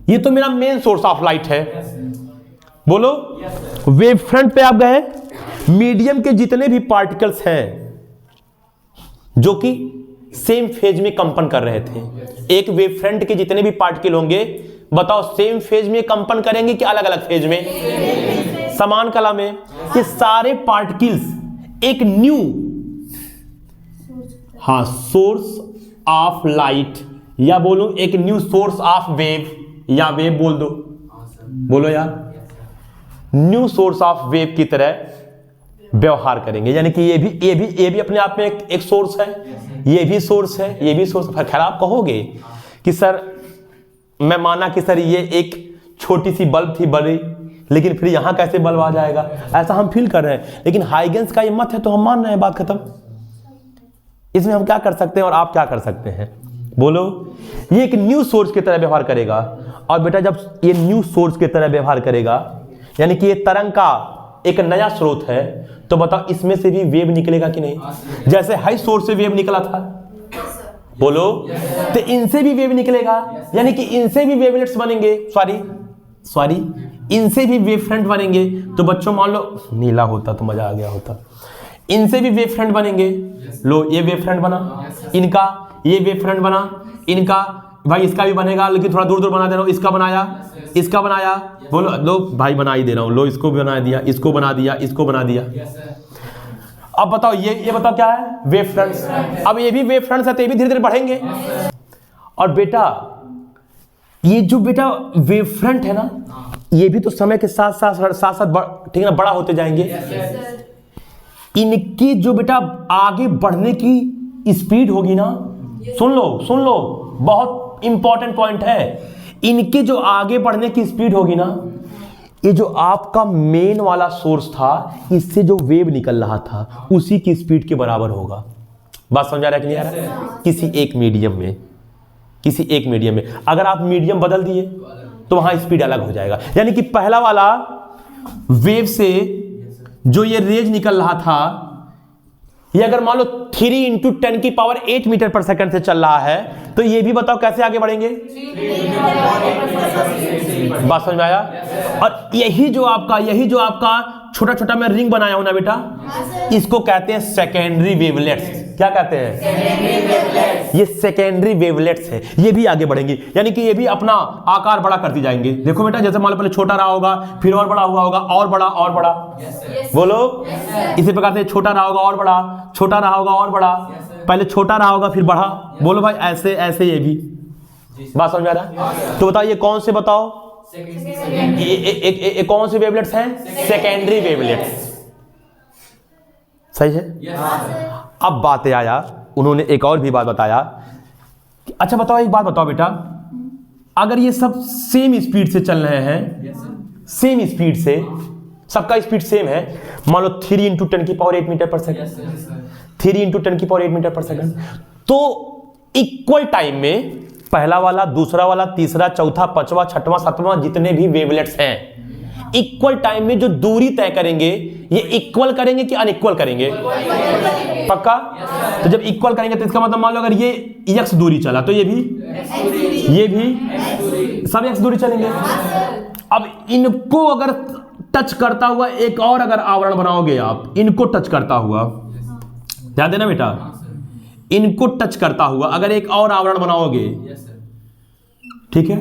ये तो मेरा मेन सोर्स ऑफ लाइट है, बोलो। वेव फ्रंट पे आप गए, मीडियम के जितने भी पार्टिकल्स हैं जो कि सेम फेज में कंपन कर रहे थे, एक वेव फ्रंट के जितने भी पार्टिकल होंगे बताओ सेम फेज में कंपन करेंगे कि अलग अलग फेज में, समान कला में। ये सारे पार्टिकल्स एक न्यू सोर्स ऑफ लाइट, या बोलूं एक न्यू सोर्स ऑफ वेव, या वेव बोल दो, बोलो यार, न्यू सोर्स ऑफ वेव की तरह व्यवहार करेंगे। यानी कि ये भी अपने आप में एक सोर्स है, ये भी सोर्स है, ये भी सोर्स है। खैर आप कहोगे कि सर मैं माना कि सर ये एक छोटी सी बल्ब थी बड़ी, लेकिन फिर यहां कैसे बल्ब आ जाएगा, ऐसा हम फील कर रहे हैं, लेकिन हाइगेंस का ये मत है तो हम मान रहे हैं, बात खत्म। इसमें हम क्या कर सकते हैं और आप क्या कर सकते हैं, बोलो। ये एक न्यू सोर्स की तरह व्यवहार करेगा। और बेटा जब ये न्यू सोर्स की तरह व्यवहार करेगा, यानी कि ये तरंग का एक नया स्रोत है, तो बताओ इसमें से भी वेव निकलेगा कि नहीं? जैसे हाई सोर्स से वेव निकला था, बोलो, तो इनसे भी वेव निकलेगा, यानी कि इनसे भी वेवलेट्स बनेंगे, सॉरी इनसे भी वेव फ्रंट बनेंगे। तो बच्चों मान लो नीला होता तो मजा आ गया होता। इनसे भी वेव फ्रंट बनेंगे, लो ये वेव फ्रंट बना, इनका ये वेव फ्रंट बना, इनका भाई इसका भी बनेगा, लेकिन थोड़ा दूर दूर बना दे रहा हूं, इसका बनाया, बोलो लो भाई बना ही दे रहा हूं, लो इसको बना दिया, इसको बना दिया, इसको बना दिया। अब बताओ ये बताओ क्या है? Wave fronts. अब ये भी वेव फ्रंट्स है तो ये भी धीरे धीरे बढ़ेंगे। और बेटा ये जो बेटा वेव फ्रंट है ना, ये भी तो समय के साथ साथ ठीक है ना, बड़ा होते जाएंगे। इनकी जो बेटा आगे बढ़ने की स्पीड होगी ना, सुन लो बहुत इंपॉर्टेंट पॉइंट है। इनके जो आगे बढ़ने की स्पीड होगी ना, ये जो आपका मेन वाला सोर्स था, इससे जो वेव निकल रहा था उसी की स्पीड के बराबर होगा। बात समझा रहा है, क्लियर है? किसी एक मीडियम में अगर आप मीडियम बदल दिए तो वहां स्पीड अलग हो जाएगा। यानी कि पहला वाला वेव से जो ये रेज निकल रहा था, ये अगर मान लो 3 × 10⁸ मीटर पर सेकंड से चल रहा है, तो ये भी बताओ कैसे आगे बढ़ेंगे? बात समझ में आया? और यही जो आपका छोटा छोटा मैं रिंग बनाया हूं ना बेटा, इसको कहते हैं सेकेंडरी वेवलेट्स। क्या कहते हैं? ये सेकेंडरी वेवलेट्स है, ये भी आगे बढ़ेंगी, यानी कि ये भी अपना आकार बड़ा करती जाएंगे। देखो बेटा, जैसे मान लो पहले छोटा रहा होगा, फिर और बड़ा हुआ होगा, और बड़ा बोलो। इसी प्रकार से छोटा रहा होगा और बड़ा, छोटा रहा होगा और बड़ा, पहले छोटा रहा होगा फिर बढ़ा, बोलो भाई, ऐसे ऐसे ये भी। बात समझ आ रहा है? तो बताओ ये कौन से, बताओ ये कौन से वेवलेट्स हैं? Secondary wavelets. सही है? अब बात आया, उन्होंने एक और भी बात बताया। अच्छा बताओ, एक बात बताओ बेटा, अगर ये सब सेम स्पीड से चल रहे हैं, सेम स्पीड से, सबका स्पीड सेम है, मान लो 3 × 10⁸ मीटर पर सेकंड, 3 × 10⁸ मीटर पर सेकंड, तो इक्वल टाइम में पहला वाला, दूसरा वाला, तीसरा, चौथा, पांचवा, छठवां, सातवां, जितने भी वेवलेट्स हैं, इक्वल टाइम में जो दूरी तय करेंगे, ये इक्वल करेंगे कि अनइक्वल करेंगे? पक्का? तो जब इक्वल करेंगे तो इसका मतलब मान लो अगर ये x दूरी चला तो ये भी सब x दूरी चलेंगे। अब इनको अगर टच करता हुआ एक और अगर आवरण बनाओगे आप, इनको टच करता हुआ, ध्यान देना बेटा, इनको टच करता हुआ अगर एक और आवरण बनाओगे, ठीक है,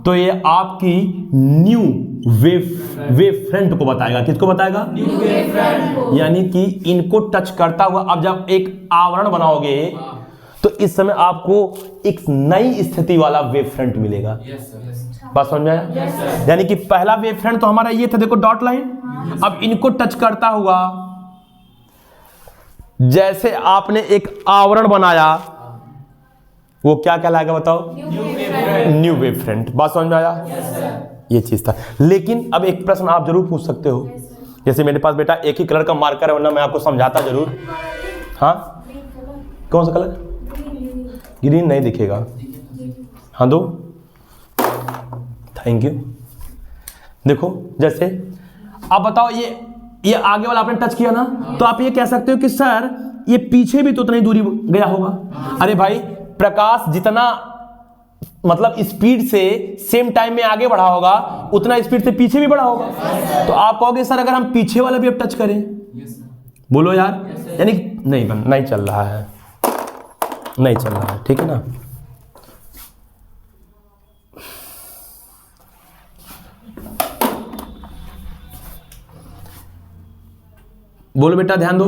तो ये आपकी न्यू वेव फ्रंट को बताएगा। किसको बताएगा? New wave front. यानी कि इनको टच करता हुआ अब जब एक आवरण बनाओगे तो इस समय आपको एक नई स्थिति वाला वेव फ्रंट मिलेगा। बात समझ में आया? यानी कि पहला वेव फ्रंट तो हमारा ये था, देखो डॉट लाइन। अब इनको टच करता हुआ जैसे आपने एक आवरण बनाया, वो क्या कहलाएगा बताओ? New wave front. बात समझ में आया? ये चीज था। लेकिन अब एक प्रश्न आप जरूर पूछ सकते हो, जैसे मेरे पास बेटा एक ही कलर का मार्कर है, वरना मैं आपको समझाता जरूर। हाँ, कौन सा कलर? ग्रीन नहीं दिखेगा। हाँ दो, थैंक यू। देखो जैसे, अब बताओ ये आगे वाला आपने टच किया ना, तो आप ये कह सकते हो कि सर ये पीछे भी तो उतनी दूरी गया होगा। अरे भाई, प्रकाश जितना मतलब स्पीड से सेम टाइम में आगे बढ़ा होगा, उतना स्पीड से पीछे भी बढ़ा होगा। तो आप कहोगे सर अगर हम पीछे वाला भी अब टच करें, बोलो यार, यानी नहीं चल रहा है, नहीं चल रहा है, ठीक है ना। बोलो बेटा, ध्यान दो,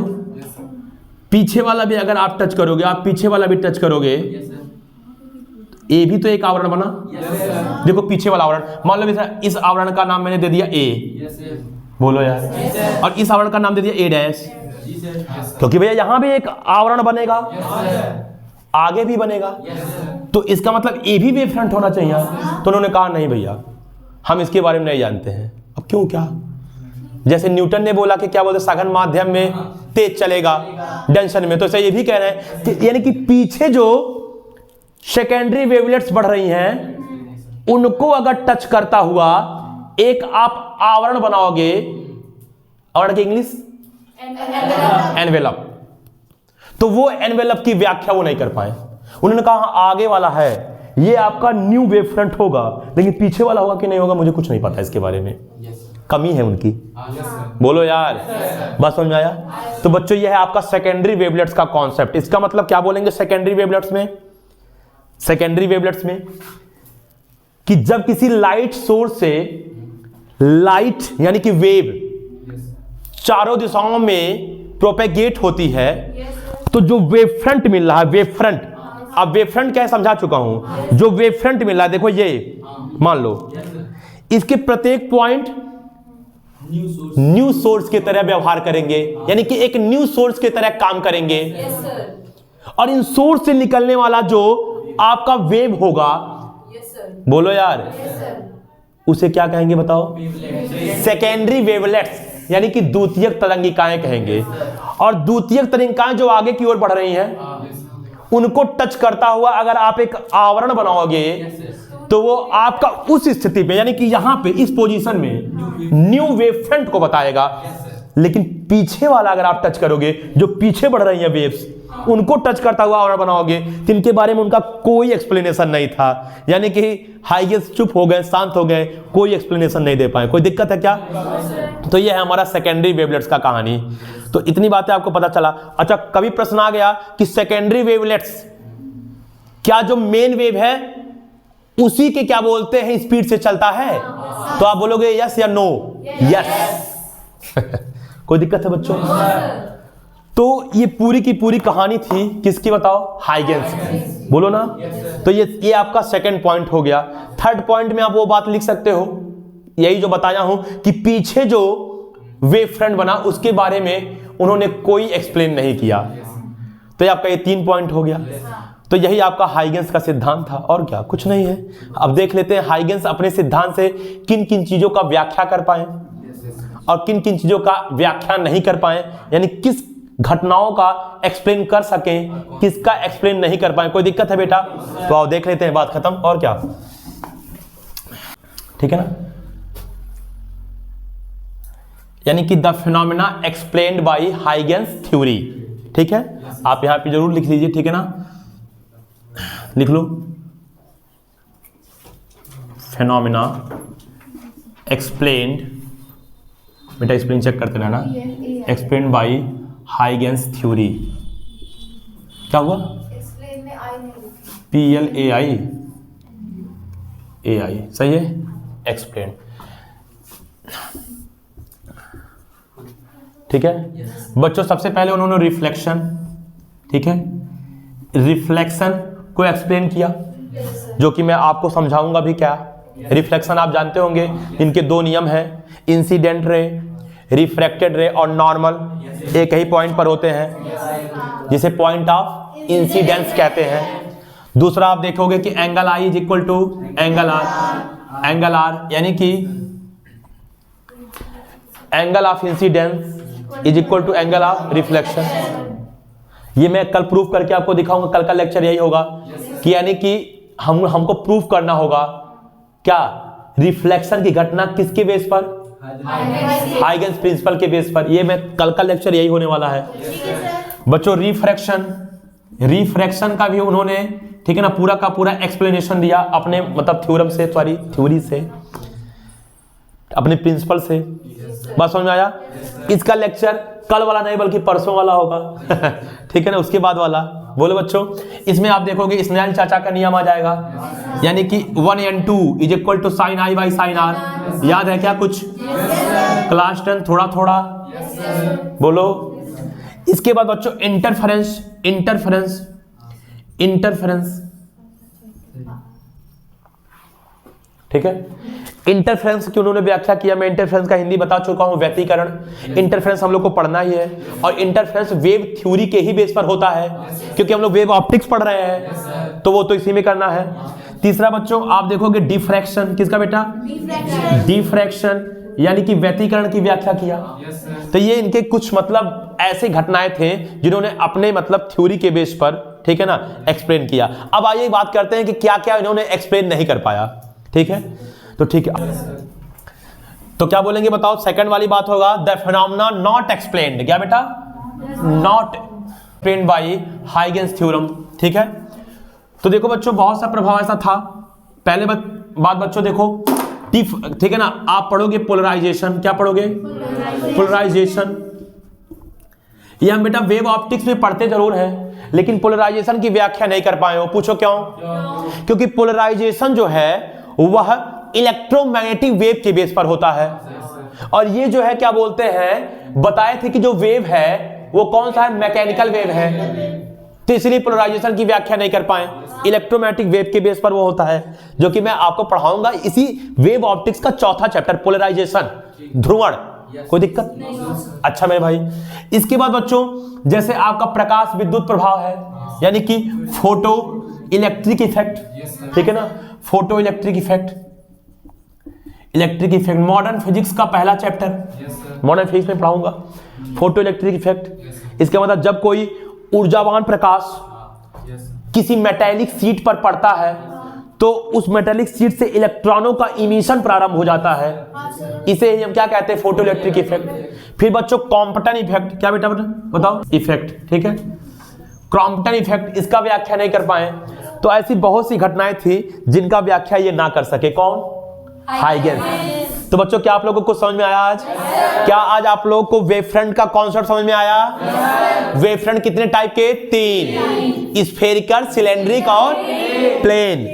पीछे वाला भी अगर आप टच करोगे, आप पीछे वाला भी टच करोगे, ए भी तो एक आवरण बना। देखो पीछे वाला आवरण, मान लो इस आवरण का नाम मैंने दे दिया ए, बोलो यार, और इस आवरण का नाम दे दिया ए डैश, क्योंकि भैया यहां भी एक आवरण बनेगा, आगे भी बनेगा, तो इसका मतलब ए भी वेव फ्रंट होना चाहिए। तो उन्होंने कहा नहीं भैया, हम इसके बारे में नहीं जानते हैं। अब क्यों, क्या जैसे न्यूटन ने बोला कि क्या बोलते सघन माध्यम में तेज चलेगा, डेंशन में, तो ऐसे ये भी कह रहे हैं कि यानी कि पीछे जो सेकेंडरी वेवलेट्स बढ़ रही हैं उनको अगर टच करता हुआ एक आप आवरण बनाओगे, आवरण की इंग्लिश एनवेलप, तो वो एनवेलप की व्याख्या वो नहीं कर पाए। उन्होंने कहा आगे वाला है ये आपका न्यू वेव फ्रंट होगा, लेकिन पीछे वाला होगा कि नहीं होगा मुझे कुछ नहीं पता इसके बारे में। कमी है उनकी। बोलो यार, बात समझ में आया? तो बच्चों ये है आपका सेकेंडरी वेवलेट्स का कॉन्सेप्ट। इसका मतलब क्या बोलेंगे सेकेंडरी वेवलेट्स में? सेकेंडरी वेवलेट्स में कि जब किसी लाइट सोर्स से लाइट यानी कि वेव चारों दिशाओं में प्रोपेगेट होती है, तो जो वेव फ्रंट मिल रहा है, वेव फ्रंट, अब वेव फ्रंट क्या है समझा चुका हूं। जो वेव फ्रंट मिल रहा है, देखो ये मान लो इसके प्रत्येक पॉइंट न्यू सोर्स की तरह व्यवहार करेंगे, यानी कि एक न्यू सोर्स की तरह काम करेंगे। और इन सोर्स से निकलने वाला जो आपका वेव होगा, बोलो यार, उसे क्या कहेंगे बताओ? सेकेंडरी वेवलेट्स, यानी कि द्वितीयक तरंगिकाएं कहेंगे। और द्वितीयक तरंगिकाएं जो आगे की ओर बढ़ रही हैं उनको टच करता हुआ अगर आप एक आवरण बनाओगे तो वो आपका उस स्थिति में, यानी कि यहां पे इस पोजीशन में न्यू वेव फ्रंट को बताएगा। लेकिन पीछे वाला अगर आप टच करोगे, जो पीछे बढ़ रही है वेव्स, उनको टच करता हुआ आवरण बनाओगे, तो इनके बारे में उनका कोई एक्सप्लेनेशन नहीं था। यानी कि हाइगेंस चुप हो गए, शांत हो गए, कोई एक्सप्लेनेशन नहीं दे पाए। कोई दिक्कत है क्या? तो ये है हमारा सेकेंडरी वेवलेट्स का कहानी। तो इतनी बातें आपको पता चला। अच्छा, कभी प्रश्न आ गया कि सेकेंडरी वेवलेट्स क्या जो मेन वेव है उसी के क्या बोलते हैं स्पीड से चलता है? तो आप बोलोगे यस या नो? यस। कोई दिक्कत है बच्चों? तो ये पूरी की पूरी कहानी थी किसकी बताओ? हाइगेंस की। बोलो ना। तो ये आपका सेकंड पॉइंट हो गया। थर्ड पॉइंट में आप वो बात लिख सकते हो, यही जो बताया हूं कि पीछे जो वेव फ्रंट बना उसके बारे में उन्होंने कोई एक्सप्लेन नहीं किया। तो ये आपका ये 3 पॉइंट हो गया। तो यही आपका हाइगेंस का सिद्धांत था, और क्या, कुछ नहीं है। अब देख लेते हैं हाइगेंस अपने सिद्धांत से किन किन चीजों का व्याख्या कर पाए और किन किन चीजों का व्याख्या नहीं कर पाए, यानी किस घटनाओं का एक्सप्लेन कर सकें, किसका एक्सप्लेन नहीं कर पाए। कोई दिक्कत है बेटा? तो आओ देख लेते हैं, बात खत्म, और क्या, ठीक है ना। यानी कि the phenomena explained bye Huygens theory, ठीक है। आप यहां पे जरूर लिख लीजिए, ठीक है ना, लिख लो। फिनोमेना एक्सप्लेन्ड, बेटा स्पेलिंग चेक करते रहना, एक्सप्लेन्ड बाय हाइगेंस थ्योरी। क्या हुआ? PLAI, सही है, एक्सप्लेन, ठीक है बच्चों। सबसे पहले उन्होंने रिफ्लेक्शन, ठीक है, रिफ्लेक्शन को एक्सप्लेन किया, जो कि मैं आपको समझाऊंगा भी। क्या रिफ्लेक्शन आप जानते होंगे, इनके 2 नियम हैं, इंसिडेंट रे, रिफ्रैक्टेड रे और नॉर्मल एक ही पॉइंट पर होते हैं, जिसे पॉइंट ऑफ इंसिडेंस कहते हैं। दूसरा आप देखोगे कि angle I is equal to angle R, यानी कि angle of incidence is equal to angle of reflection. ये मैं कल प्रूफ करके आपको दिखाऊंगा, कल का लेक्चर यही होगा कि यानी कि हमको प्रूफ करना होगा क्या, रिफ्लेक्शन की घटना किसके बेस पर? हाइगेंस प्रिंसिपल के बेस पर। ये मैं कल का लेक्चर यही होने वाला है बच्चों। रिफ्रैक्शन का भी उन्होंने, ठीक है ना, पूरा का पूरा एक्सप्लेनेशन दिया अपने मतलब थ्योरम से, थ्योरी से, अपने प्रिंसिपल से। बात समझ में आया? इसका लेक्चर कल वाला नहीं बल्कि परसों वाला होगा ठीक है ना, उसके बाद वाला। बोलो बच्चों, इसमें आप देखोगे स्नेल चाचा का नियम आ जाएगा, यानी कि 1n2 is equal to sine I by sine R। याद है क्या कुछ? क्लास 10 थोड़ा थोड़ा बोलो। इसके बाद बच्चों इंटरफेरेंस, ठीक है। इंटरफेरेंस की उन्होंने व्याख्या किया, मैं इंटरफेरेंस का हिंदी बता चुका हूं, व्यतिकरण। इंटरफेरेंस हम लोग को पढ़ना ही है, और इंटरफेरेंस वेव थ्योरी के ही बेस पर होता है, क्योंकि हम लोग वेव ऑप्टिक्स पढ़ रहे हैं, तो वो तो इसी में करना है। तीसरा बच्चों आप देखोगे डिफ्रैक्शन, किसका बेटा? डिफ्रैक्शन, यानी कि व्यतिकरण की व्याख्या किया। तो ये इनके कुछ मतलब ऐसे घटनाएं थे जिन्होंने अपने मतलब थ्योरी के बेस पर, ठीक है ना, एक्सप्लेन किया। अब आइए बात करते हैं कि क्या क्या इन्होंने एक्सप्लेन नहीं कर पाया। ठीक है, तो ठीक है, तो क्या बोलेंगे बताओ। सेकंड वाली बात होगा द फिनोमेना नॉट एक्सप्लेन्ड। क्या बेटा? Not explained bye Huygens theorem. ठीक है, तो देखो बच्चों बहुत सा प्रभाव ऐसा था। पहले बात बच्चों देखो, ठीक है ना, आप पढ़ोगे पोलराइजेशन। क्या पढ़ोगे? पोलराइजेशन। ये हम बेटा वेव ऑप्टिक्स में पढ़ते जरूर हैं, लेकिन पोलराइजेशन की व्याख्या नहीं कर पाए हो। पूछो क्यों? क्योंकि पोलराइजेशन जो है वह इलेक्ट्रोमैग्नेटिक वेव के बेस पर होता है। और ये जो है क्या बोलते हैं, बताए थे कि जो वेव है वो कौन सा है? मैकेनिकल वेव है। तो इसलिए पोलराइजेशन की व्याख्या नहीं कर पाए। इलेक्ट्रोमैग्नेटिक वेव के बेस पर वो होता है, जो कि मैं आपको पढ़ाऊंगा इसी वेव ऑप्टिक्स का चौथा चैप्टर, पोलराइजेशन, ध्रुवण। कोई दिक्कत? अच्छा मेरे भाई, इसके बाद बच्चों जैसे आपका प्रकाश विद्युत प्रभाव है, यानी कि फोटो इलेक्ट्रिक इफेक्ट। ठीक है ना, photo electric effect, electric effect modern physics का पहला चैप्टर, मॉडर्न फिजिक्स में पढ़ाऊंगा फोटो इलेक्ट्रिक इफेक्ट। इसके मतलब जब कोई ऊर्जावान प्रकाश किसी मेटेलिक शीट पर पड़ता है तो उस मेटेलिक शीट से इलेक्ट्रॉनों का इमिशन प्रारंभ हो जाता है। इसे ही हम क्या कहते हैं? Photo electric effect. फिर बच्चों कॉम्पटन इफेक्ट। क्या बेटा बताओ? इफेक्ट। ठीक है, क्रॉम्पटन इफेक्ट, इसका व्याख्या नहीं कर पाए। तो ऐसी बहुत सी घटनाएं थी जिनका व्याख्या ये ना कर सके। कौन? हाइगेंस। तो बच्चों क्या आप लोगों को समझ में आया आज? क्या आज आप लोगों को वेवफ्रंट का कॉन्सेप्ट समझ में आया? वेवफ्रंट कितने टाइप के? 3, स्फेरिकल, सिलेंड्रिक और प्लेन।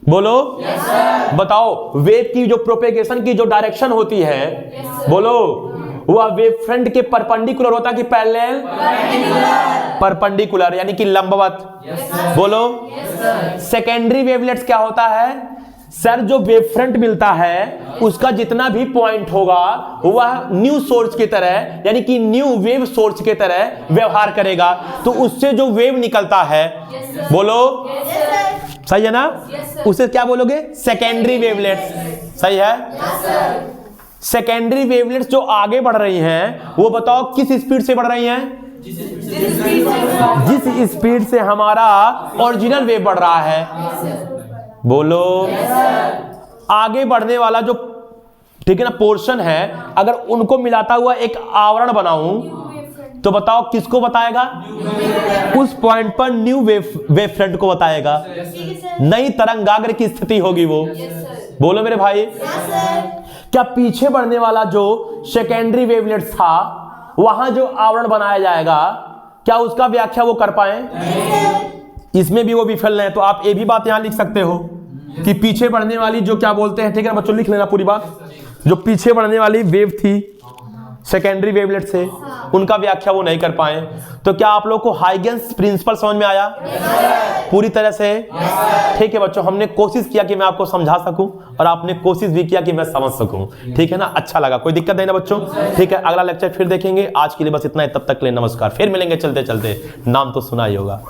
बोलो बताओ, वेव की जो प्रोपेगेशन की जो डायरेक्शन होती है, बोलो, वह वेव फ्रंट के परपेंडिकुलर होता है कि पैरेलल? परपेंडिकुलर, यानी कि लंबवत। बोलो सेकेंडरी वेवलेट्स क्या होता है? सर जो वेव फ्रंट मिलता है उसका जितना भी पॉइंट होगा वह न्यू सोर्स की तरह, यानी कि न्यू वेव सोर्स की तरह व्यवहार करेगा। तो उससे जो वेव निकलता है, बोलो सही है ना, उसे क्या बोलोगे? Secondary wavelets. सही है। सेकेंडरी वेवलेट्स जो आगे बढ़ रही हैं वो बताओ किस स्पीड से बढ़ रही हैं? जिस स्पीड से हमारा ओरिजिनल वेव बढ़ रहा है। बोलो आगे बढ़ने वाला जो, ठीक है ना, पोर्शन है, अगर उनको मिलाता हुआ एक आवरण बनाऊं तो बताओ किसको बताएगा? उस पॉइंट पर न्यू वेव फ्रंट को बताएगा। नई तरंगाग्र की स्थिति होगी वो। बोलो मेरे भाई, क्या पीछे बढ़ने वाला जो सेकेंडरी वेवलेट था वहां जो आवरण बनाया जाएगा, क्या उसका व्याख्या वो कर पाए? इसमें भी वो विफल है। तो आप ये भी बात यहां लिख सकते हो कि पीछे बढ़ने वाली जो क्या बोलते हैं, ठीक है ना बच्चों, लिख लेना पूरी बात। जो पीछे बढ़ने वाली वेव थी सेकेंडरी वेवलेट से, उनका व्याख्या वो नहीं कर पाए। तो क्या आप लोग को हाइगेंस प्रिंसिपल समझ में आया? पूरी तरह से। ठीक है बच्चों, हमने कोशिश किया कि मैं आपको समझा सकूं और आपने कोशिश भी किया कि मैं समझ सकूं। ठीक है ना, अच्छा लगा, कोई दिक्कत नहीं ना बच्चों? ठीक है, अगला लेक्चर फिर देखेंगे। आज के लिए बस इतना ही, तब तक के लिए नमस्कार। फिर मिलेंगे चलते चलते। नाम तो सुना ही होगा।